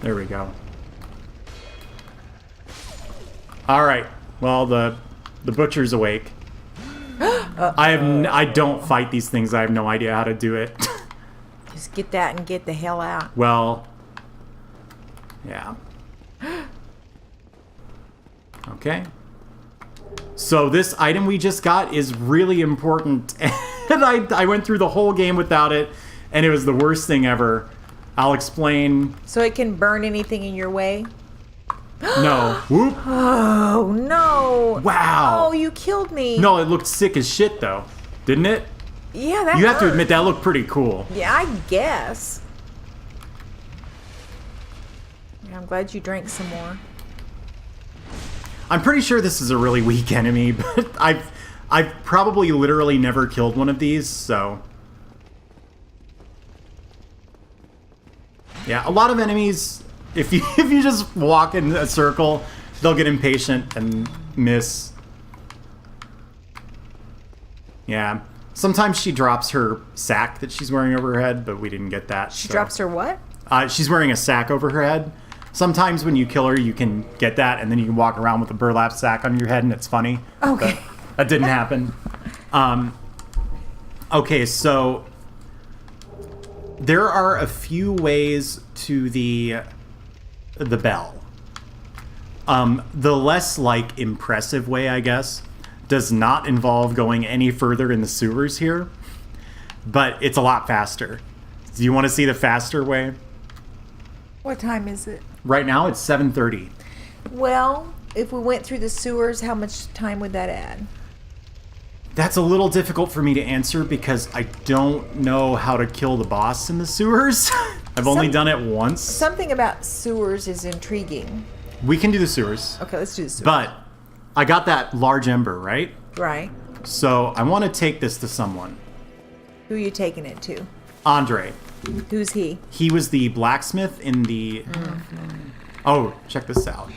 There we go. Alright. Well, the butcher's awake. I don't fight these things. I have no idea how to do it. Just get that and get the hell out. Well, yeah. Okay. So this item we just got is really important And I went through the whole game without it, and it was the worst thing ever. I'll explain. So it can burn anything in your way? No. Whoop. Oh, no. Wow. Oh, you killed me. No, it looked sick as shit, though. Didn't it? Yeah, that You have to hurt. admit, that looked pretty cool. Yeah, I guess. Yeah, I'm glad you drank some more. I'm pretty sure this is a really weak enemy, but I've probably literally never killed one of these, so... Yeah, a lot of enemies, if you just walk in a circle, they'll get impatient and miss. Yeah. Sometimes she drops her sack that she's wearing over her head, but we didn't get that. She drops her what? She's wearing a sack over her head. Sometimes when you kill her, you can get that, and then you can walk around with a burlap sack on your head, and it's funny. Okay. But that didn't happen. Okay, so there are a few ways to the bell. The less, like, impressive way, I guess, does not involve going any further in the sewers here, but it's a lot faster. Do you want to see the faster way? What time is it? Right now, it's 7:30. Well, if we went through the sewers, how much time would that add? That's a little difficult for me to answer because I don't know how to kill the boss in the sewers. I've only done it once. Something about sewers is intriguing. We can do the sewers. Okay, let's do the sewers. But I got that large ember, right? Right. So I want to take this to someone. Who are you taking it to? Andre. Who's he? He was the blacksmith in the... Oh, check this out.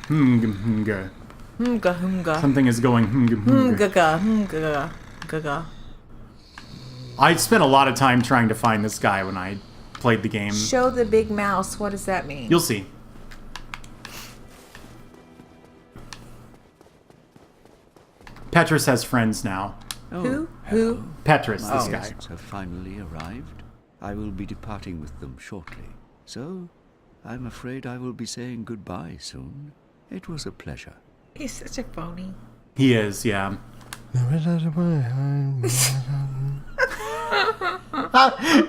Humga, humga. Something is going... Humgaga, humgaga, gaga. I spent a lot of time trying to find this guy when I played the game. Show the big mouse. What does that mean? You'll see. Petrus has friends now. Who? Who? Petrus, this My guy. guests have finally arrived. I will be departing with them shortly. So, I'm afraid I will be saying goodbye soon. It was a pleasure. He's such a phony. He is, yeah. You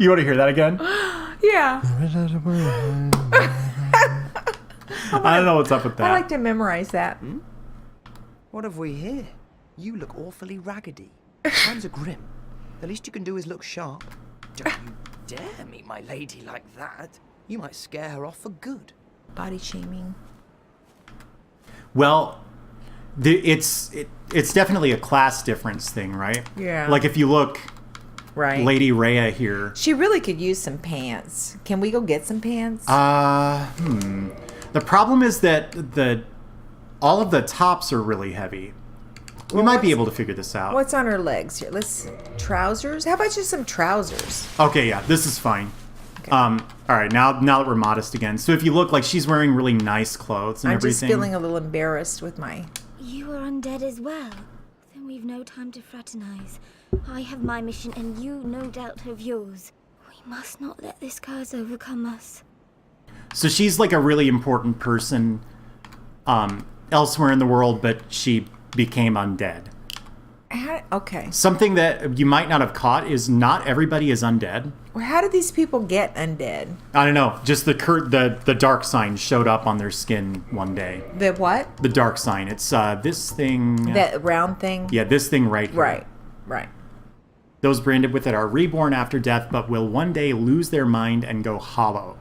want to hear that again? Yeah. I don't know what's up with that. I like to memorize that. What have we here? You look awfully raggedy. Times are grim. The least you can do is look sharp. Don't you dare meet my lady like that. You might scare her off for good. Body shaming. Well, it's definitely a class difference thing, right? Yeah. Like if you look, Right. Lady Rhea here. She really could use some pants. Can we go get some pants? The problem is that all of the tops are really heavy. We might be able to figure this out. What's on her legs here? Trousers? How about just some trousers? Okay, yeah, this is fine. All right, now that we're modest again. So if you look, like, she's wearing really nice clothes and I'm everything. just feeling a little embarrassed with my... You are undead as well. Then we've no time to fraternize. I have my mission and you no doubt have yours. We must not let this curse overcome us. So she's like a really important person elsewhere in the world, but she became undead. Okay. Something that you might not have caught is not everybody is undead. Well, how did these people get undead? I don't know. Just the dark sign showed up on their skin one day. The what? The dark sign. It's this thing. That round thing? Yeah, this thing right here. Right. Those branded with it are reborn after death, but will one day lose their mind and go hollow.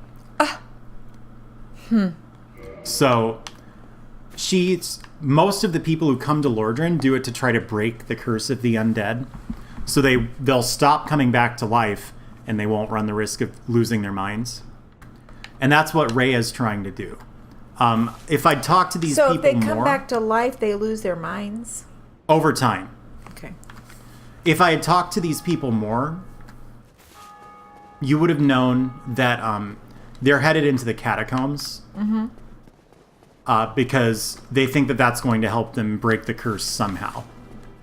So, most of the people who come to Lordran do it to try to break the curse of the undead. So they'll stop coming back to life, and they won't run the risk of losing their minds. And that's what Rhea's trying to do. If I'd talked to these people more... So if they come back to life, they lose their minds? Over time. Okay. If I had talked to these people more, you would have known that they're headed into the catacombs. Mm-hmm. Because they think that that's going to help them break the curse somehow.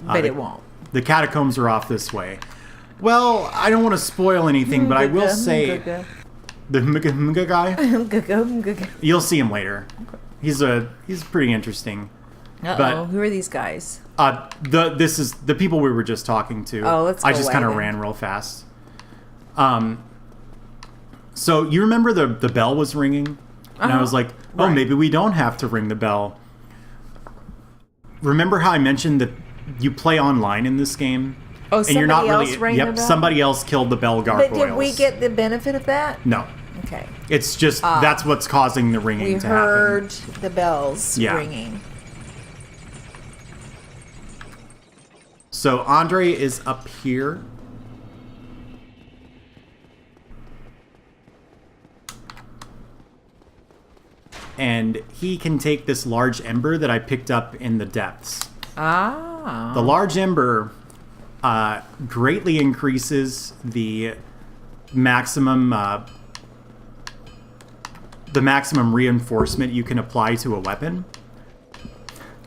But it won't. The catacombs are off this way. Well, I don't want to spoil anything, but I will say... The Mga guy? You'll see him later. He's pretty interesting. Uh-oh. Who are these guys? This is the people we were just talking to. Oh, let's go I just kind of away then. ran real fast. So you remember the bell was ringing? And I was like, oh, Right. maybe we don't have to ring the bell. Remember how I mentioned that you play online in this game? Oh, and you're not somebody really, else rang yep, the bell? somebody else killed the bell gargoyles. But did we get the benefit of that? No. Okay. It's just, that's what's causing the ringing We to heard happen. the bells Yeah. ringing. So Andre is up here. And he can take this large ember that I picked up in the depths. Ah. The large ember greatly increases the maximum reinforcement you can apply to a weapon.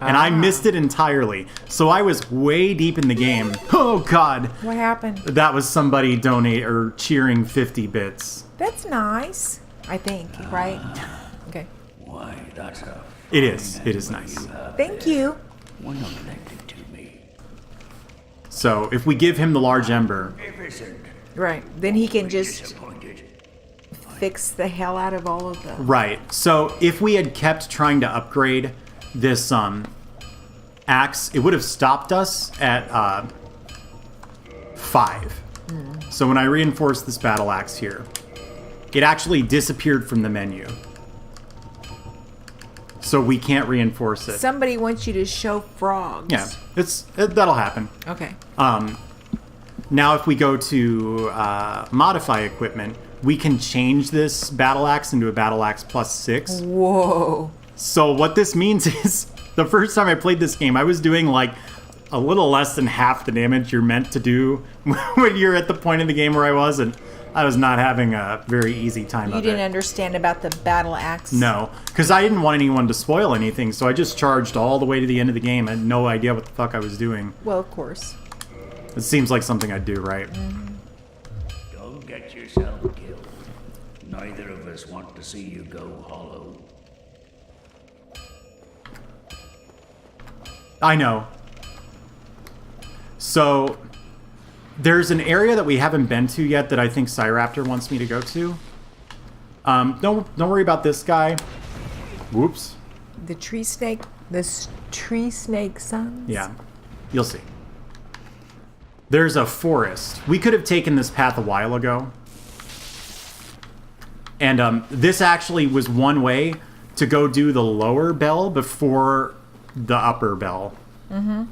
And I missed it entirely. So I was way deep in the game. Oh, God. What happened? That was somebody donate or cheering 50 bits. That's nice, I think, right? Okay. Why, that's a... It is. It is nice. Thank you. Why not lend it to me? So if we give him the large ember, If isn't, Right. Then he can just disappointed. fix the hell out of all of them. right. So if we had kept trying to upgrade this axe, it would have stopped us at 5. So when I reinforced this battle axe here, it actually disappeared from the menu. So we can't reinforce it. Somebody wants you to show frogs. Yeah, that'll happen. Okay. Now if we go to modify equipment, we can change this battle axe into a battle axe plus 6. Whoa. So what this means is, the first time I played this game, I was doing like a little less than half the damage you're meant to do when you're at the point in the game where I was, and I was not having a very easy time You of didn't it. understand about the battle axe? No, because I didn't want anyone to spoil anything, so I just charged all the way to the end of the game. I had no idea what the fuck I was doing. Well, of course. It seems like something I'd do, right? Don't get yourself killed. Neither of us want to see you go hollow. I know. So, there's an area that we haven't been to yet that I think Cyraptor wants me to go to. Don't worry about this guy. Whoops. The tree snake, tree snake sons? Yeah, you'll see. There's a forest. We could have taken this path a while ago. And this actually was one way to go do the lower bell before the upper bell. Mm-hmm.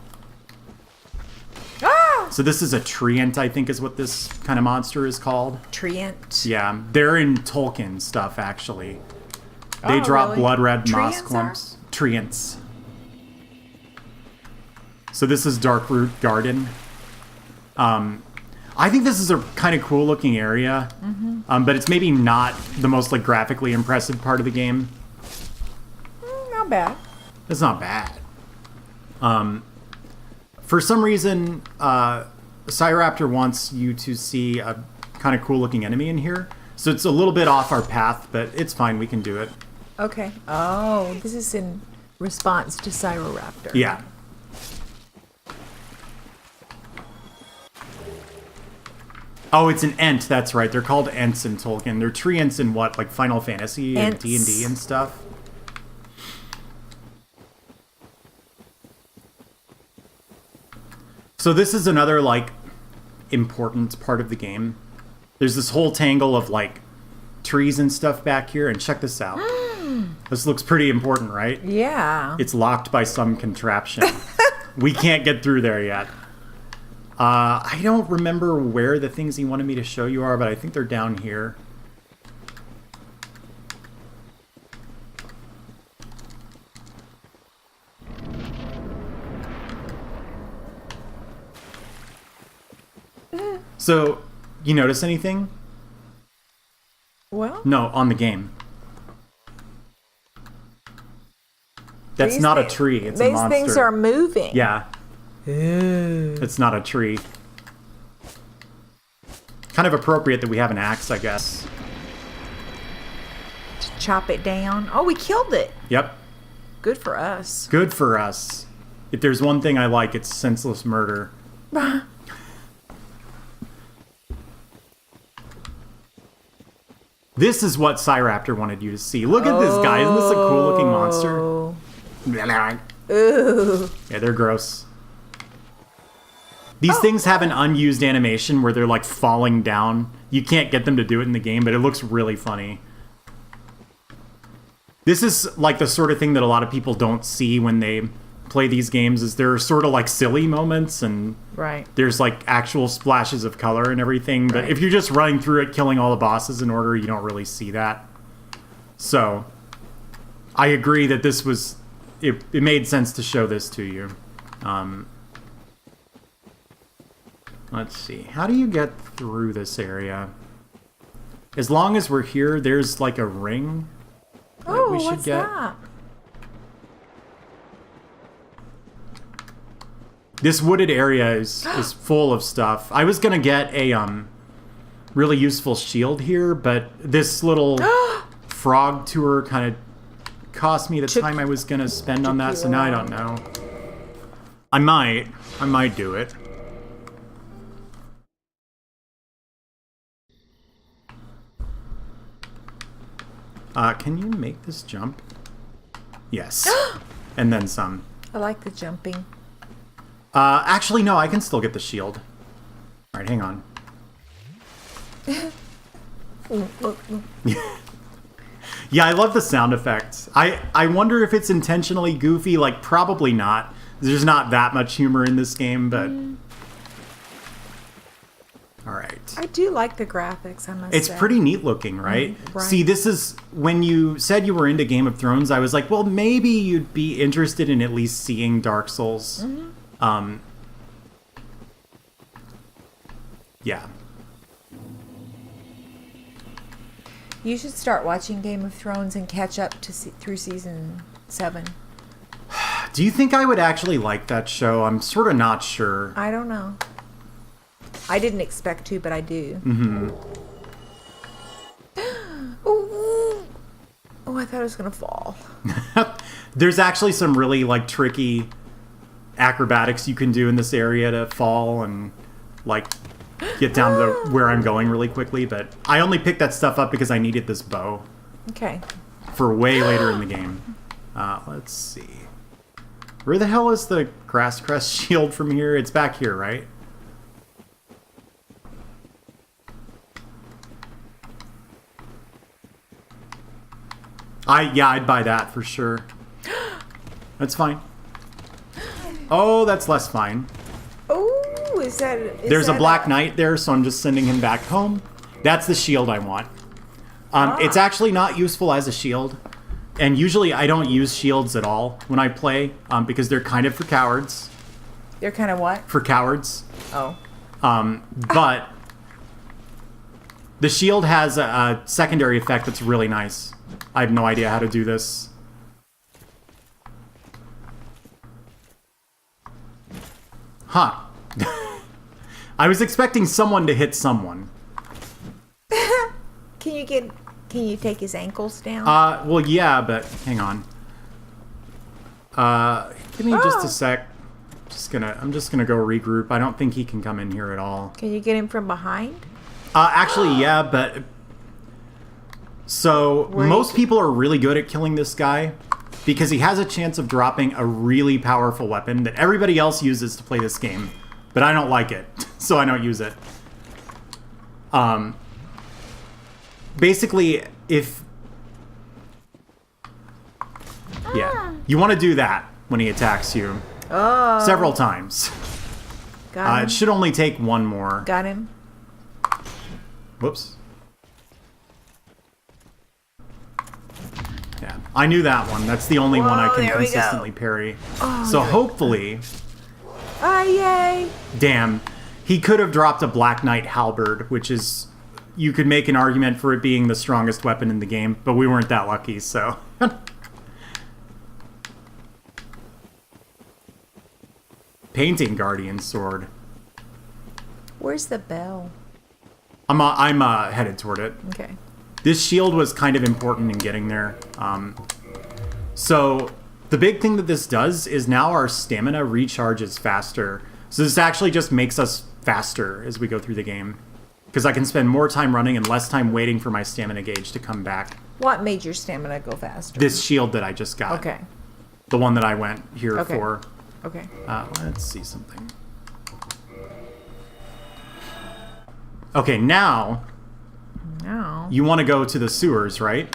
Ah! So this is a treant, I think is what this kind of monster is called. Treant? Yeah, they're in Tolkien stuff, actually. They drop really? blood red moss Treants clumps. Treants. So this is Darkroot Garden. I think this is a kind of cool looking area, but it's maybe not the most like graphically impressive part of the game. Not bad. It's not bad. For some reason, Cyraptor wants you to see a kind of cool looking enemy in here. So it's a little bit off our path, but it's fine. We can do it. Okay. Oh, this is in response to Cyroraptor. Yeah. Oh, it's an Ent. That's right. They're called Ents in Tolkien. They're tree Ents in what, like Final Fantasy and Ents. D&D and stuff. So this is another like important part of the game. There's this whole tangle of like trees and stuff back here, and check this out. This looks pretty important, right? Yeah. It's locked by some contraption. We can't get through there yet. I don't remember where the things he wanted me to show you are, but I think they're down here. So, you notice anything? Well, No, on the game. That's these not a thi- tree, it's a these monster. things are moving. Yeah. It's not a tree. Kind of appropriate that we have an axe, I guess. To chop it down. Oh, we killed it. Yep. Good for us. Good for us. If there's one thing I like, it's senseless murder. This is what Cyraptor wanted you to see. Look at this guy. Isn't this a cool looking monster? Ooh. Yeah, they're gross. These things have an unused animation where they're like falling down. You can't get them to do it in the game, but it looks really funny. This is like the sort of thing that a lot of people don't see when they play these games, is there are sort of like silly moments and Right. there's like actual splashes of color and everything. But Right. if you're just running through it, killing all the bosses in order, you don't really see that. So I agree that this was, it made sense to show this to you. Let's see. How do you get through this area? As long as we're here, there's like a ring that Oh, we should what's get. that? This wooded area is full of stuff. I was gonna get a really useful shield here, but this little frog tour kind of cost me the time I was gonna spend on that, so now I don't know. I might do it. Can you make this jump? Yes. And then some. I like the jumping. Actually, no, I can still get the shield. All right, hang on. Yeah, I love the sound effects. I wonder if it's intentionally goofy. Like, probably not. There's not that much humor in this game, but... All right. I do like the graphics, I must It's say. pretty neat looking, right? Right. See, this is... When you said you were into Game of Thrones, I was like, well, maybe you'd be interested in at least seeing Dark Souls. Yeah. You should start watching Game of Thrones and catch up to through season 7. Do you think I would actually like that show? I'm sort of not sure. I don't know. I didn't expect to, but I do. Mm-hmm. Ooh. Oh, I thought it was going to fall. There's actually some really, like, tricky acrobatics you can do in this area to fall and, like, get down to where I'm going really quickly. But I only picked that stuff up because I needed this bow Okay. for way later in the game. Let's see. Where the hell is the Grass Crest shield from here? It's back here, right? I'd buy that for sure. That's fine. Oh, that's less fine. Oh, is that... There's a Black Knight there, so I'm just sending him back home. That's the shield I want. It's actually not useful as a shield. And usually I don't use shields at all when I play, because they're kind of for cowards. They're kind of what? For cowards. Oh. But the shield has a secondary effect that's really nice. I have no idea how to do this. Huh. I was expecting someone to hit someone. Can you take his ankles down? Well, yeah, but hang on. Give me just a sec. I'm just gonna go regroup. I don't think he can come in here at all. Can you get him from behind? Actually, yeah, but... So, most people are really good at killing this guy because he has a chance of dropping a really powerful weapon that everybody else uses to play this game, but I don't like it, so I don't use it. Basically, if... Yeah, you want to do that when he attacks you. Oh. Several times. Got him. It should only take one more. Got him. Whoops. Yeah, I knew that one. That's the only one I can there we go. consistently parry. Oh, so hopefully... yay! Damn. He could have dropped a Black Knight halberd, which is... You could make an argument for it being the strongest weapon in the game, but we weren't that lucky, so... Painting Guardian Sword. Where's the bell? I'm headed toward it. Okay. This shield was kind of important in getting there. So The big thing that this does is now our stamina recharges faster. So this actually just makes us faster as we go through the game. Because I can spend more time running and less time waiting for my stamina gauge to come back. What made your stamina go faster? This shield that I just got. Okay. The one that I went here Okay. for. Okay. Let's see something. Okay, now Now, you want to go to the sewers, right?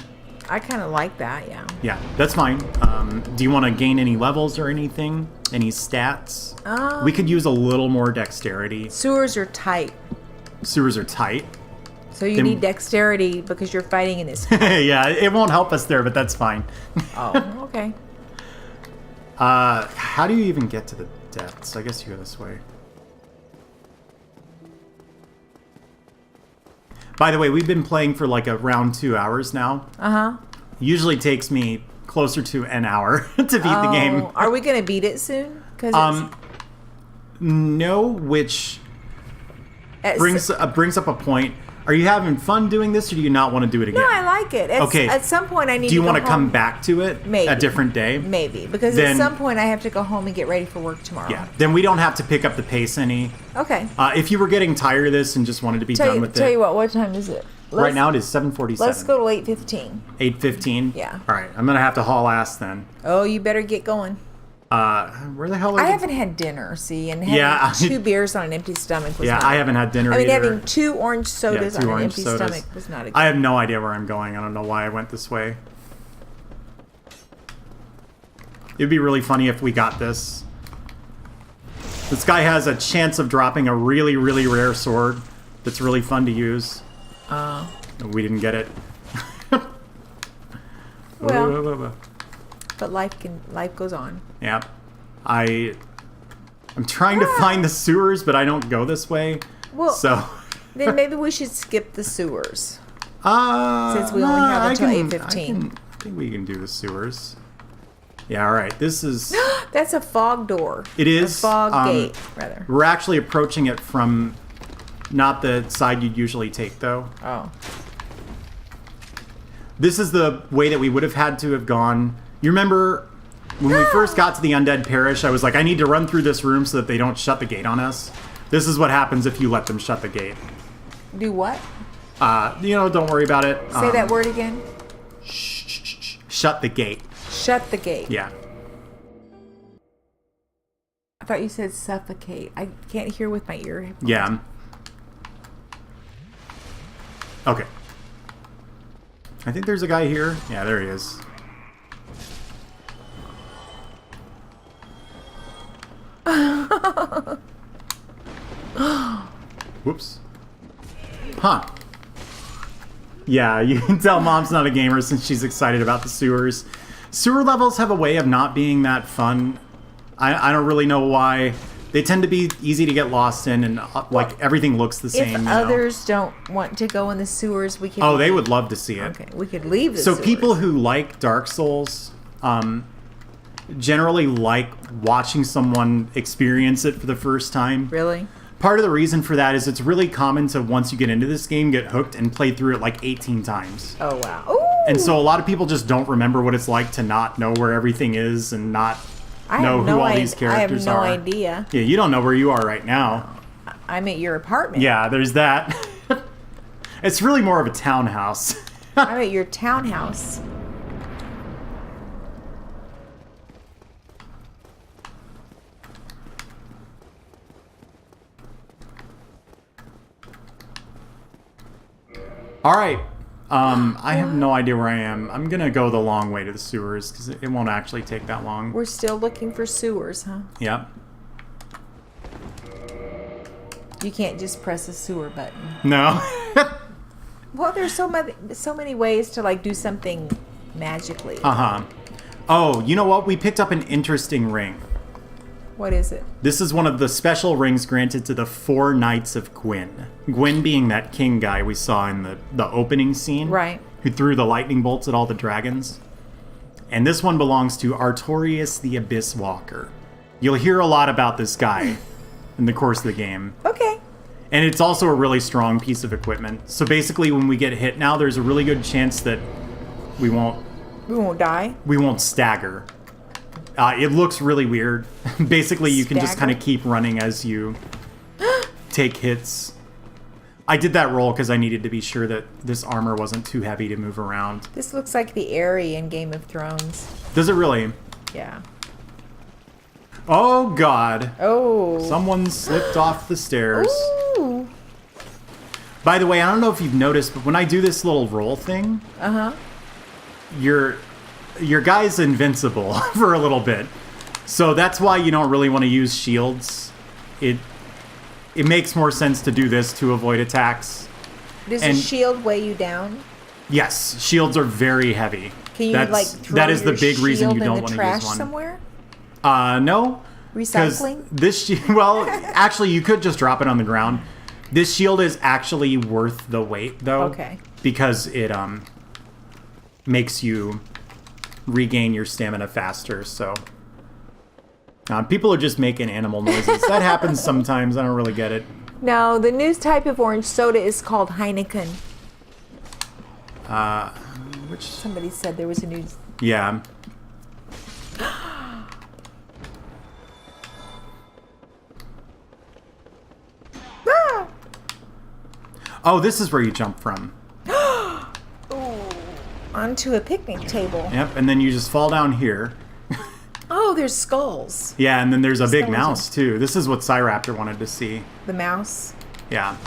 I kind of like that, yeah. Yeah, that's fine. Do you want to gain any levels or anything? Any stats? We could use a little more dexterity. Sewers are tight, Sewers are tight. so you Then- need dexterity because you're fighting in this. Yeah, it won't help us there, but that's fine. Oh, okay. How do you even get to the depths? I guess you go this way. By the way, we've been playing for like around 2 hours now. Uh-huh. Usually takes me closer to an hour to beat the game. Are we going to beat it soon? Because No, which brings up a point. Are you having fun doing this, or do you not want to do it again? No, I like it. Okay. At some point, I need Do you to want go to come home. back to it Maybe. a different day? Maybe. Because Then- at some point, I have to go home and get ready for work tomorrow. Yeah. Then we don't have to pick up the pace any. Okay. If you were getting tired of this and just wanted to be done with Tell it, you what time is it? right now it is 7:47. Let's go to 8:15. 8:15. Yeah. All right. I'm gonna have to haul ass then. Oh, you better get going. Where the hell are I the- haven't had dinner, see, and having Yeah, 2 beers on an empty stomach was Yeah, not I haven't had dinner I mean, either. having 2 orange sodas Yeah, 2 on an orange empty sodas. stomach was not a good. I have no idea where I'm going. I don't know why I went this way. It'd be really funny if we got this. This guy has a chance of dropping a really, really rare sword that's really fun to use. We didn't get it. Well, but life goes on. Yeah. I'm trying to find the sewers, but I don't go this way. Well, So then maybe we should skip the sewers. Since we only have until 8:15. I think we can do the sewers. Yeah, all right. This is That's a fog door. It is, a fog um, gate, rather. we're actually approaching it from not the side you'd usually take though. Oh, This is the way that we would have had to have gone. You remember when we first got to the Undead Parish, I was like, I need to run through this room so that they don't shut the gate on us. This is what happens if you let them shut the gate. do what? Don't worry about it. Say that word again. Shut the gate. Shut the gate. Yeah. I thought you said suffocate. I can't hear with my ear. Yeah. Okay. I think there's a guy here. Yeah, there he is. Whoops. Huh. Yeah, you can tell Mom's not a gamer since she's excited about the sewers. Sewer levels have a way of not being that fun. I don't really know why. They tend to be easy to get lost in, and like everything looks the same. If you know? others don't want to go in the sewers, we can. Oh, they would love to see it. Okay, we could leave the So sewers. people who like Dark Souls generally like watching someone experience it for the first time. Really? Part of the reason for that is it's really common to, once you get into this game, get hooked and play through it like 18 times. Oh wow. Ooh. And so a lot of people just don't remember what it's like to not know where everything is and not know who all these characters are. I have no idea. Yeah, you don't know where you are right now. I'm at your apartment. Yeah, there's that. It's really more of a townhouse. I'm at your townhouse. All right. I have no idea where I am. I'm gonna go the long way to the sewers because it won't actually take that long. We're still looking for sewers, huh? Yep. You can't just press a sewer button. No. Well, there's so many ways to like do something magically. Uh-huh. Oh, you know what? We picked up an interesting ring. What is it? This is one of the special rings granted to the 4 Knights of Gwyn. Gwyn being that king guy we saw in the opening scene. Right. Who threw the lightning bolts at all the dragons. And this one belongs to Artorius the Abyss Walker. You'll hear a lot about this guy in the course of the game. Okay. And it's also a really strong piece of equipment. So basically when we get hit now, there's a really good chance that we won't We won't die. we won't stagger. It looks really weird. Basically, you can just kind of Stagger? keep running as you take hits. I did that roll because I needed to be sure that this armor wasn't too heavy to move around. This looks like the Aerie in Game of Thrones. Does it really? Yeah. Oh, God. Oh. Someone slipped off the stairs. Ooh. By the way, I don't know if you've noticed, but when I do this little roll thing, your guy's invincible for a little bit. So that's why you don't really want to use shields. It makes more sense to do this to avoid attacks. Does And- a shield weigh you down? Yes, shields are very heavy. Can you like throw that is the your big reason shield you in don't the want to trash use one. somewhere? No. 'Cause Recycling? this well, actually, you could just drop it on the ground. This shield is actually worth the weight, though. Okay. Because it makes you regain your stamina faster. So people are just making animal noises. That happens sometimes. I don't really get it. No, the new type of orange soda is called Heineken. Which Somebody said there was a new. yeah. Ah! Oh, this is where you jump from. Onto a picnic table. Yep, and then you just fall down here. Oh, there's skulls. Yeah, and then there's a big Skeleton. mouse too. This is what Cyraptor wanted to see. The mouse. Yeah.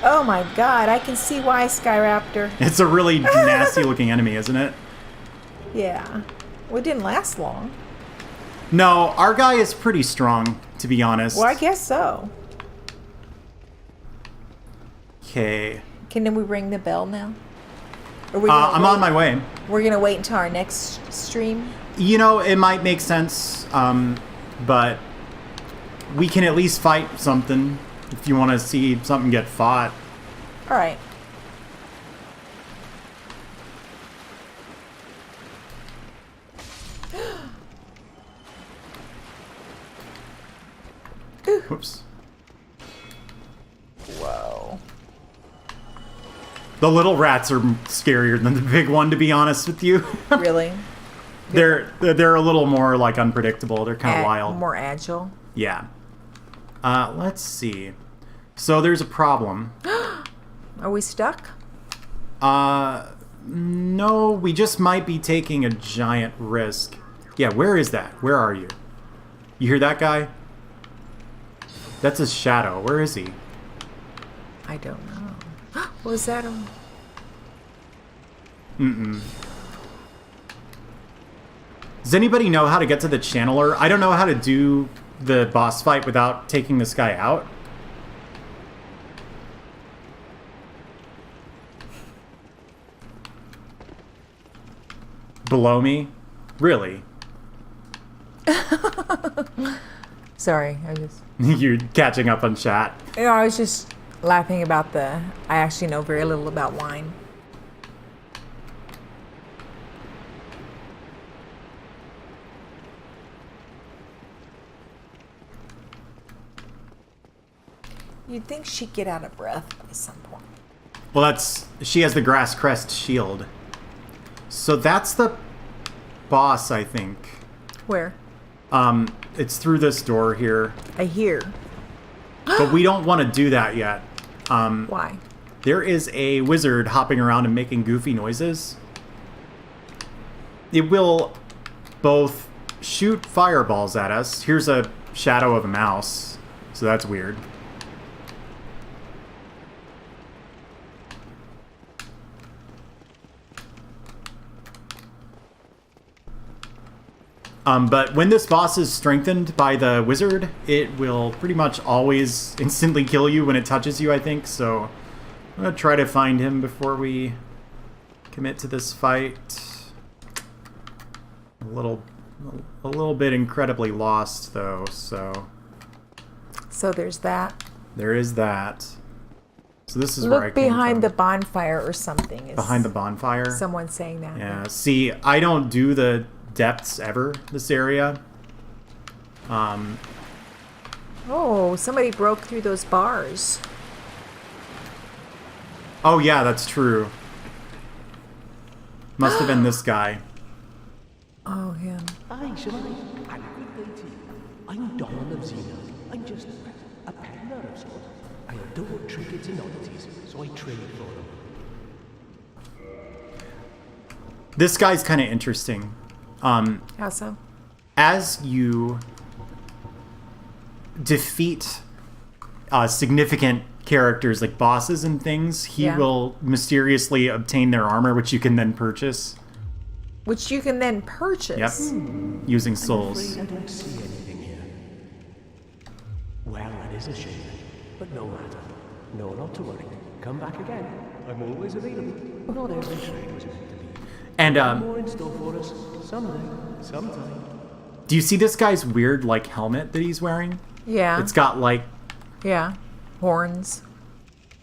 Oh my god, I can see why Skyraptor. It's a really nasty looking enemy, isn't it? Yeah. Well, it didn't last long. No, our guy is pretty strong, to be honest. Well, I guess so. Okay. Can we ring the bell now? Or we I'm on my way. We're gonna wait until our next stream. You know, it might make sense, but we can at least fight something if you want to see something get fought. All right. Whoops. Whoa. The little rats are scarier than the big one, to be honest with you. Really? They're a little more like unpredictable. They're kind of wild. More agile. Yeah. Let's see. So there's a problem. Are we stuck? No, we just might be taking a giant risk. Yeah, where is that? Where are you? You hear that guy? That's his shadow. Where is he? I don't know. Was that a... Does anybody know how to get to the channeler? I don't know how to do the boss fight without taking this guy out. Below me? Really? Sorry, I just... You're catching up on chat. You know, I was just laughing about the... I actually know very little about wine. You'd think she'd get out of breath by some point. Well, she has the grass crest shield. So that's the boss, I think. Where? It's through this door here. I hear. But we don't want to do that yet. Why? There is a wizard hopping around and making goofy noises. It will both shoot fireballs at us. Here's a shadow of a mouse. So that's weird. But when this boss is strengthened by the wizard, it will pretty much always instantly kill you when it touches you, I think. So I'm going to try to find him before we commit to this fight. A little bit incredibly lost, though, so... So there's that. There is that. So this is where I Look came behind from. the bonfire or something. Is Behind the bonfire? Someone saying that. Yeah, see, I don't do the depths ever, this area. Oh, somebody broke through those bars. Oh yeah, that's true. Must have been this guy. Oh, him. Aye, shall I? And good day to you. I'm Donald of Xena. I'm just a peddler of sorts. I adore trinkets and oddities, so I trade for them. This guy's kind of interesting. How so? As you defeat significant characters like bosses and things, he Yeah. will mysteriously obtain their armor, which you can then purchase. Which you can then purchase. Yep. Using souls. I don't see anything here. Well, that is a shame. But no matter. No, not to worry. Come back again. I'm always available. Not every trade was meant to be. And More in store for us. Someday. Sometime. do you see this guy's weird like helmet that he's wearing? Yeah. It's got like Yeah. Horns.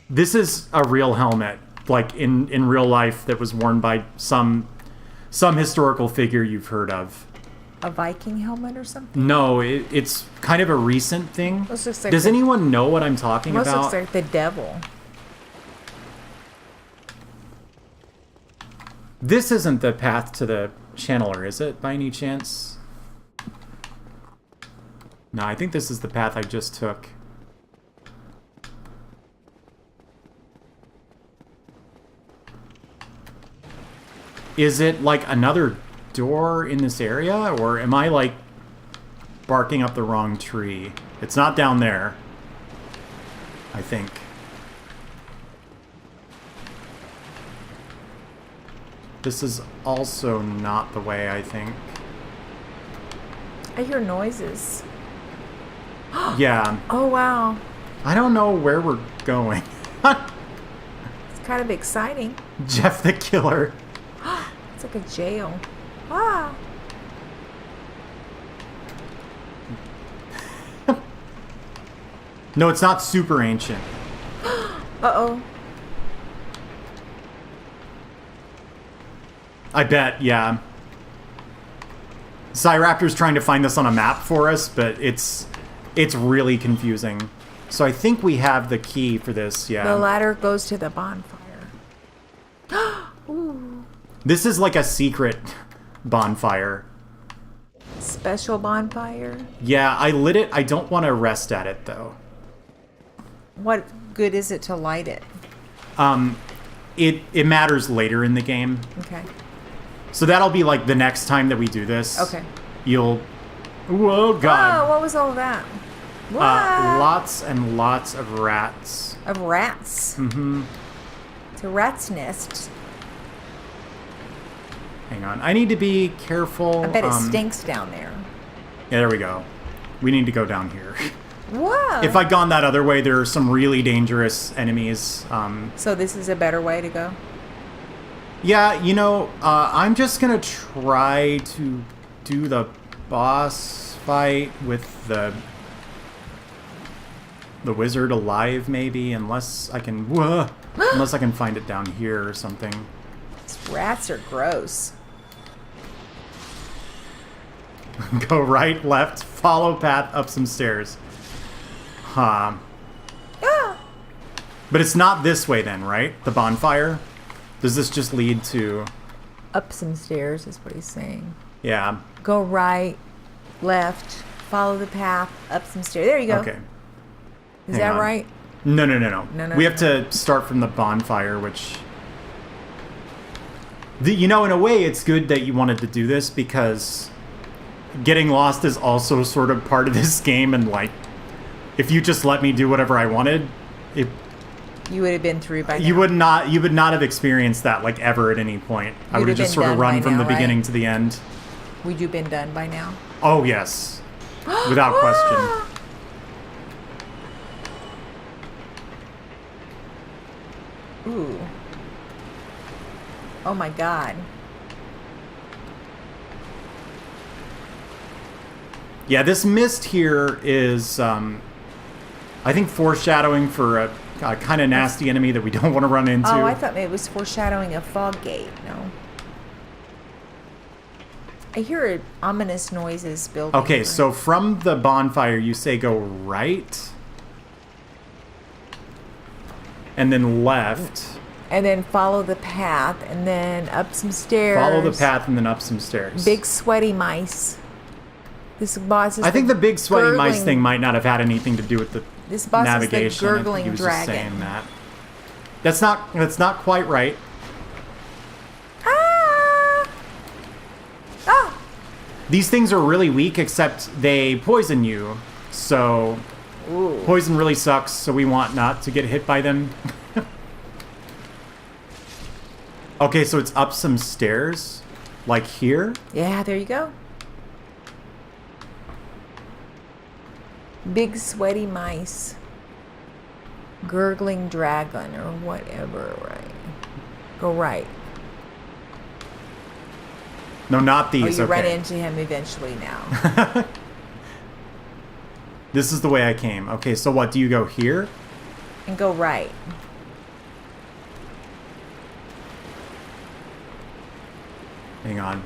this is a real helmet, like in real life, that was worn by some historical figure you've heard of. A Viking helmet or something? No, it's kind of a recent thing. This looks like Does the- anyone know what I'm talking Almost about? looks like the devil. This isn't the path to the channeler, is it, by any chance? No, I think this is the path I just took. Is it like another door in this area, or am I like barking up the wrong tree? It's not down there, I think. This is also not the way, I think. I hear noises. Yeah, Oh, wow. I don't know where we're going. It's kind of exciting. Jeff the Killer. It's like a jail. Ah. No, it's not super ancient. Uh-oh. I bet, yeah. Cyraptor's trying to find this on a map for us, but it's really confusing. So I think we have the key for this, yeah. The ladder goes to the bonfire. Ooh. This is like a secret bonfire. Special bonfire. Yeah, I lit it. I don't want to rest at it, though. What good is it to light it? It matters later in the game. Okay. So that'll be like the next time that we do this. Okay. You'll... Whoa, Oh, God. what was all that? What? Lots and lots of rats. Of rats. Mm-hmm. It's a rat's nest. Hang on. I need to be careful. I bet it stinks down there. Yeah, there we go. We need to go down here. Whoa. If I'd gone that other way, there are some really dangerous enemies. So this is a better way to go? Yeah, you know, I'm just going to try to do the boss fight with the wizard alive, maybe, unless I can... unless I can find it down here or something. These rats are gross. Go right, left, follow path up some stairs. Huh. Ah! But it's not this way then, right? The bonfire? Does this just lead to... Up some stairs is what he's saying. Yeah. Go right, left, follow the path, up some stairs. There you go. Okay. Is Hang that on. right? No. No, We have to start from the bonfire, which... You know, in a way, it's good that you wanted to do this, because getting lost is also sort of part of this game, and, like, if you just let me do whatever I wanted, You would have been through by now. you would not have experienced that, like, ever at any point. I would have You'd have just been sort of done run by from now, the beginning right? to the end. Would you been done by now? Oh, yes. Without question. Ooh. Oh my god. Yeah, this mist here is, I think, foreshadowing for a kind of nasty enemy that we don't want to run into. Oh, I thought it was foreshadowing a fog gate. No. I hear ominous noises building. Okay, so from the bonfire, you say go right, and then left, And then follow the path, and then up some stairs. Follow the path and then up some stairs. Big sweaty mice. This boss is I think the big sweaty mice gurgling- thing might not have had anything to do with the This boss navigation. is the I think gurgling he was dragon. just saying that. That's not quite right. Ah! Ah! These things are really weak, except they poison you. So poison really sucks. So we want not to get hit by them. Okay, so it's up some stairs, like here. Yeah, there you go. Big sweaty mice. Gurgling dragon or whatever, right? Go right. No, not Oh, these. you Okay. run into him eventually now. This is the way I came. Okay, so what? Do you go here? And go right. Hang on.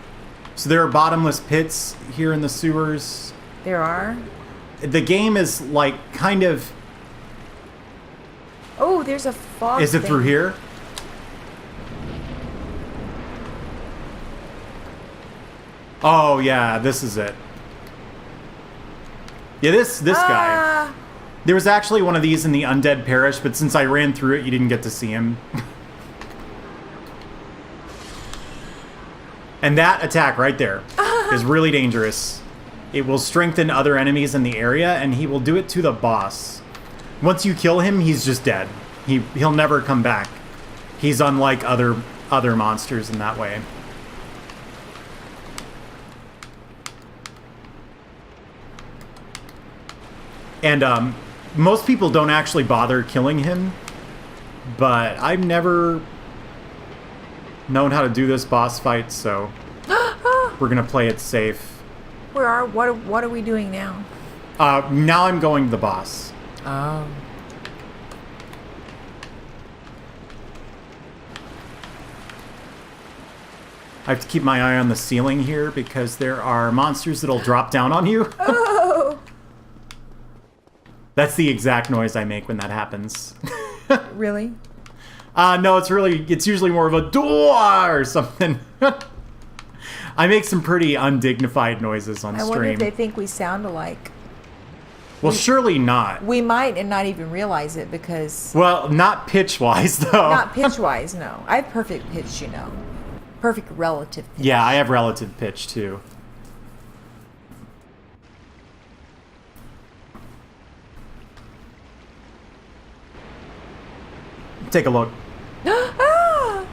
So there are bottomless pits here in the sewers. There are. The game is like kind of... Oh, there's a fog. Is it through thing. here? Oh, yeah, this is it. Yeah, this guy. Ah! There was actually one of these in the Undead Parish, but since I ran through it, you didn't get to see him. And that attack right there is really dangerous. It will strengthen other enemies in the area, and he will do it to the boss. Once you kill him, he's just dead. He'll never come back. He's unlike other monsters in that way. And most people don't actually bother killing him, but I've never known how to do this boss fight, so we're gonna play it safe. What are we doing now? Now I'm going to the boss. Oh. I have to keep my eye on the ceiling here because there are monsters that'll drop down on you. Oh. That's the exact noise I make when that happens. Really? No, it's usually more of a door or something. I make some pretty undignified noises on I stream. wonder if they think we sound alike. Well, surely not. We might and not even realize it because... Well, not pitch-wise, though. Not pitch-wise, no. I have perfect pitch, you know. Perfect relative pitch. Yeah, I have relative pitch, too. Take a look. Ah!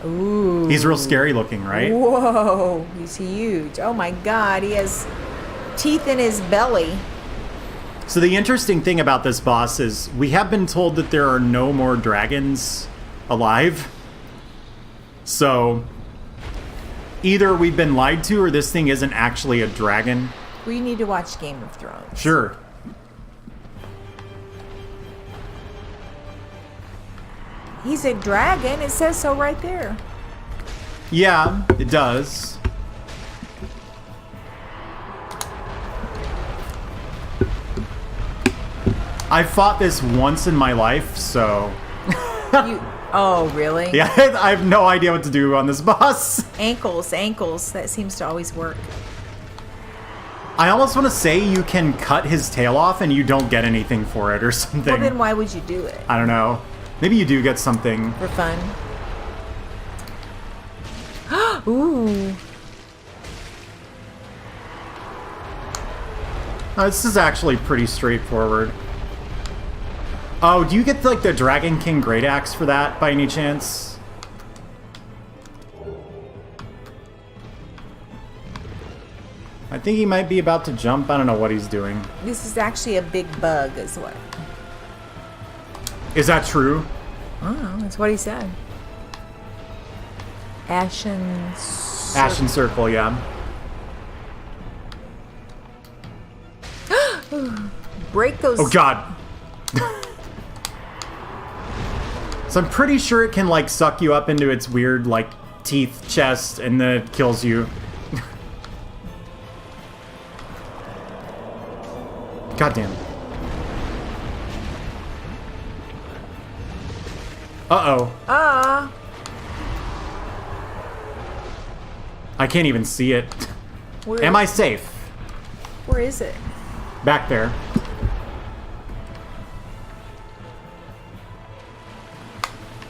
Ooh. He's real scary looking, right? Whoa, he's huge. Oh my god, he has teeth in his belly. So the interesting thing about this boss is we have been told that there are no more dragons alive. So either we've been lied to or this thing isn't actually a dragon. We need to watch Game of Thrones. Sure. He's a dragon. It says so right there. Yeah, it does. I fought this once in my life, so... Oh, really? Yeah, I have no idea what to do on this boss. Ankles. That seems to always work. I almost want to say you can cut his tail off and you don't get anything for it or something. Well, then why would you do it? I don't know. Maybe you do get something. For fun. Ooh. This is actually pretty straightforward. Oh, do you get like the Dragon King Great Axe for that by any chance? I think he might be about to jump. I don't know what he's doing. This is actually a big bug, is what? Is that true? Oh, that's what he said. Ashen Circle, yeah. Break those. Oh god. So I'm pretty sure it can like suck you up into its weird like teeth chest and then it kills you. God damn. Uh-oh. Ah. I can't even see it. Where, Am I safe? Where is it? Back there.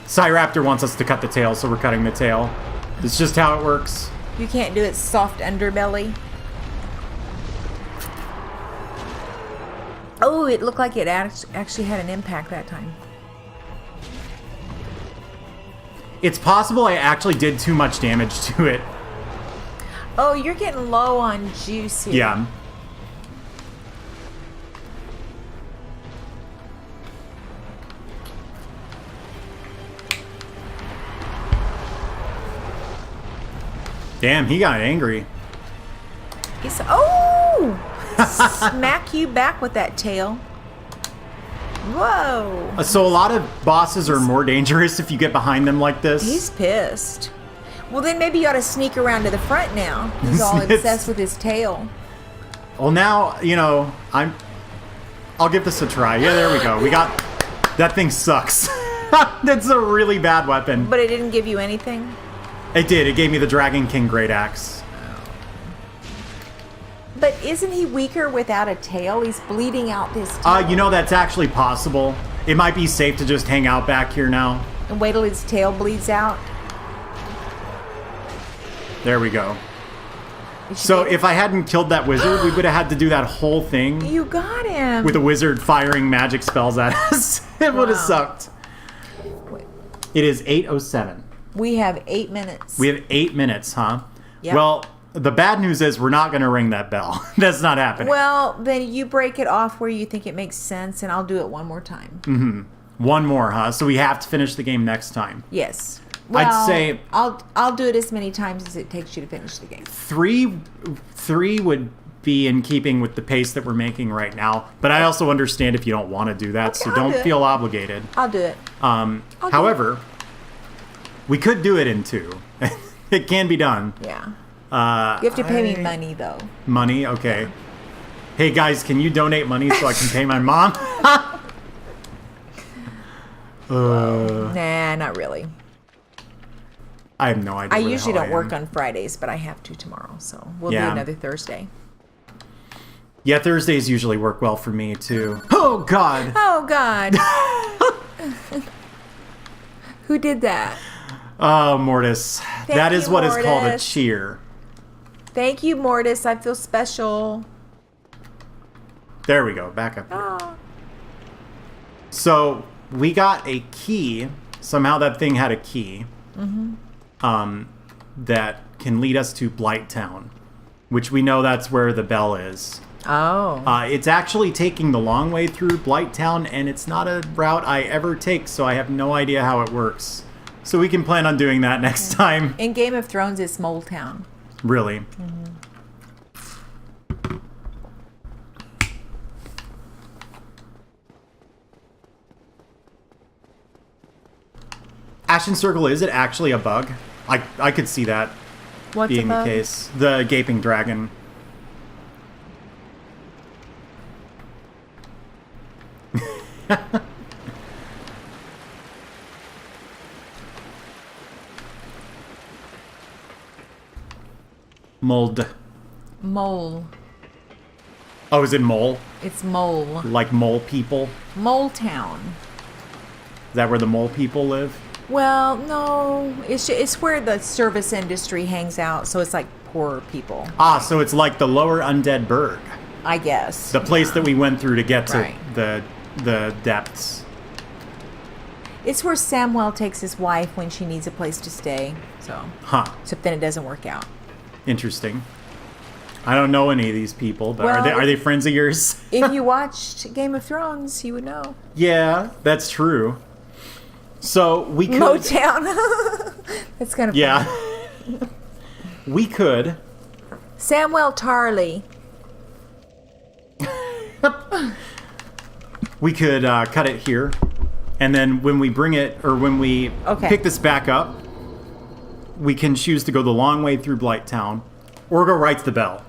Cyraptor wants us to cut the tail, so we're cutting the tail. It's just how it works. You can't do its soft underbelly. Oh, it looked like it actually had an impact that time. It's possible I actually did too much damage to it. Oh, you're getting low on juice here. Yeah. Damn, he got angry. He's smack you back with that tail. Whoa. So a lot of bosses are more dangerous if you get behind them like this. He's pissed. Well, then maybe you ought to sneak around to the front now. He's all obsessed with his tail. Well, now, you know, I'll give this a try. Yeah, there we go. We got... That thing sucks. That's a really bad weapon. But it didn't give you anything? It did. It gave me the Dragon King Great Axe. But isn't he weaker without a tail? He's bleeding out this tail. You know, that's actually possible. It might be safe to just hang out back here now. And wait till his tail bleeds out. There we go. So if I hadn't killed that wizard, we would have had to do that whole thing. You got him. With a wizard firing magic spells at us. It would have sucked. It is 8:07. We have 8 minutes. We have 8 minutes, huh? Yep. Well, the bad news is we're not going to ring that bell. That's not happening. Well, then you break it off where you think it makes sense, and I'll do it one more time. Mm-hmm. One more, huh? So we have to finish the game next time. Yes. Well, I'd say I'll do it as many times as it takes you to finish the game. Three would be in keeping with the pace that we're making right now. But I also understand if you don't want to do that, Okay, so I'll don't do it. feel obligated. I'll do it. However, we could do it in 2. It can be done. Yeah. You have to pay me money, though. Money? Okay. Hey, guys, can you donate money so I can pay my mom? Nah, not really. I have no idea. I where the usually hell don't I am. work on Fridays, but I have to tomorrow, so we'll do Yeah. another Thursday. Yeah, Thursdays usually work well for me, too. Oh, God. Oh, God. Who did that? Oh, Mortis. That is you, what is called a Mortis. cheer. Thank you, Mortis. I feel special. There we go. Back up here. Oh. So, we got a key. Somehow that thing had a key. That can lead us to Blight Town, which we know that's where the bell is. Oh. It's actually taking the long way through Blight Town, and it's not a route I ever take, so I have no idea how it works. So we can plan on doing that next time. In Game of Thrones, it's Mole Town. Really. Ashen Circle, is it actually a bug? I could see that What's being the above? case. The Gaping Dragon. Mold. Mole. Oh, is it mole? It's mole. Like mole people? Mole Town. Is that where the mole people live? Well, no. It's where the service industry hangs out, so it's like poorer people, Ah, so it's like the lower undead burg. I guess. The place that we went through to get to Right. the depths. It's where Samwell takes his wife when she needs a place to stay. So, Huh. except then it doesn't work out. Interesting. I don't know any of these people, but Well, are they friends of yours? If you watched Game of Thrones, you would know. Yeah, that's true. So we could Motown. That's kind of Yeah. funny. We could Samwell Tarly. cut it here. And then when we bring it, or when we Okay. pick this back up, we can choose to go the long way through Blight Town, or go right to the bell.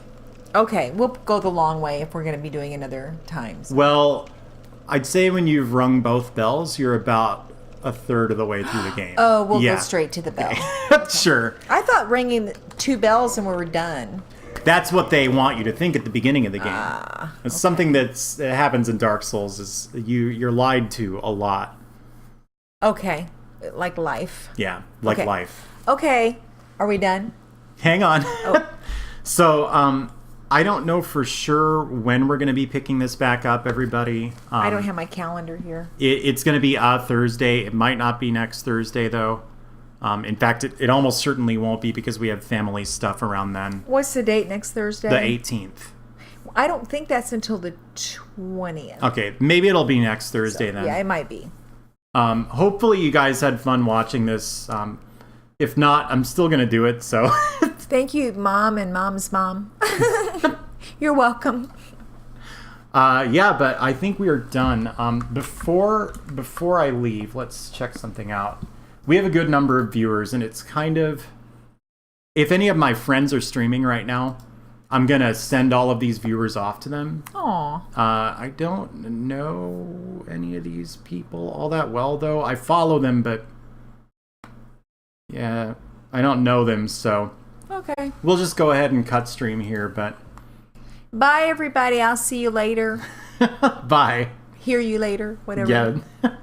Okay, we'll go the long way if we're going to be doing another times. Well, I'd say when you've rung both bells, you're about a third of the way through the game. Oh, we'll Yeah. go straight to the bell. Sure. I thought ringing 2 bells and we were done. That's what they want you to think at the beginning of the game. It's something that happens in Dark Souls is you're lied to a lot. Okay. Like life. Yeah, like Okay. life. Okay. Are we done? Hang on. Oh. So, I don't know for sure when we're going to be picking this back up, everybody. I don't have my calendar here. It's going to be Thursday. It might not be next Thursday, though. In fact, it almost certainly won't be because we have family stuff around then. What's the date next Thursday? The 18th. I don't think that's until the 20th. Okay, maybe it'll be next Thursday then. Yeah, it might be. Hopefully you guys had fun watching this. If not, I'm still going to do it, so... Thank you, Mom and Mom's mom. You're welcome. Yeah, but I think we are done. Before I leave, let's check something out. We have a good number of viewers, and it's kind of... If any of my friends are streaming right now, I'm going to send all of these viewers off to them. Aw. I don't know any of these people all that well, though. I follow them, but... Yeah, I don't know them, so... Okay. We'll just go ahead and cut stream here, but... Bye, everybody. I'll see you later. Bye. Hear you later. Whatever. Yeah.